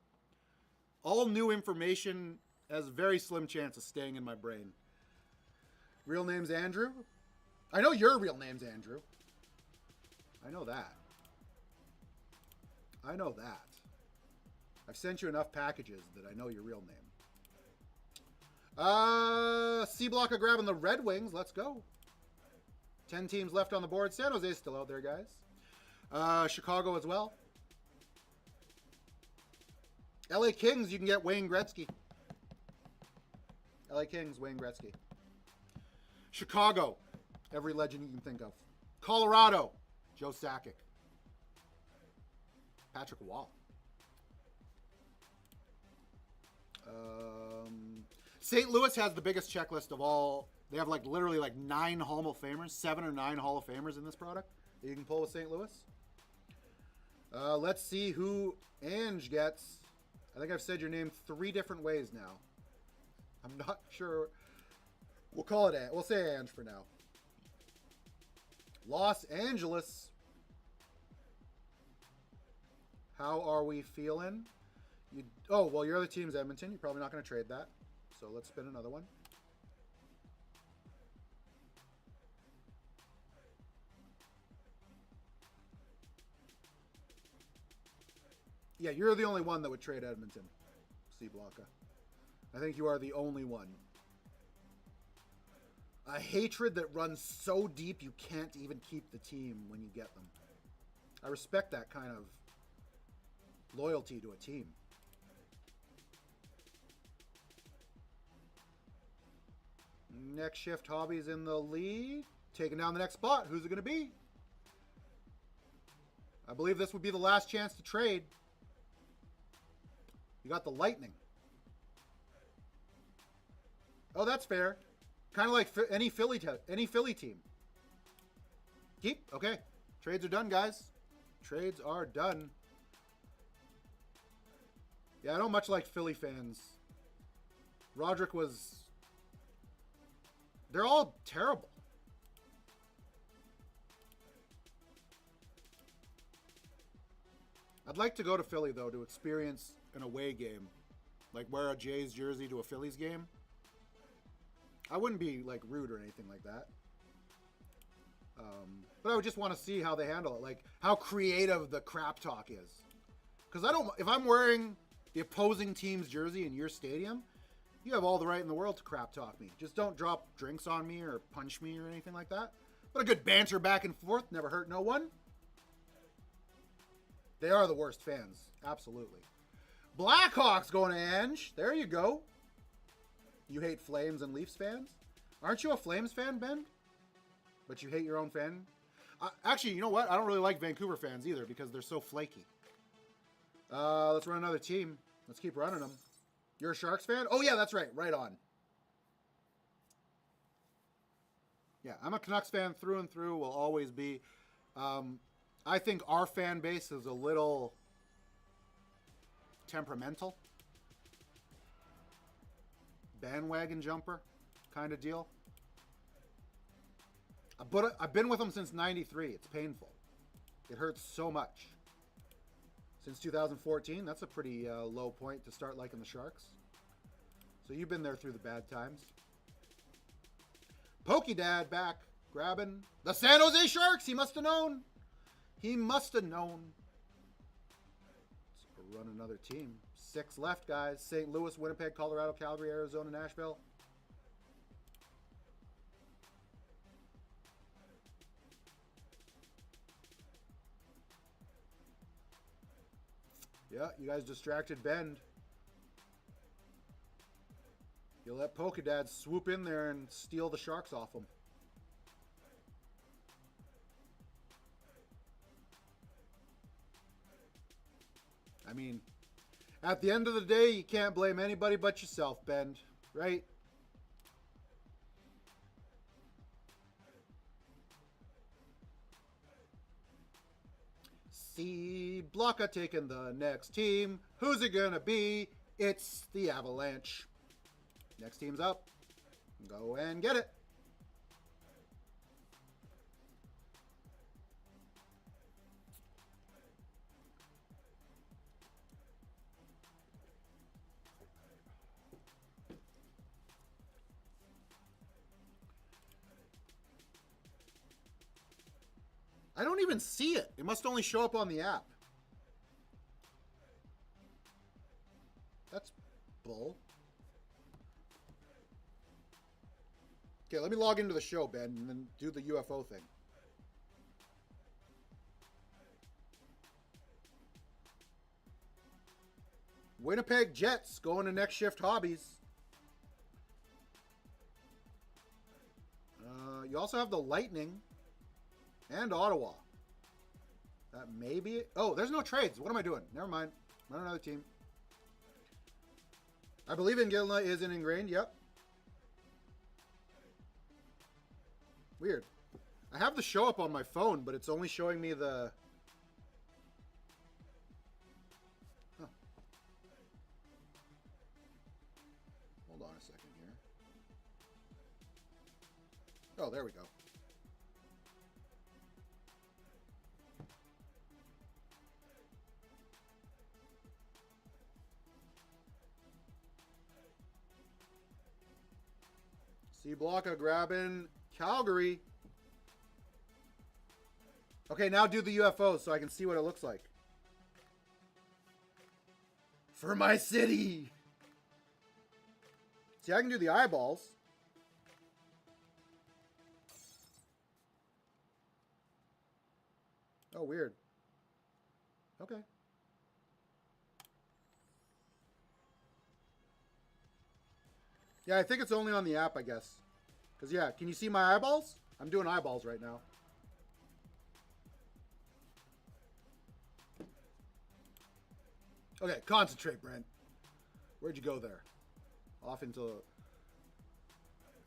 All new information has a very slim chance of staying in my brain. Real name's Andrew? I know your real name's Andrew. I know that. I've sent you enough packages that I know your real name. C Blocker grabbing the Red Wings. Let's go. 10 teams left on the board. San Jose's still out there, guys. Chicago as well. LA Kings, you can get Wayne Gretzky. LA Kings, Wayne Gretzky. Chicago, every legend you can think of. Colorado, Joe Sakic. Patrick Wall. St. Louis has the biggest checklist of all. They have like literally like 9 Hall of Famers, 7 or 9 Hall of Famers in this product that you can pull with St. Louis. Let's see who Ange gets. I think I've said your name 3 different ways now. I'm not sure. We'll call it Ange. We'll say Ange for now. Los Angeles. How are we feeling? Oh, well, your other team's Edmonton. You're probably not going to trade that. So let's spin another one. Yeah, you're the only one that would trade Edmonton, C Blocker. I think you are the only one. A hatred that runs so deep you can't even keep the team when you get them. I respect that kind of loyalty to a team. Next shift hobbies in the lead. Taking down the next spot. Who's it going to be? I believe this would be the last chance to trade. You got the Lightning. Oh, that's fair. Kind of like any Philly team. Keep. Okay. Trades are done, guys. Trades are done. Yeah, I don't much like Philly fans. Roderick was They're all terrible. I'd like to go to Philly, though, to experience an away game. Like, wear a Jays jersey to a Phillies game. I wouldn't be, like, rude or anything like that. But I would just want to see how they handle it. Like, how creative the crap talk is. Because if I'm wearing the opposing team's jersey in your stadium, you have all the right in the world to crap talk me. Just don't drop drinks on me or punch me or anything like that. But a good banter back and forth never hurt no one. They are the worst fans. Absolutely. Blackhawks going to Ange. There you go. You hate Flames and Leafs fans? Aren't you a Flames fan, Ben? But you hate your own fan? Actually, you know what? I don't really like Vancouver fans either because they're so flaky. Let's run another team. Let's keep running them. You're a Sharks fan? Oh, yeah, that's right. Right on. Yeah, I'm a Canucks fan through and through. Will always be. I think our fan base is a little temperamental. Bandwagon jumper kind of deal. But I've been with them since '93. It's painful. It hurts so much. Since 2014, that's a pretty low point to start liking the Sharks. So you've been there through the bad times. Pokey Dad back, grabbing the San Jose Sharks. He must have known. He must have known. Let's run another team. 6 left, guys. St. Louis, Winnipeg, Colorado, Calgary, Arizona, Nashville. Yeah, you guys distracted Bend. You let Polka Dad swoop in there and steal the Sharks off him. I mean, at the end of the day, you can't blame anybody but yourself, Bend, right? C Blocka taking the next team. Who's it gonna be? It's the Avalanche. Next team's up. Go and get it. I don't even see it. It must only show up on the app. That's bull. Okay, let me log into the show, Ben, and then do the UFO thing. Winnipeg Jets going to next shift hobbies. You also have the Lightning and Ottawa. That may be it. Oh, there's no trades. What am I doing? Never mind. Run another team. I believe Ingilna is an ingrained. Yep. Weird. I have the show up on my phone, but it's only showing me the... Huh. Hold on a second here. Oh, there we go. C Blocka grabbing Calgary. Okay, now do the UFOs so I can see what it looks like. For my city. See, I can do the eyeballs. Oh, weird. Okay. Yeah, I think it's only on the app, I guess. Because, yeah, can you see my eyeballs? I'm doing eyeballs right now. Okay, concentrate, Brent. Where'd you go there? Off into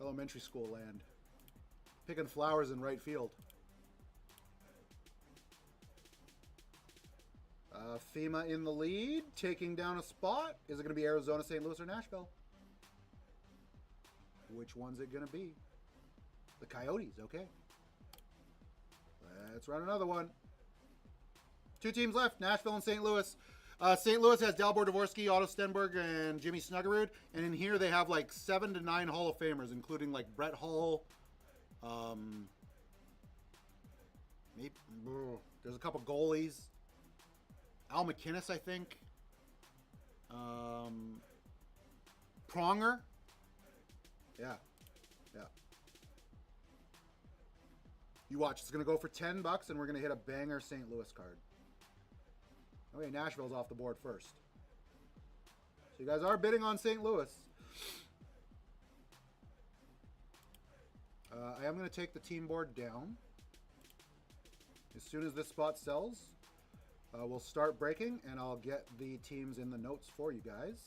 elementary school land. Picking flowers in right field. FEMA in the lead, taking down a spot. Is it going to be Arizona, St. Louis, or Nashville? Which one's it going to be? The Coyotes, okay. Let's run another one. 2 teams left, Nashville and St. Louis. St. Louis has Dalibor Dvorsky, Otto Stenberg, and Jimmy Snuggerud. And in here they have like 7 to 9 Hall of Famers, including like Brett Hull. Maybe, there's a couple goalies. Al McInnes, I think. Pronger. Yeah. You watch. It's going to go for $10, and we're going to hit a banger St. Louis card. Okay, Nashville's off the board first. So you guys are bidding on St. Louis. I am going to take the team board down. As soon as this spot sells, we'll start breaking, and I'll get the teams in the notes for you guys.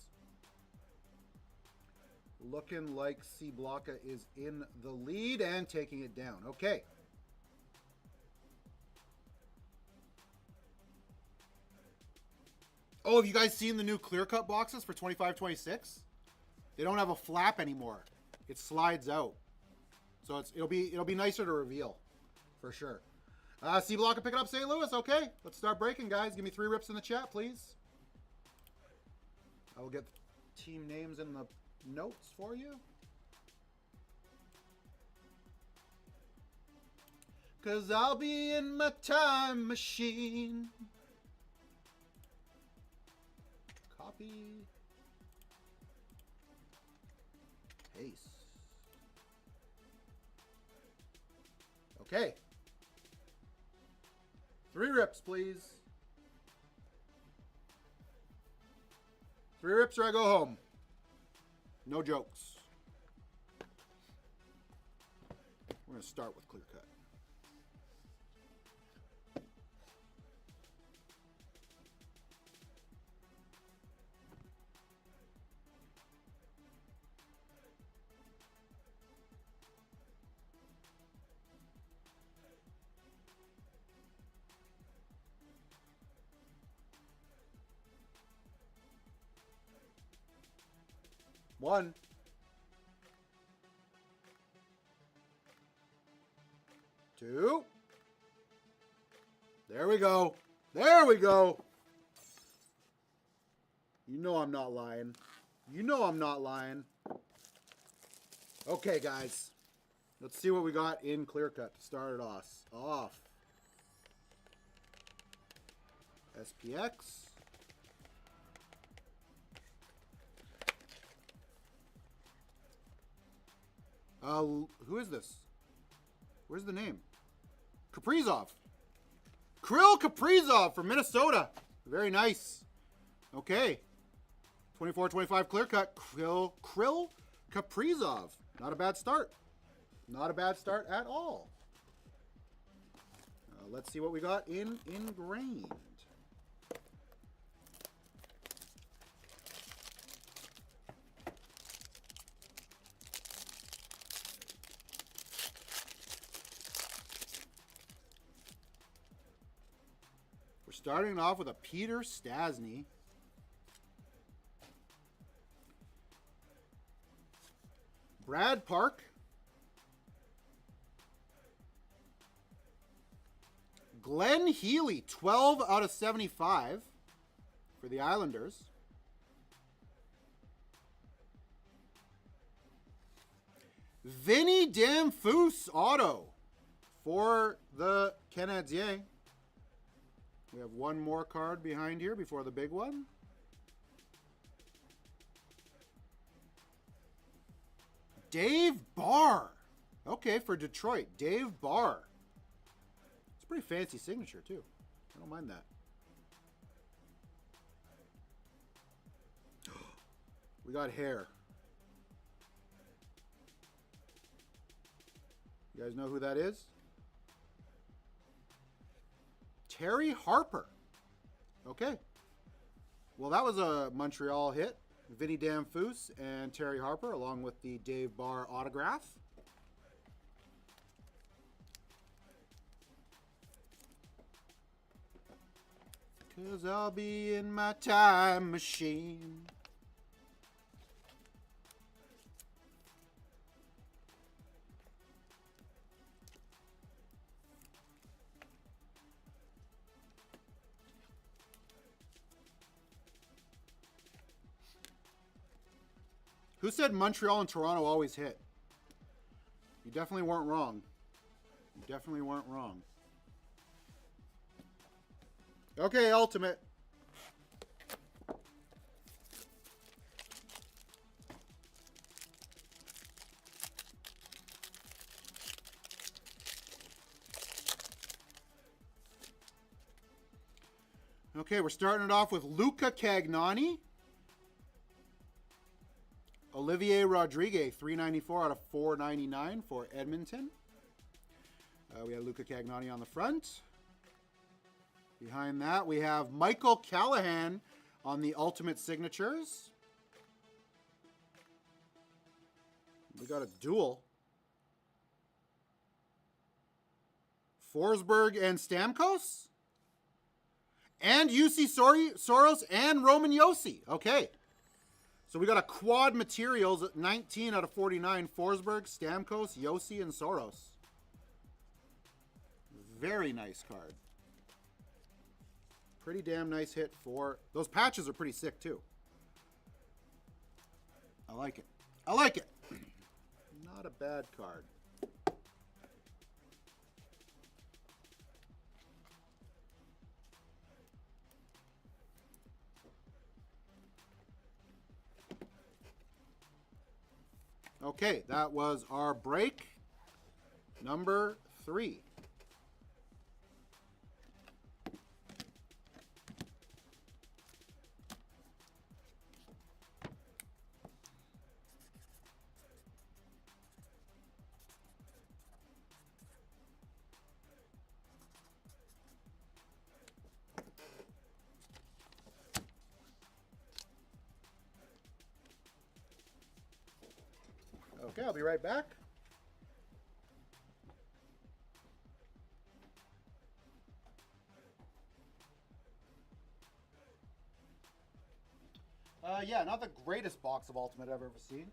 Looking like C. Blocka is in the lead and taking it down. Okay. Oh, have you guys seen the new clear cut boxes for 25-26? They don't have a flap anymore. It slides out. So it'll be nicer to reveal, for sure. C Block picking up St. Louis. Okay, let's start breaking, guys. Give me 3 rips in the chat, please. I will get team names in the notes for you. 'Cause I'll be in my time machine. Copy. Paste. Okay. 3 rips, please. 3 rips or I go home. No jokes. We're going to start with clear cut. One. Two. There we go. There we go. You know I'm not lying. You know I'm not lying. Okay, guys. Let's see what we got in clear cut to start it off. SPX. Who is this? Where's the name? Kaprizov. Kirill Kaprizov from Minnesota. Very nice. Okay. 24-25 clear cut. Kirill Kaprizov. Not a bad start. Not a bad start at all. Let's see what we got in ingrained. Starting off with a Peter Stastny. Brad Park. Glenn Healy, 12 out of 75 for the Islanders. Vinny Damphousse auto for the Canadiens. We have one more card behind here before the big one. Dave Barr. Okay, for Detroit. Dave Barr. It's a pretty fancy signature, too. I don't mind that. We got hair. You guys know who that is? Terry Harper. Okay. Well, that was a Montreal hit. Vinny Damphousse and Terry Harper, along with the Dave Barr autograph. Cause I'll be in my time machine. Who said Montreal and Toronto always hit? You definitely weren't wrong. You definitely weren't wrong. Okay, Ultimate. Okay, we're starting it off with Luca Cagnani. Olivier Rodriguez, 394 out of 499 for Edmonton. We have Luca Cagnani on the front. Behind that, we have Michael Callahan on the Ultimate Signatures. We got a duel. Forsberg and Stamkos. And UC Soros and Roman Josi. Okay. So we got a quad materials at 19 out of 49. Forsberg, Stamkos, Josi, and Soros. Very nice card. Pretty damn nice hit for... Those patches are pretty sick, too. I like it. I like it. Not a bad card. Okay, that was our break number 3. Okay, I'll be right back. Yeah, not the greatest box of Ultimate I've ever seen.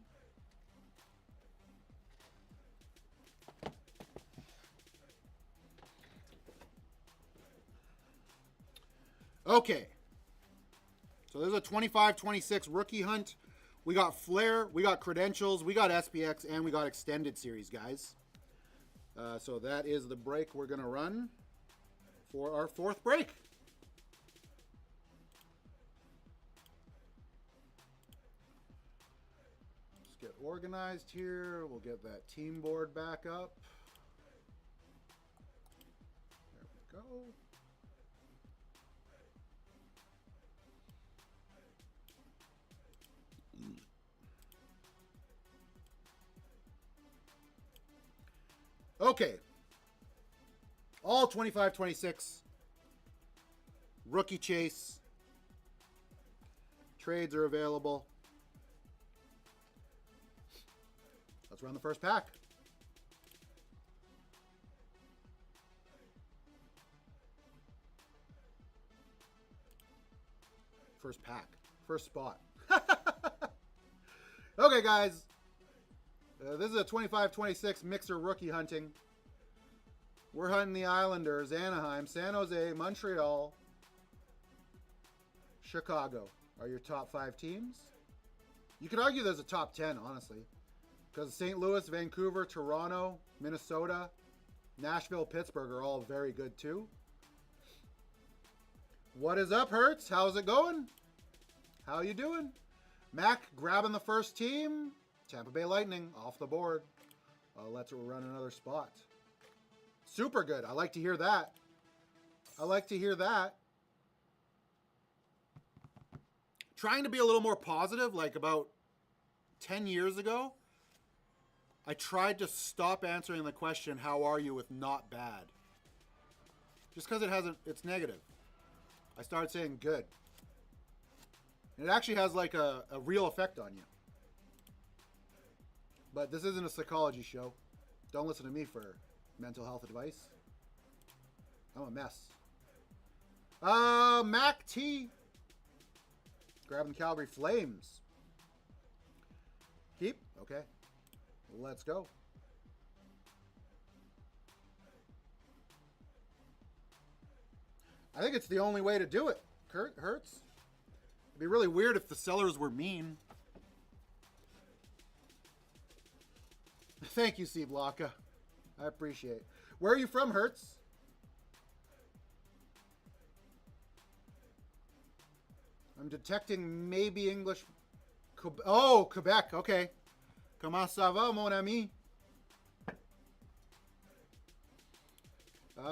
Okay. So there's a 25-26 rookie hunt. We got Flair, we got Credentials, we got SPX, and we got Extended Series, guys. So that is the break we're going to run for our 4th break. Let's get organized here. We'll get that team board back up. There we go. Okay. All 25-26. Rookie chase. Trades are available. Let's run the first pack. First pack. First spot. Okay, guys. This is a 25-26 mixer rookie hunting. We're hunting the Islanders, Anaheim, San Jose, Montreal, Chicago are your top 5 teams. You could argue there's a top 10, honestly, because St. Louis, Vancouver, Toronto, Minnesota, Nashville, Pittsburgh are all very good too. What is up, Hertz? How's it going? How you doing? Mac grabbing the first team. Tampa Bay Lightning off the board. Let's run another spot. Super good. I like to hear that. I like to hear that. Trying to be a little more positive, like about 10 years ago, I tried to stop answering the question, how are you, with not bad. Just because it's negative. I started saying good. And it actually has like a real effect on you. But this isn't a psychology show. Don't listen to me for mental health advice. I'm a mess. Mac T. Grabbing Calgary Flames. Keep? Okay. Let's go. I think it's the only way to do it. Kurt Hertz. It'd be really weird if the sellers were mean. Thank you, C Blocka. I appreciate it. Where are you from, Hertz? I'm detecting maybe English. Oh, Quebec. Okay. Comment ça va, mon ami?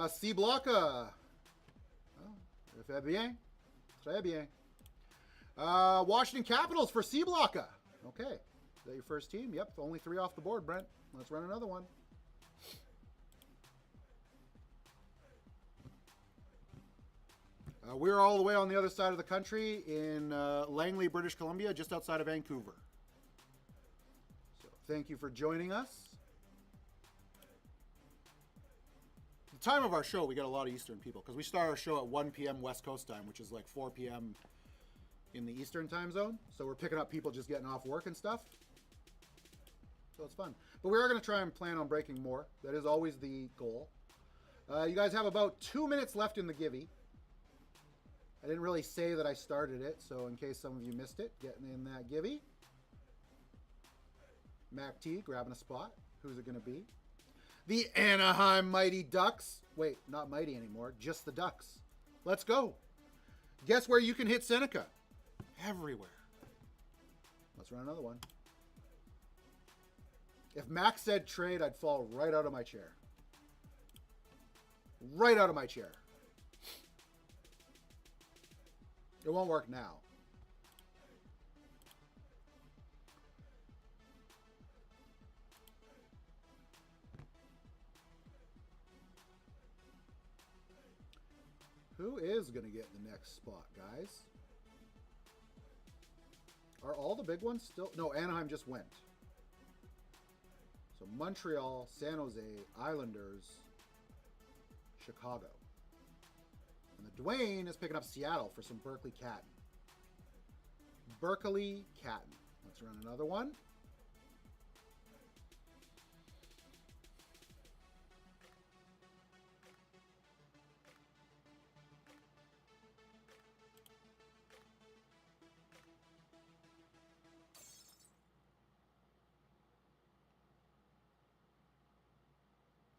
C Blocka. Oh, fait bien. Très bien. Washington Capitals for C Blocka. Okay. Is that your first team? Yep. Only 3 off the board, Brent. Let's run another one. We're all the way on the other side of the country in Langley, British Columbia, just outside of Vancouver. So thank you for joining us. The time of our show, we get a lot of Eastern people because we start our show at 1 p.m. West Coast time, which is like 4 p.m. in the Eastern time zone. So we're picking up people just getting off work and stuff. So it's fun. But we are going to try and plan on breaking more. That is always the goal. You guys have about 2 minutes left in the Givey. I didn't really say that I started it, so in case some of you missed it, getting in that Givey. Mac T grabbing a spot. Who's it going to be? The Anaheim Mighty Ducks. Wait, not Mighty anymore, just the Ducks. Let's go. Guess where you can hit Seneca? Everywhere. Let's run another one. If Max said trade, I'd fall right out of my chair. Right out of my chair. It won't work now. Who is going to get the next spot, guys? Are all the big ones still? No, Anaheim just went. So Montreal, San Jose, Islanders, Chicago. And the Dwayne is picking up Seattle for some Berkeley Catton. Berkeley Catton. Let's run another one.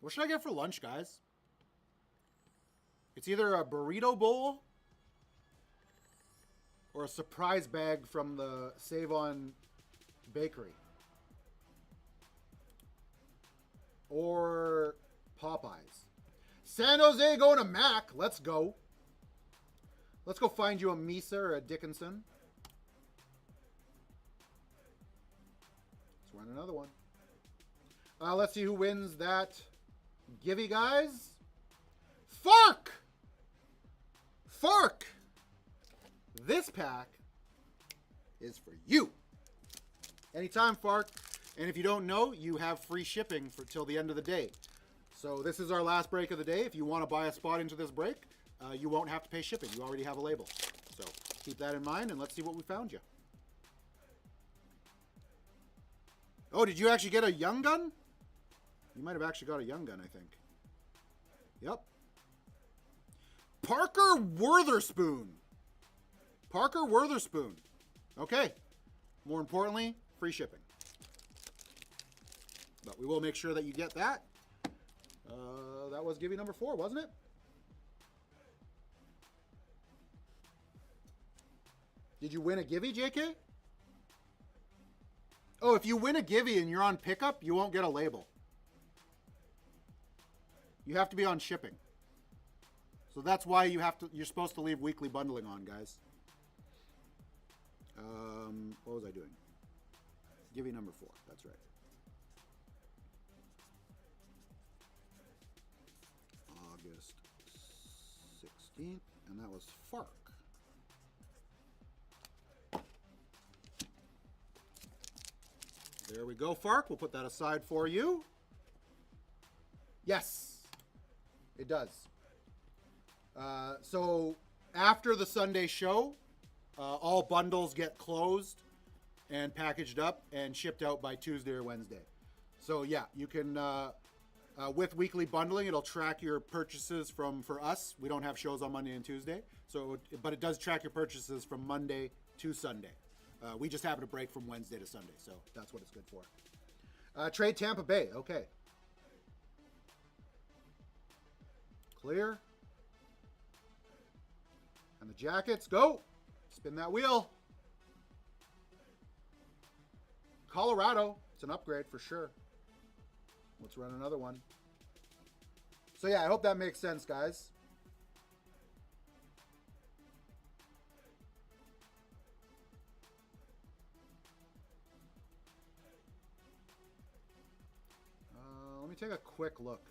What should I get for lunch, guys? It's either a burrito bowl or a surprise bag from the Save On Bakery. Or Popeyes. San Jose going to Mac. Let's go. Let's go find you a Misa or a Dickinson. Let's run another one. Let's see who wins that Givey, guys. Fark! Fark! This pack is for you. Anytime, Fark. And if you don't know, you have free shipping for till the end of the day. So this is our last break of the day. If you want to buy a spot into this break, you won't have to pay shipping. You already have a label. So keep that in mind, and let's see what we found you. Oh, did you actually get a young gun? You might have actually got a young gun, I think. Yep. Parker Witherspoon. Parker Witherspoon. Okay. More importantly, free shipping. But we will make sure that you get that. That was Givey number 4, wasn't it? Did you win a Givey, JK? Oh, if you win a Givey and you're on pickup, you won't get a label. You have to be on shipping. So that's why you're supposed to leave weekly bundling on, guys. What was I doing? Givey number 4. That's right. August 16th, and that was Fark. There we go, Fark. We'll put that aside for you. Yes. It does. So after the Sunday show, all bundles get closed and packaged up and shipped out by Tuesday or Wednesday. So yeah, you can, with weekly bundling, it'll track your purchases for us. We don't have shows on Monday and Tuesday, but it does track your purchases from Monday to Sunday. We just happen to break from Wednesday to Sunday, so that's what it's good for. Trade Tampa Bay. Okay. Clear. And the Jackets. Go. Spin that wheel. Colorado. It's an upgrade for sure. Let's run another one. So yeah, I hope that makes sense, guys. Let me take a quick look.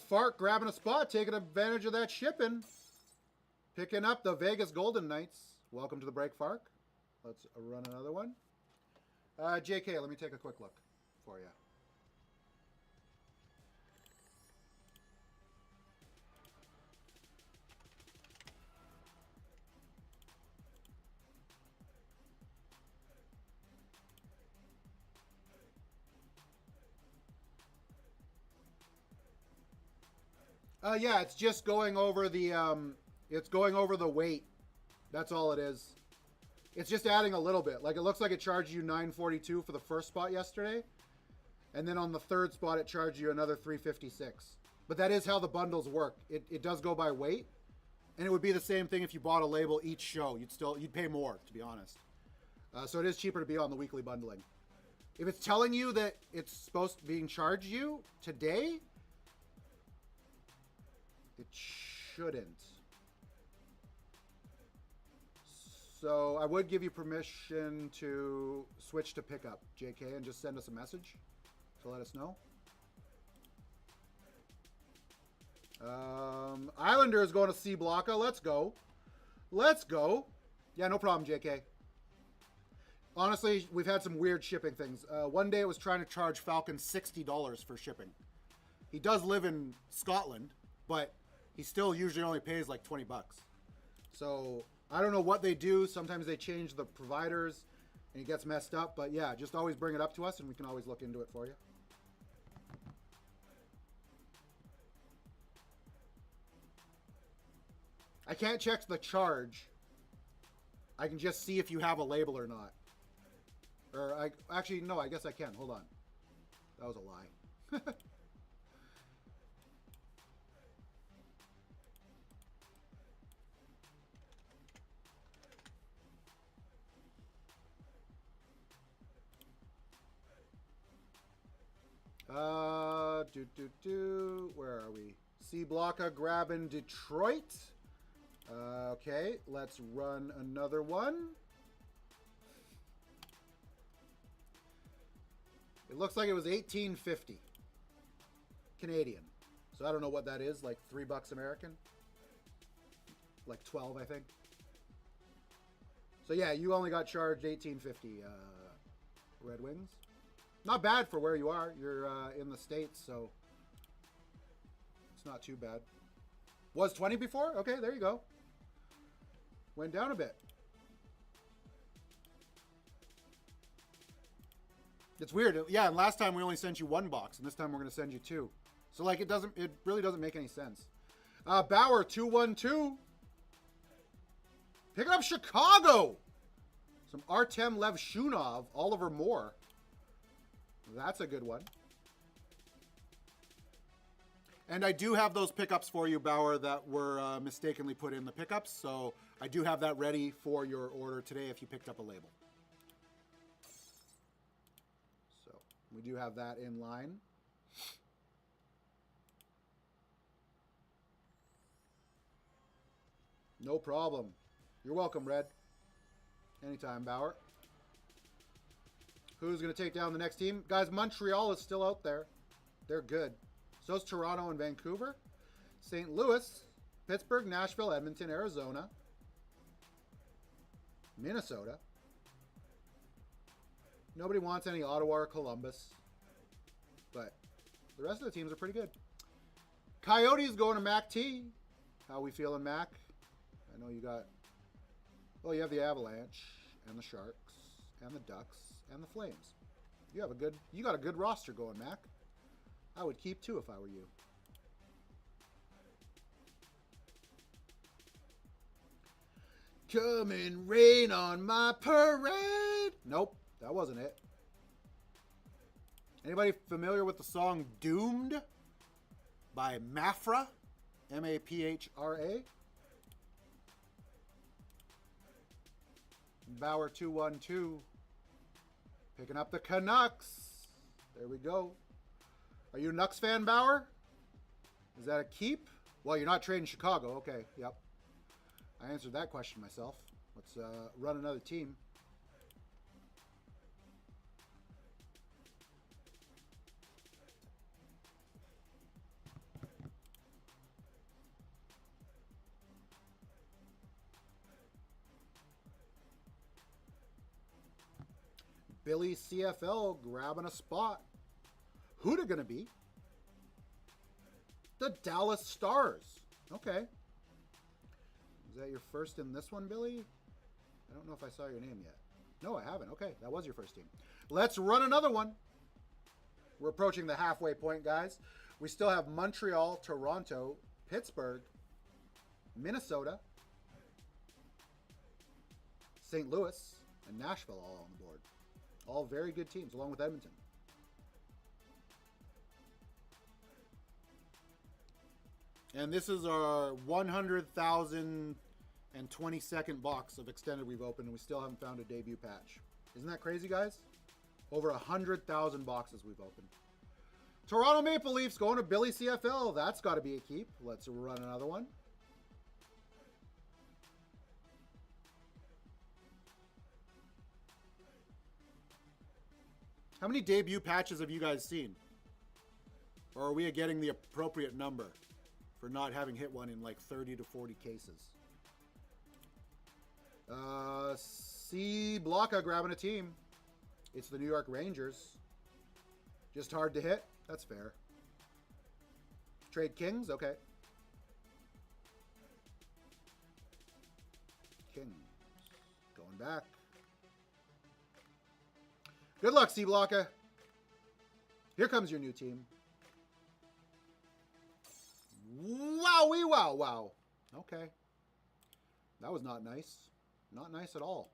Fart grabbing a spot, taking advantage of that shipping. Picking up the Vegas Golden Knights. Welcome to the break, Fark. Let's run another one. JK, let me take a quick look for you. Yeah, it's just going over the weight. That's all it is. It's just adding a little bit. Like, it looks like it charged you $9.42 for the first spot yesterday. And then on the third spot, it charged you another $3.56. But that is how the bundles work. It does go by weight. And it would be the same thing if you bought a label each show. You'd pay more, to be honest. So it is cheaper to be on the weekly bundling. If it's telling you that it's supposed to be charged you today, it shouldn't. So I would give you permission to switch to pickup, JK, and just send us a message to let us know. Islanders going to C Blocka. Let's go. Let's go. Yeah, no problem, JK. Honestly, we've had some weird shipping things. One day it was trying to charge Falcon $60 for shipping. He does live in Scotland, but he still usually only pays like 20 bucks. So I don't know what they do. Sometimes they change the providers and it gets messed up. But yeah, just always bring it up to us and we can always look into it for you. I can't check the charge. I can just see if you have a label or not. Or actually, no, I guess I can. Hold on. That was a lie. Where are we? C Blocka grabbing Detroit. Okay, let's run another one. It looks like it was $18.50 Canadian. So I don't know what that is, like $3 American. Like 12, I think. So yeah, you only got charged $18.50 Red Wings. Not bad for where you are. You're in the States, so it's not too bad. Was 20 before? Okay, there you go. Went down a bit. It's weird. Yeah, and last time we only sent you one box, and this time we're going to send you two. So, like, it really doesn't make any sense. Bauer, 212. Picking up Chicago. Some Artem Levshunov, Oliver Moore. That's a good one. And I do have those pickups for you, Bauer, that were mistakenly put in the pickups. So I do have that ready for your order today if you picked up a label. So we do have that in line. No problem. You're welcome, Red. Anytime, Bauer. Who's going to take down the next team? Guys, Montreal is still out there. They're good. So is Toronto and Vancouver. St. Louis, Pittsburgh, Nashville, Edmonton, Arizona. Minnesota. Nobody wants any Ottawa or Columbus. But the rest of the teams are pretty good. Coyotes going to Mac T. How we feeling, Mac? I know you got... Well, you have the Avalanche and the Sharks and the Ducks and the Flames. You got a good roster going, Mac. I would keep too if I were you. Come and rain on my parade. Nope, that wasn't it. Anybody familiar with the song Doomed by Mafra? M-A-P-H-R-A? Bauer 212. Picking up the Canucks. There we go. Are you a Nucks fan, Bauer? Is that a keep? Well, you're not trading Chicago. Okay, yep. I answered that question myself. Let's run another team. Billy CFL grabbing a spot. Who'd it gonna be? The Dallas Stars. Okay. Is that your first in this one, Billy? I don't know if I saw your name yet. No, I haven't. Okay, that was your first team. Let's run another one. We're approaching the halfway point, guys. We still have Montreal, Toronto, Pittsburgh, Minnesota, St. Louis, and Nashville all on the board. All very good teams, along with Edmonton. And this is our 100,022nd box of Extended we've opened, and we still haven't found a debut patch. Isn't that crazy, guys? Over 100,000 boxes we've opened. Toronto Maple Leafs going to Billy CFL. That's got to be a keep. Let's run another one. How many debut patches have you guys seen? Or are we getting the appropriate number for not having hit one in like 30 to 40 cases? C. Blocka grabbing a team. It's the New York Rangers. Just hard to hit? That's fair. Trade Kings? Okay. Kings. Going back. Good luck, C. Blocka. Here comes your new team. Wowie wow wow. Okay. That was not nice. Not nice at all.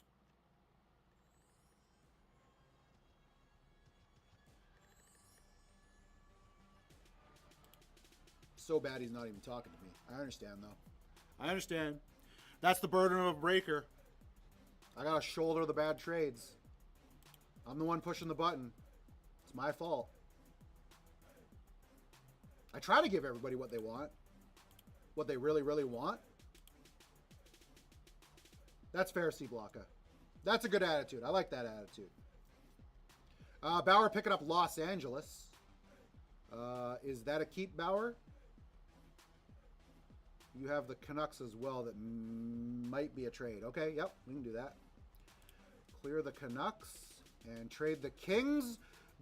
So bad he's not even talking to me. I understand, though. I understand. That's the burden of a breaker. I got to shoulder the bad trades. I'm the one pushing the button. It's my fault. I try to give everybody what they want. What they really, really want. That's fair, C. Blocka. That's a good attitude. I like that attitude. Bauer picking up Los Angeles. Is that a keep, Bauer? You have the Canucks as well that might be a trade. Okay, yep, we can do that. Clear the Canucks and trade the Kings.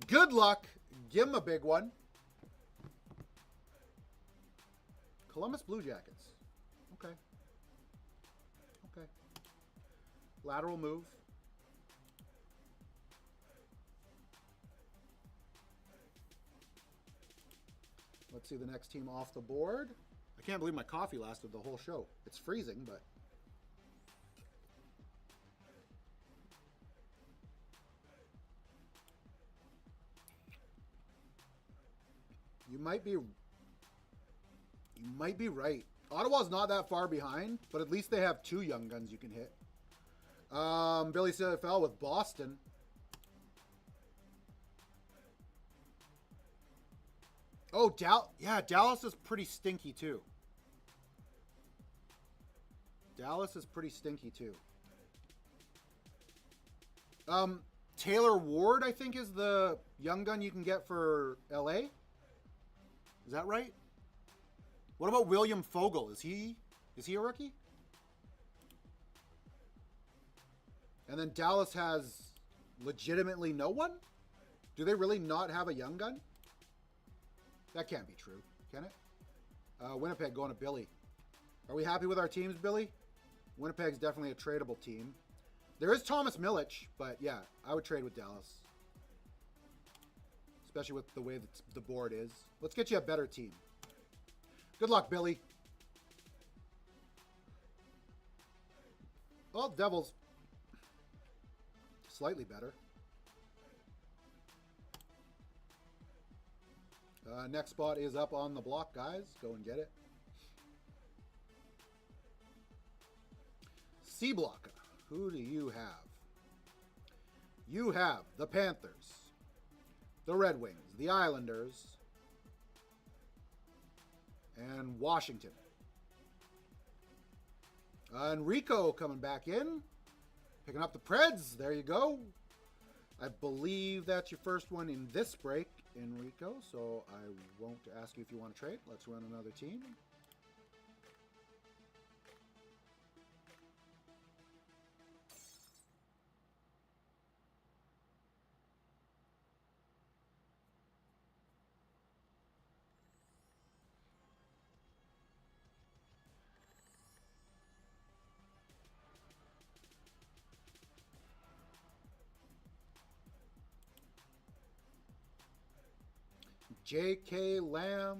Good luck. Give them a big one. Columbus Blue Jackets. Okay. Okay. Lateral move. Let's see the next team off the board. I can't believe my coffee lasted the whole show. It's freezing, but... You might be right. Ottawa's not that far behind, but at least they have two young guns you can hit. Billy CFL with Boston. Oh, Dallas is pretty stinky too. Dallas is pretty stinky too. Taylor Ward, I think, is the young gun you can get for LA. Is that right? What about William Fogel? Is he a rookie? And then Dallas has legitimately no one? Do they really not have a young gun? That can't be true, can it? Winnipeg going to Billy. Are we happy with our teams, Billy? Winnipeg's definitely a tradable team. There is Thomas Milic, but yeah, I would trade with Dallas. especially with the way that the board is. Let's get you a better team. Good luck, Billy. Well, Devils slightly better. Next spot is up on the block, guys. Go and get it. C block. Who do you have? You have the Panthers, the Red Wings, the Islanders, and Washington. Enrico coming back in, picking up the Preds. There you go. I believe that's your first one in this break, Enrico, so I won't ask you if you want to trade. Let's run another team. J.K. Lamb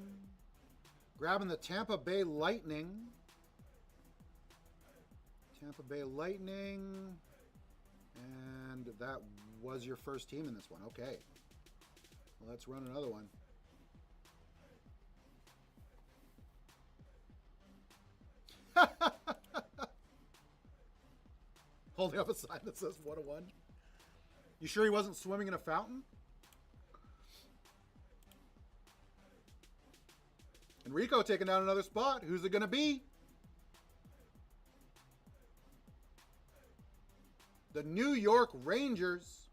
grabbing the Tampa Bay Lightning. Tampa Bay Lightning. And that was your first team in this one. Okay. Well, let's run another one. Holding up a sign that says 101. You sure he wasn't swimming in a fountain? Enrico taking down another spot. Who's it going to be? The New York Rangers.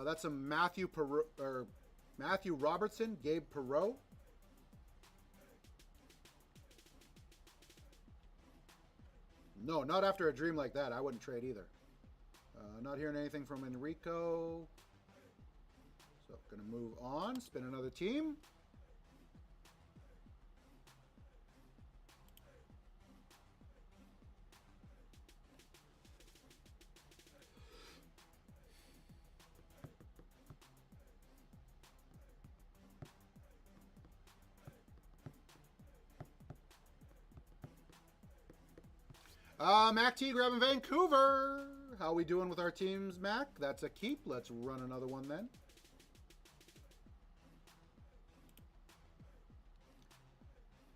That's a Matthew Robertson, Gabe Perreault. No, not after a dream like that. I wouldn't trade either. Not hearing anything from Enrico. So, going to move on. Spin another team. Mac T grabbing Vancouver. How we doing with our teams, Mac? That's a keep. Let's run another one then.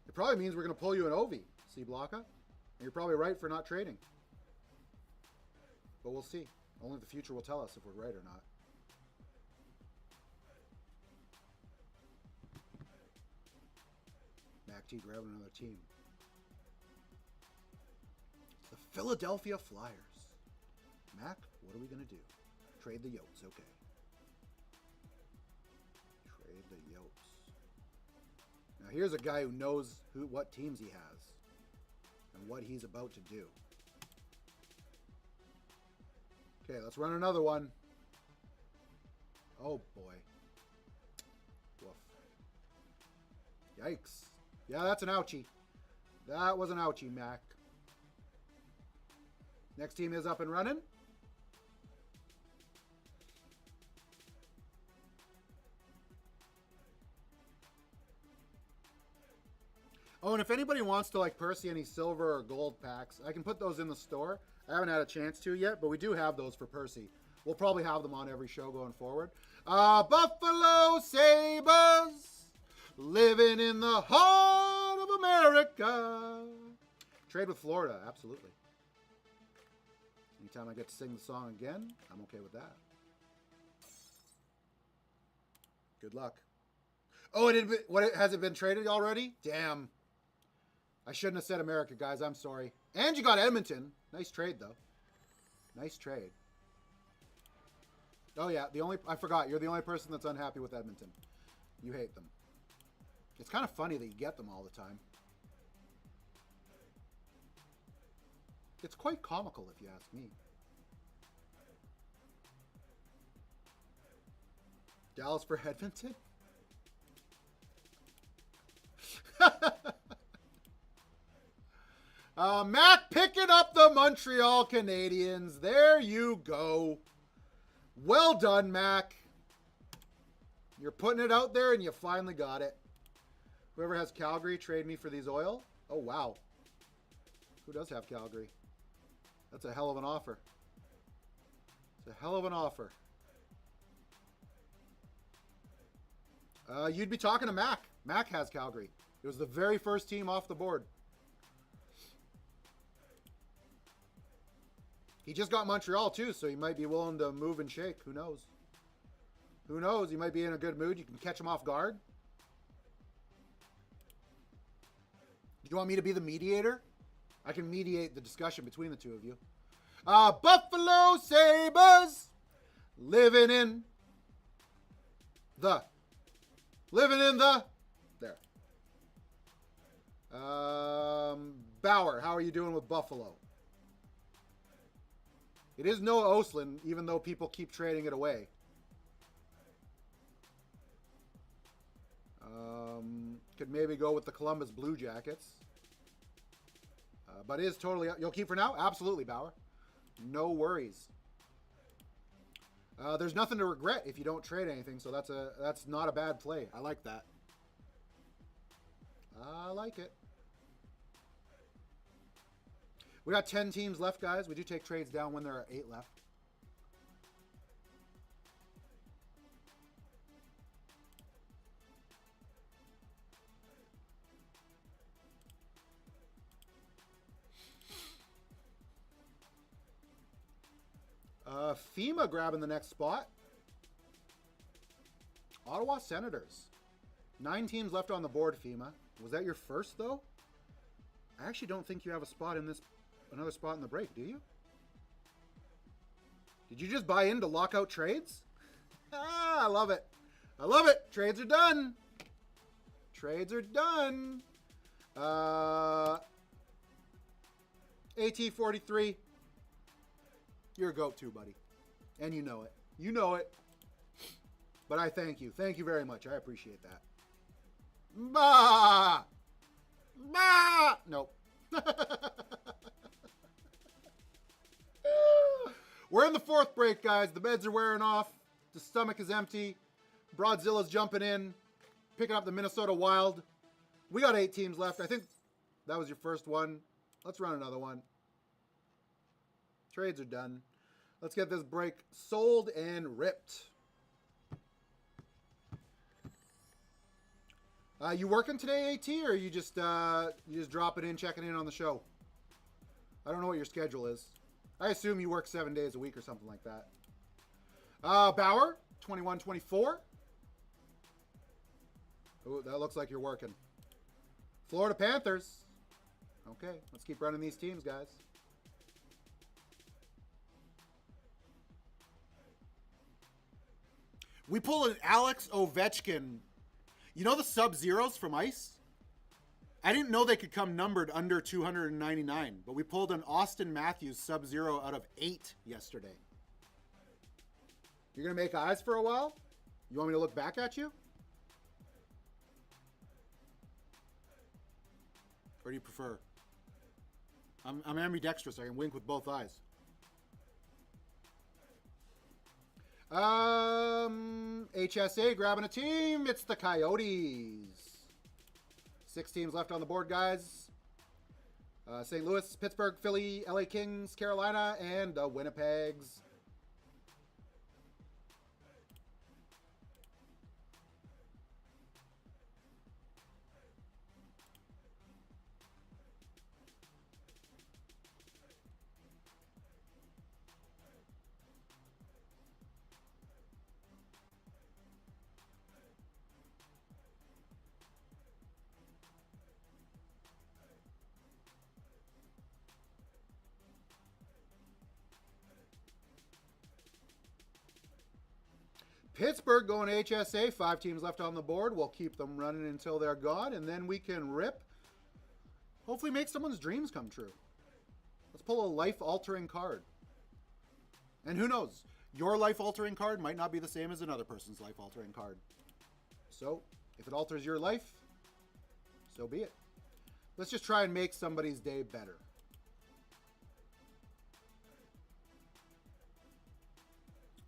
It probably means we're going to pull you an Ovi, C Blocka. And you're probably right for not trading. But we'll see. Only the future will tell us if we're right or not. Mac T grabbing another team. The Philadelphia Flyers. Mac, what are we going to do? Trade the Yotes, okay. Trade the Yotes. Now here's a guy who knows what teams he has and what he's about to do. Okay, let's run another one. Oh boy. Woof. Yikes. Yeah, that's an ouchie. That was an ouchie, Mac. Next team is up and running. Oh, and if anybody wants to like Percy any silver or gold packs, I can put those in the store. I haven't had a chance to yet, but we do have those for Percy. We'll probably have them on every show going forward. Buffalo Sabres, living in the heart of America. Trade with Florida, absolutely. Anytime I get to sing the song again, I'm okay with that. Good luck. Oh, has it been traded already? Damn. I shouldn't have said America, guys. I'm sorry. And you got Edmonton. Nice trade, though. Nice trade. Oh, yeah. I forgot. You're the only person that's unhappy with Edmonton. You hate them. It's kind of funny that you get them all the time. It's quite comical, if you ask me. Dallas for Edmonton? Matt picking up the Montreal Canadiens. There you go. Well done, Mac. You're putting it out there and you finally got it. Whoever has Calgary, trade me for these oil. Oh, wow. Who does have Calgary? That's a hell of an offer. It's a hell of an offer. You'd be talking to Mac. Mac has Calgary. It was the very first team off the board. He just got Montreal, too, so he might be willing to move and shake. Who knows? Who knows? He might be in a good mood. You can catch him off guard. Do you want me to be the mediator? I can mediate the discussion between the two of you. Buffalo Sabres living in the there. Bauer, how are you doing with Buffalo? It is Noah Oslin, even though people keep trading it away. Could maybe go with the Columbus Blue Jackets. But it is totally... You'll keep for now? Absolutely, Bauer. No worries. There's nothing to regret if you don't trade anything, so that's not a bad play. I like that. I like it. We got 10 teams left, guys. We do take trades down when there are 8 left. FEMA grabbing the next spot. Ottawa Senators. 9 teams left on the board, FEMA. Was that your first, though? I actually don't think you have a spot in this, another spot in the break, do you? Did you just buy into lockout trades? I love it. I love it. Trades are done. Trades are done. AT43. You're a goat too, buddy. And you know it. You know it. But I thank you. Thank you very much. I appreciate that. Bah! Bah! Nope. We're in the 4th break, guys. The beds are wearing off. The stomach is empty. Broadzilla's jumping in. Picking up the Minnesota Wild. We got 8 teams left. I think that was your first one. Let's run another one. Trades are done. Let's get this break sold and ripped. You working today, AT, or you just dropping in, checking in on the show? I don't know what your schedule is. I assume you work 7 days a week or something like that. Bauer, 21-24. Oh, that looks like you're working. Florida Panthers. Okay, let's keep running these teams, guys. We pulled an Alex Ovechkin. You know the Sub-Zeros from Ice? I didn't know they could come numbered under 299, but we pulled an Austin Matthews Sub-Zero out of 8 yesterday. You're going to make eyes for a while? You want me to look back at you? Or do you prefer? I'm ambidextrous. I can wink with both eyes. HSA grabbing a team. It's the Coyotes. 6 teams left on the board, guys. St. Louis, Pittsburgh, Philly, LA Kings, Carolina, and the Winnipegs. Pittsburgh going to HSA. 5 teams left on the board. We'll keep them running until they're gone, and then we can rip. Hopefully make someone's dreams come true. Let's pull a life-altering card. And who knows? Your life-altering card might not be the same as another person's life-altering card. So, if it alters your life, so be it. Let's just try and make somebody's day better.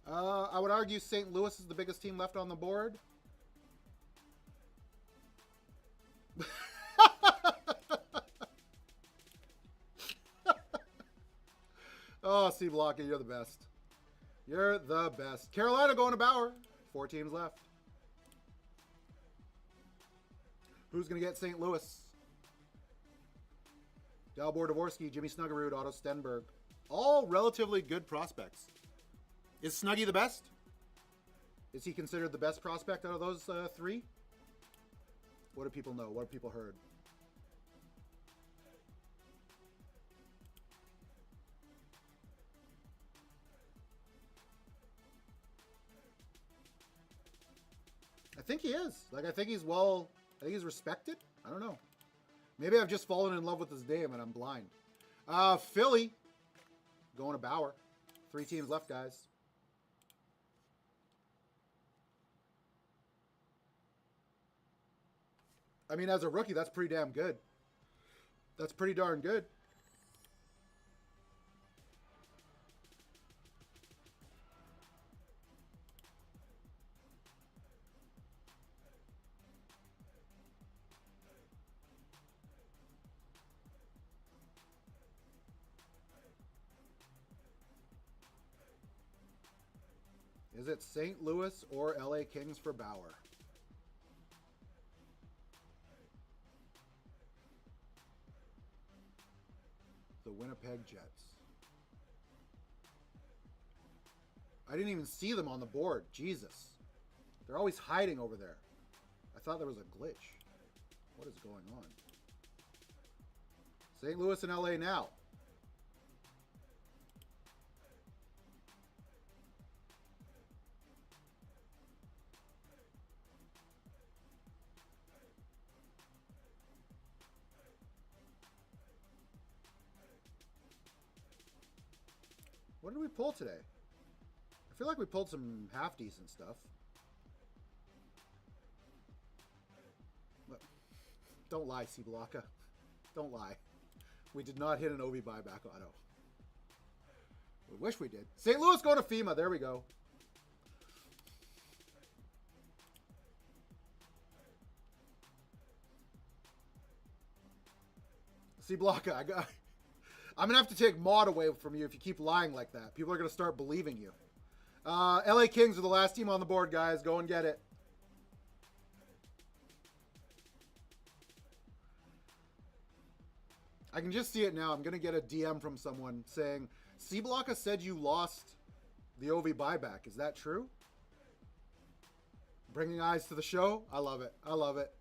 I would argue St. Louis is the biggest team left on the board. Oh, C Blocker, you're the best. You're the best. Carolina going to Bauer. 4 teams left. Who's going to get St. Louis? Dalibor Dvorsky, Jimmy Snuggerud, Otto Stenberg. All relatively good prospects. Is Snuggy the best? Is he considered the best prospect out of those 3? What do people know? What have people heard? I think he is. Like, I think he's respected. I don't know. Maybe I've just fallen in love with his name and I'm blind. Philly going to Bauer. 3 teams left, guys. I mean, as a rookie, that's pretty damn good. That's pretty darn good. Is it St. Louis or LA Kings for Bauer? The Winnipeg Jets. I didn't even see them on the board. Jesus. They're always hiding over there. I thought there was a glitch. What is going on? St. Louis and LA now. What did we pull today? I feel like we pulled some half-decent stuff. But don't lie, C Blocka. Don't lie. We did not hit an OV buyback auto. We wish we did. St. Louis going to FEMA. There we go. C Blocka, I'm going to have to take Maud away from you if you keep lying like that. People are going to start believing you. LA Kings are the last team on the board, guys. Go and get it. I can just see it now. I'm going to get a DM from someone saying, C Blocka said you lost the OV buyback. Is that true? Bringing eyes to the show. I love it. I love it.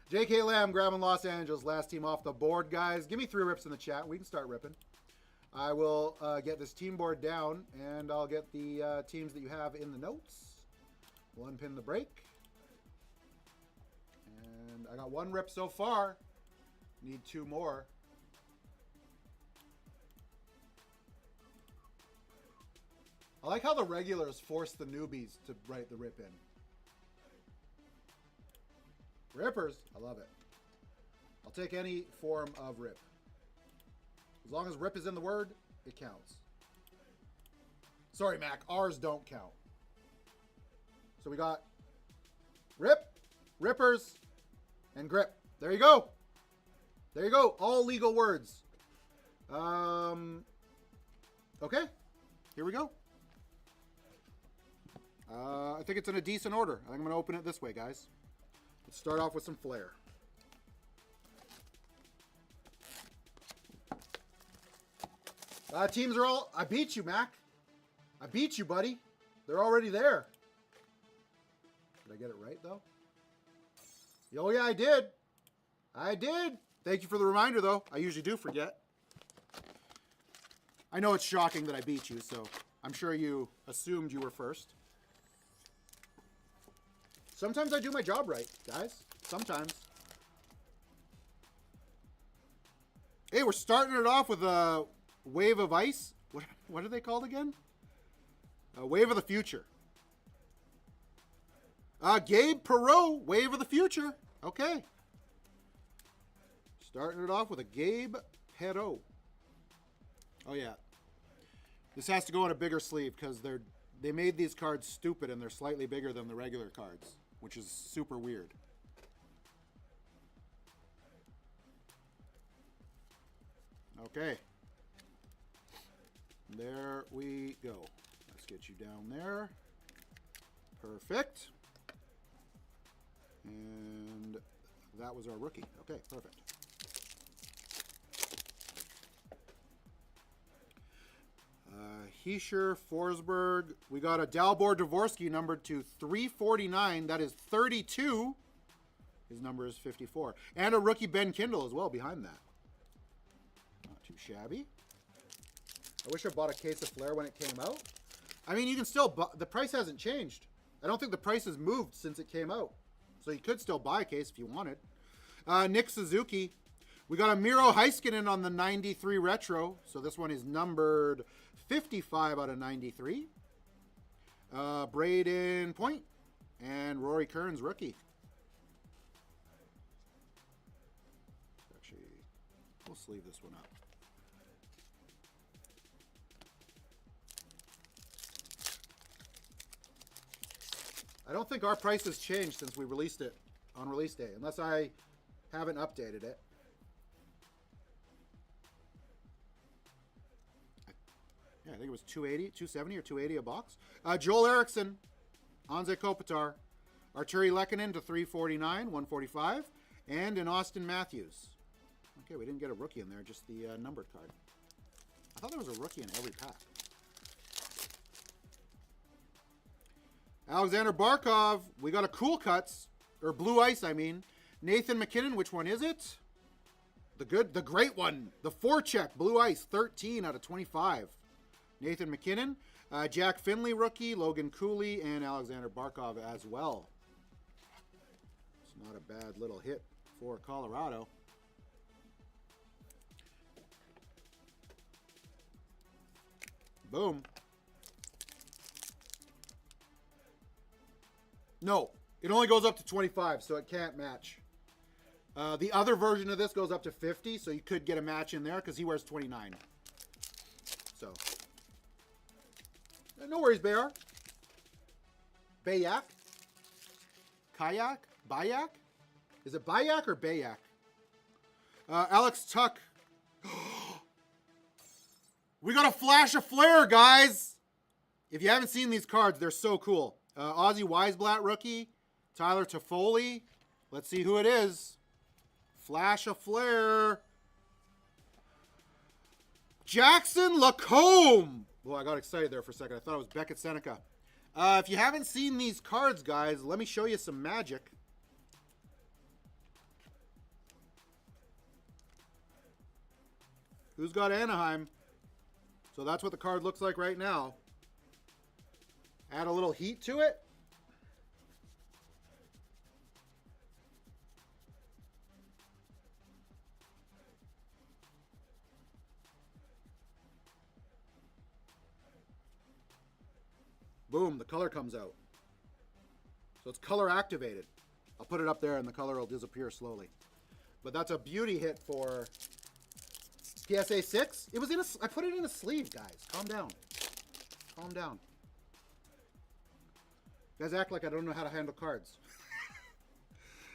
J.K. Lamb grabbing Los Angeles. Last team off the board, guys. Give me 3 rips in the chat. We can start ripping. I will get this team board down, and I'll get the teams that you have in the notes. We'll unpin the break. And I got 1 rip so far. Need 2 more. I like how the regulars force the newbies to write the rip in. Rippers. I love it. I'll take any form of rip. As long as rip is in the word, it counts. Sorry, Mac. R's don't count. So we got rip, rippers, and grip. There you go. There you go. All legal words. Okay. Here we go. I think it's in a decent order. I think I'm going to open it this way, guys. Let's start off with some flair. Teams are all... I beat you, Mac. I beat you, buddy. They're already there. Did I get it right, though? Oh, yeah, I did. I did. Thank you for the reminder, though. I usually do forget. I know it's shocking that I beat you, so I'm sure you assumed you were first. Sometimes I do my job right, guys. Sometimes. Hey, we're starting it off with a wave of ice. What are they called again? A wave of the future. Gabe Perreault, wave of the future. Okay. Starting it off with a Gabe Perreault. Oh, yeah. This has to go in a bigger sleeve because they made these cards stupid and they're slightly bigger than the regular cards, which is super weird. Okay. There we go. Let's get you down there. Perfect. And that was our rookie. Okay, perfect. Heischer, Forsberg. We got a Dalbor Dvorsky numbered to 349. That is 32. His number is 54. And a rookie Ben Kindle as well behind that. Not too shabby. I wish I bought a case of Flair when it came out. I mean, you can still buy. The price hasn't changed. I don't think the price has moved since it came out. So you could still buy a case if you wanted. Nick Suzuki. We got a Miro Heiskanen on the 93 Retro. So this one is numbered 55 out of 93. Braden Point and Rory Kearns rookie. Actually, we'll sleeve this one up. I don't think our price has changed since we released it on release day, unless I haven't updated it. Yeah, I think it was $270 or $280 a box. Joel Eriksson, Anze Kopitar, Arturi Lehkonen to 349, 145, and an Austin Matthews. Okay, we didn't get a rookie in there, just the numbered card. I thought there was a rookie in every pack. Alexander Barkov, we got a Cool Cuts, or Blue Ice, I mean. Nathan McKinnon, which one is it? The great one, the forecheck, Blue Ice, 13 out of 25. Nathan McKinnon, Jack Finley rookie, Logan Cooley, and Alexander Barkov as well. It's not a bad little hit for Colorado. Boom. No, it only goes up to 25, so it can't match. The other version of this goes up to 50, so you could get a match in there because he wears 29. So, no worries, Bayar. Bayak? Kayak? Bayak? Is it Bayak or Bayak? Alex Tuck. We got a Flash of Flair, guys. If you haven't seen these cards, they're so cool. Ozzy Weisblatt rookie. Tyler Toffoli. Let's see who it is. Flash of Flair. Jackson Lacombe. Well, I got excited there for a second. I thought it was Beckett Seneca. If you haven't seen these cards, guys, let me show you some magic. Who's got Anaheim? So that's what the card looks like right now. Add a little heat to it. Boom, the color comes out. So it's color activated. I'll put it up there and the color will disappear slowly. But that's a beauty hit for PSA 6. It was in a, I put it in a sleeve, guys. Calm down. Calm down. You guys act like I don't know how to handle cards.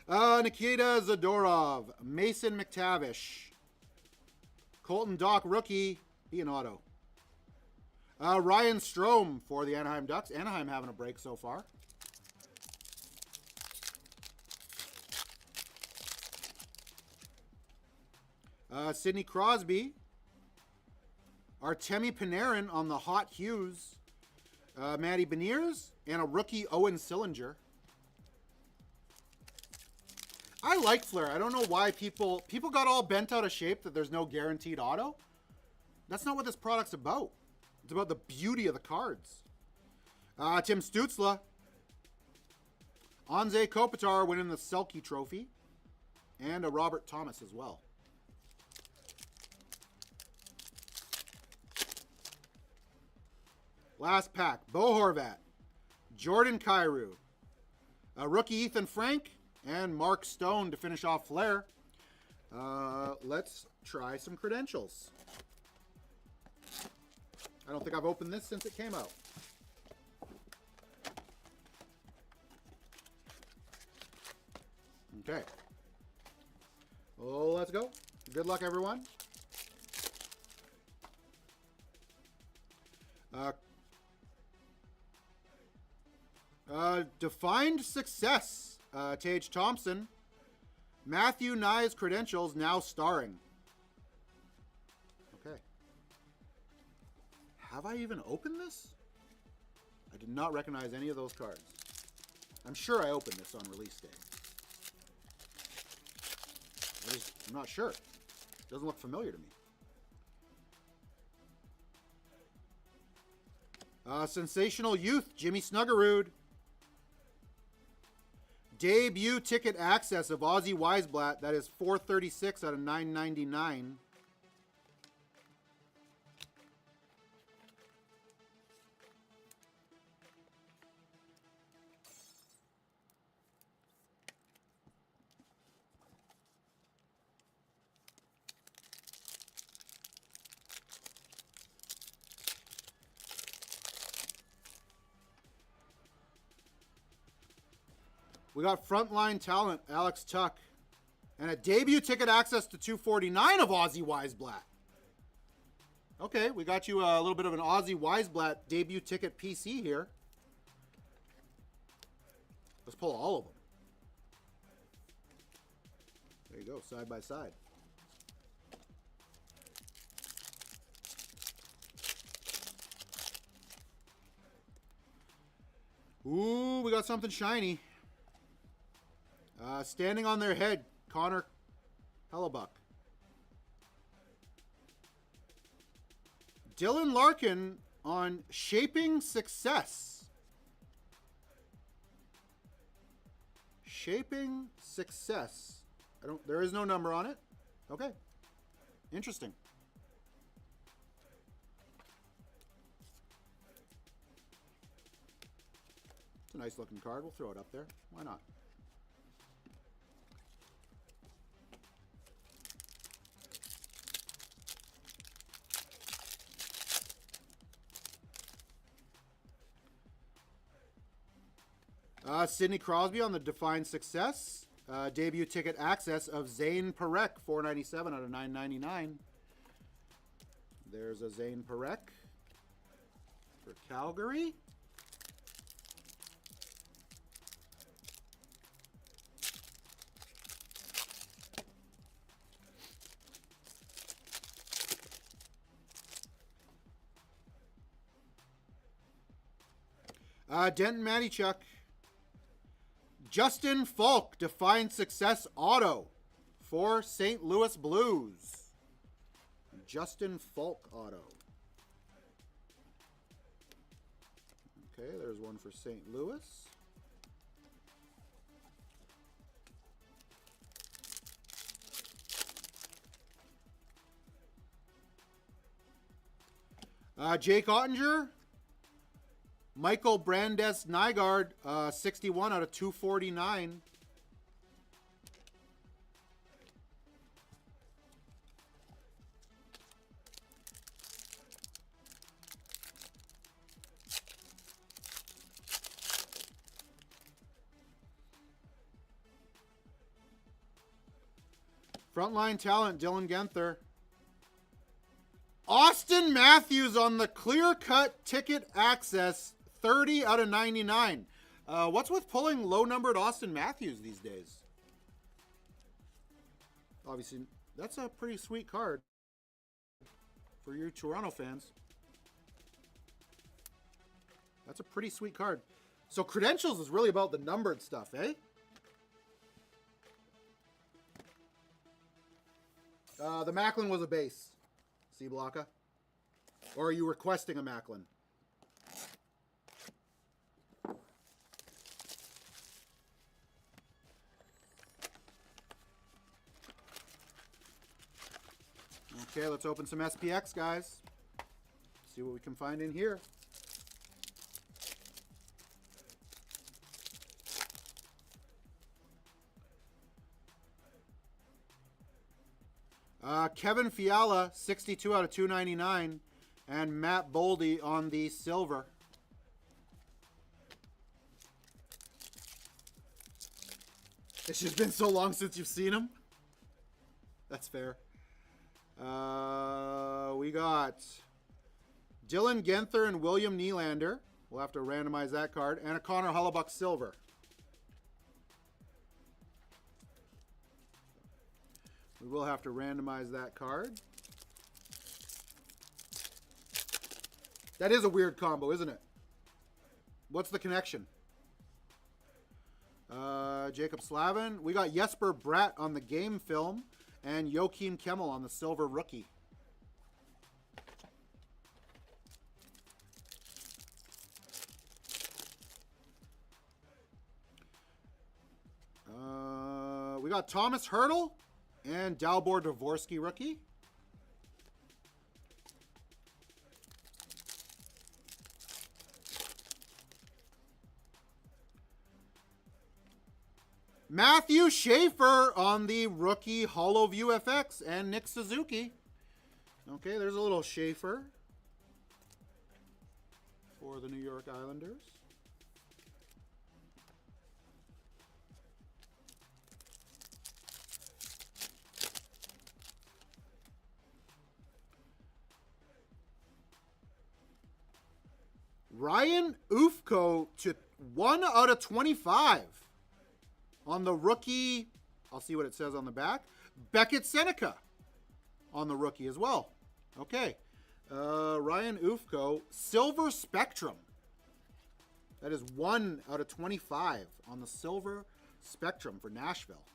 Nikita Zadorov, Mason McTavish, Colton Dock rookie, be an auto. Ryan Strome for the Anaheim Ducks. Anaheim having a break so far. Sidney Crosby. Artemi Panarin on the Hot Hughes. Matty Beniers. And a rookie Owen Sillinger. I like Flair. I don't know why people got all bent out of shape that there's no guaranteed auto. That's not what this product's about. It's about the beauty of the cards. Tim Stützle. Anze Kopitar winning the Selke Trophy. And a Robert Thomas as well. Last pack. Bo Horvat. Jordan Kyrou. Rookie Ethan Frank. And Mark Stone to finish off Flair. Let's try some credentials. I don't think I've opened this since it came out. Okay. Oh, let's go. Good luck, everyone. Defined success. Tage Thompson. Matthew Nye's credentials now starring. Okay. Have I even opened this? I did not recognize any of those cards. I'm sure I opened this on release day. I'm not sure. It doesn't look familiar to me. Sensational Youth, Jimmy Snuggerud. Debut ticket access of Ozzy Weisblatt. That is 436 out of 999. We got frontline talent, Alex Tuck. And a debut ticket access to 249 of Ozzy Weisblatt. Okay, we got you a little bit of an Ozzy Weisblatt debut ticket PC here. Let's pull all of them. There you go, side by side. Ooh, we got something shiny. Standing on their head, Connor Hellebuck. Dylan Larkin on Shaping Success. Shaping Success. There is no number on it. Okay. Interesting. It's a nice looking card. We'll throw it up there. Why not? Sidney Crosby on the Defined Success. Debut ticket access of Zane Parekh, 497 out of 999. There's a Zane Parekh for Calgary. Denton Mattychuk. Justin Falk, Defined Success Auto for St. Louis Blues. Justin Falk Auto. Okay, there's one for St. Louis. Jake Ottinger. Michael Brandes Nygaard, 61 out of 249. Frontline talent, Dylan Genther. Austin Matthews on the clear-cut ticket access, 30 out of 99. What's with pulling low-numbered Austin Matthews these days? Obviously, that's a pretty sweet card for you Toronto fans. That's a pretty sweet card. So credentials is really about the numbered stuff, eh? The Macklin was a base. C Blocka. Or are you requesting a Macklin? Okay, let's open some SPX, guys. See what we can find in here. Kevin Fiala, 62 out of 299. And Matt Boldy on the silver. It's just been so long since you've seen him. That's fair. We got Dylan Genther and William Nylander. We'll have to randomize that card. And a Connor Hellebuyck silver. We will have to randomize that card. That is a weird combo, isn't it? What's the connection? Jacob Slavin. We got Jesper Bratt on the game film. And Joakim Kemmel on the silver rookie. We got Thomas Hertl and Dalibor Dvorsky rookie. Matthew Schaefer on the rookie Holo View FX and Nick Suzuki. Okay, there's a little Schaefer for the New York Islanders. Ryan Ufko to 1 out of 25 on the rookie. I'll see what it says on the back. Beckett Seneca on the rookie as well. Okay. Ryan Ufko, Silver Spectrum. That is 1 out of 25 on the Silver Spectrum for Nashville.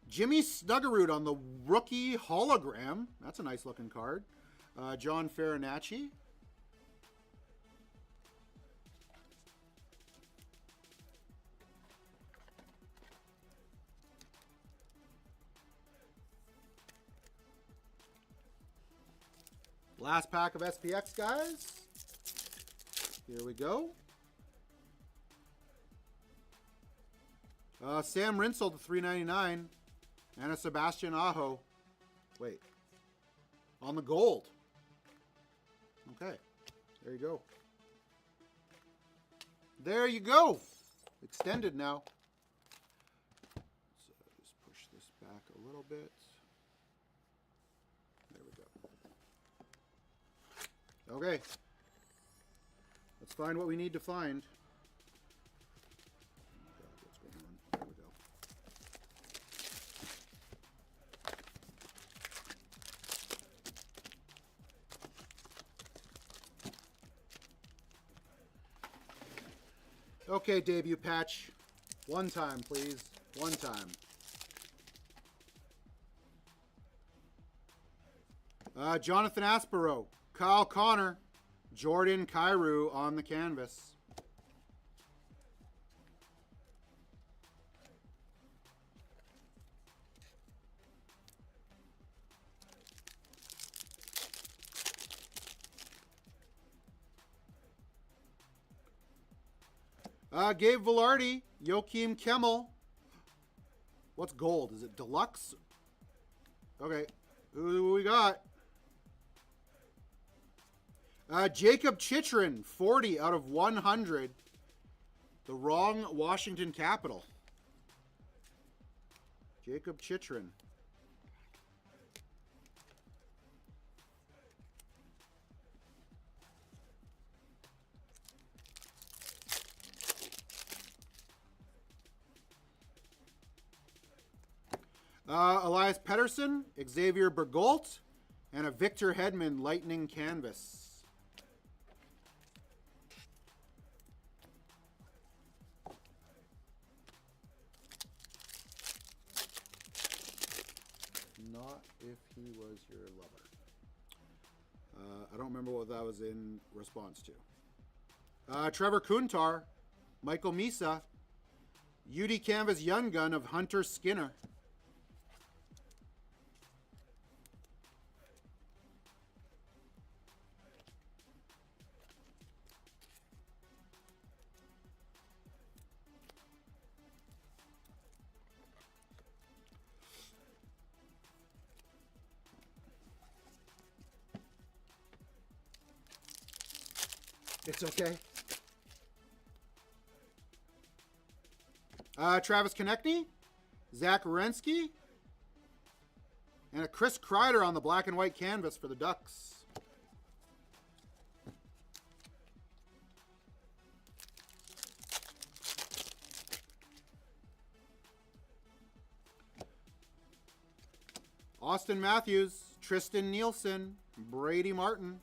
Jimmy Snuggerud on the rookie hologram. That's a nice looking card. John Farinacci. Last pack of SPX, guys. Here we go. Sam Rinsel to 399. And a Sebastian Aho. Wait. On the gold. Okay. There you go. There you go. Extended now. So just push this back a little bit. There we go. Okay. Let's find what we need to find. Okay, debut patch. One time, please. One time. Jonathan Aspero, Kyle Connor, Jordan Kyrou on the canvas. Gabe Velarde, Joakim Kemmel. What's gold? Is it deluxe? Okay. Who do we got? Jacob Chychrun, 40 out of 100. The wrong Washington Capital. Jacob Chychrun. Elias Pettersson, Xavier Bergolt, and a Victor Hedman Lightning Canvas. Not if he was your lover. I don't remember what that was in response to. Trevor Kuntar, Michael Misa, UD Canvas Young Gun of Hunter Skinner. It's okay. Travis Konechny, Zach Werenski, and a Chris Kreider on the black and white canvas for the Ducks. Austin Matthews, Tristan Nielsen, Brady Martin.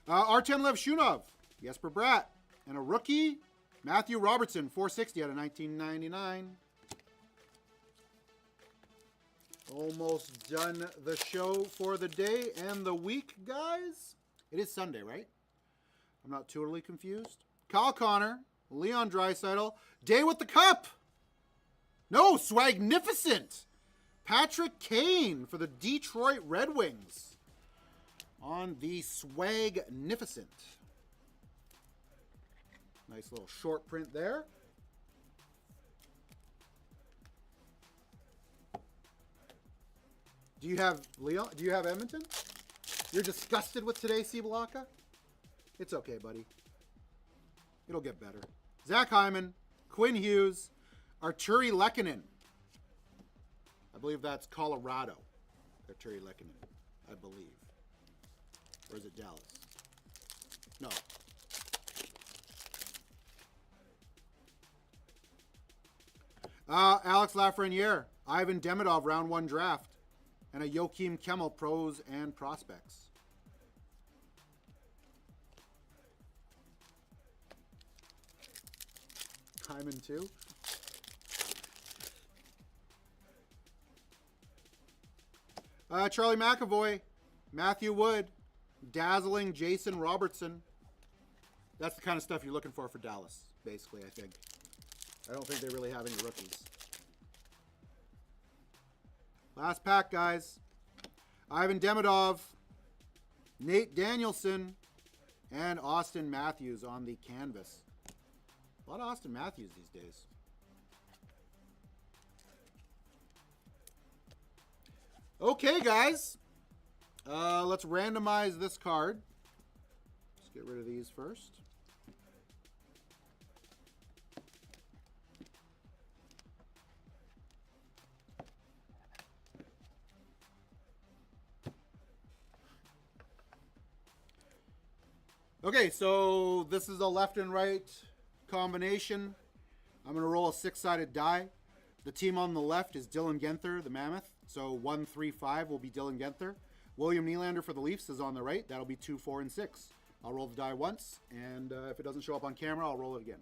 Artem Levshunov, Jesper Bratt, and a rookie, Matthew Robertson, 460 out of 1999. Almost done the show for the day and the week, guys. It is Sunday, right? I'm not totally confused. Kyle Connor, Leon Draisaitl, Day with the Cup. No, Swagnificent. Patrick Kane for the Detroit Red Wings on the Swagnificent. Nice little short print there. Do you have Leon? Do you have Edmonton? You're disgusted with today, Cibalaka? It's okay, buddy. It'll get better. Zach Hyman, Quinn Hughes, Arturi Lehkonen. I believe that's Colorado. Arturi Lehkonen, I believe. Or is it Dallas? No. Alex Lafreniere, Ivan Demidov, round 1 draft. And a Joachim Kemmel, pros and prospects. Hyman too. Charlie McAvoy, Matthew Wood, dazzling Jason Robertson. That's the kind of stuff you're looking for Dallas, basically, I think. I don't think they really have any rookies. Last pack, guys. Ivan Demidov, Nate Danielson, and Austin Matthews on the canvas. A lot of Austin Matthews these days. Okay, guys. Let's randomize this card. Let's get rid of these first. Okay, so this is a left and right combination. I'm going to roll a 6-sided die. The team on the left is Dylan Genther, the Mammoth. So 1, 3, 5 will be Dylan Genther. William Nylander for the Leafs is on the right. That'll be 2, 4, and 6. I'll roll the die once, and if it doesn't show up on camera, I'll roll it again.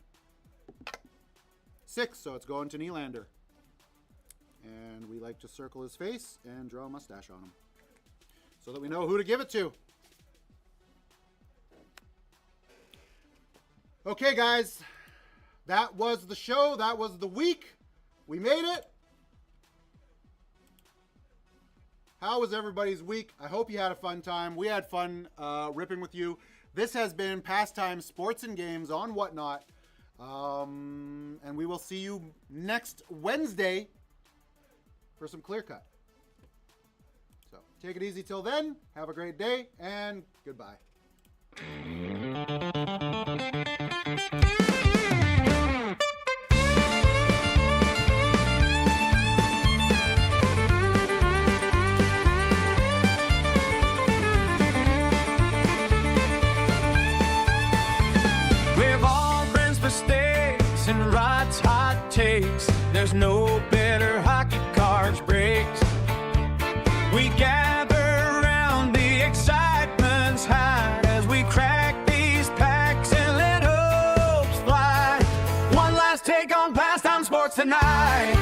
6, so it's going to Nylander. And we like to circle his face and draw a mustache on him so that we know who to give it to. Okay, guys, that was the show. That was the week. We made it. How was everybody's week? I hope you had a fun time. We had fun ripping with you. This has been Pastime Sports and Games on WhatNot. And we will see you next Wednesday for some Clear Cut. So take it easy till then. Have a great day, and goodbye. There's no better hockey cards breaks. We gather around, the excitement's high as we crack these packs and let hopes fly. One last take on Pastime Sports tonight.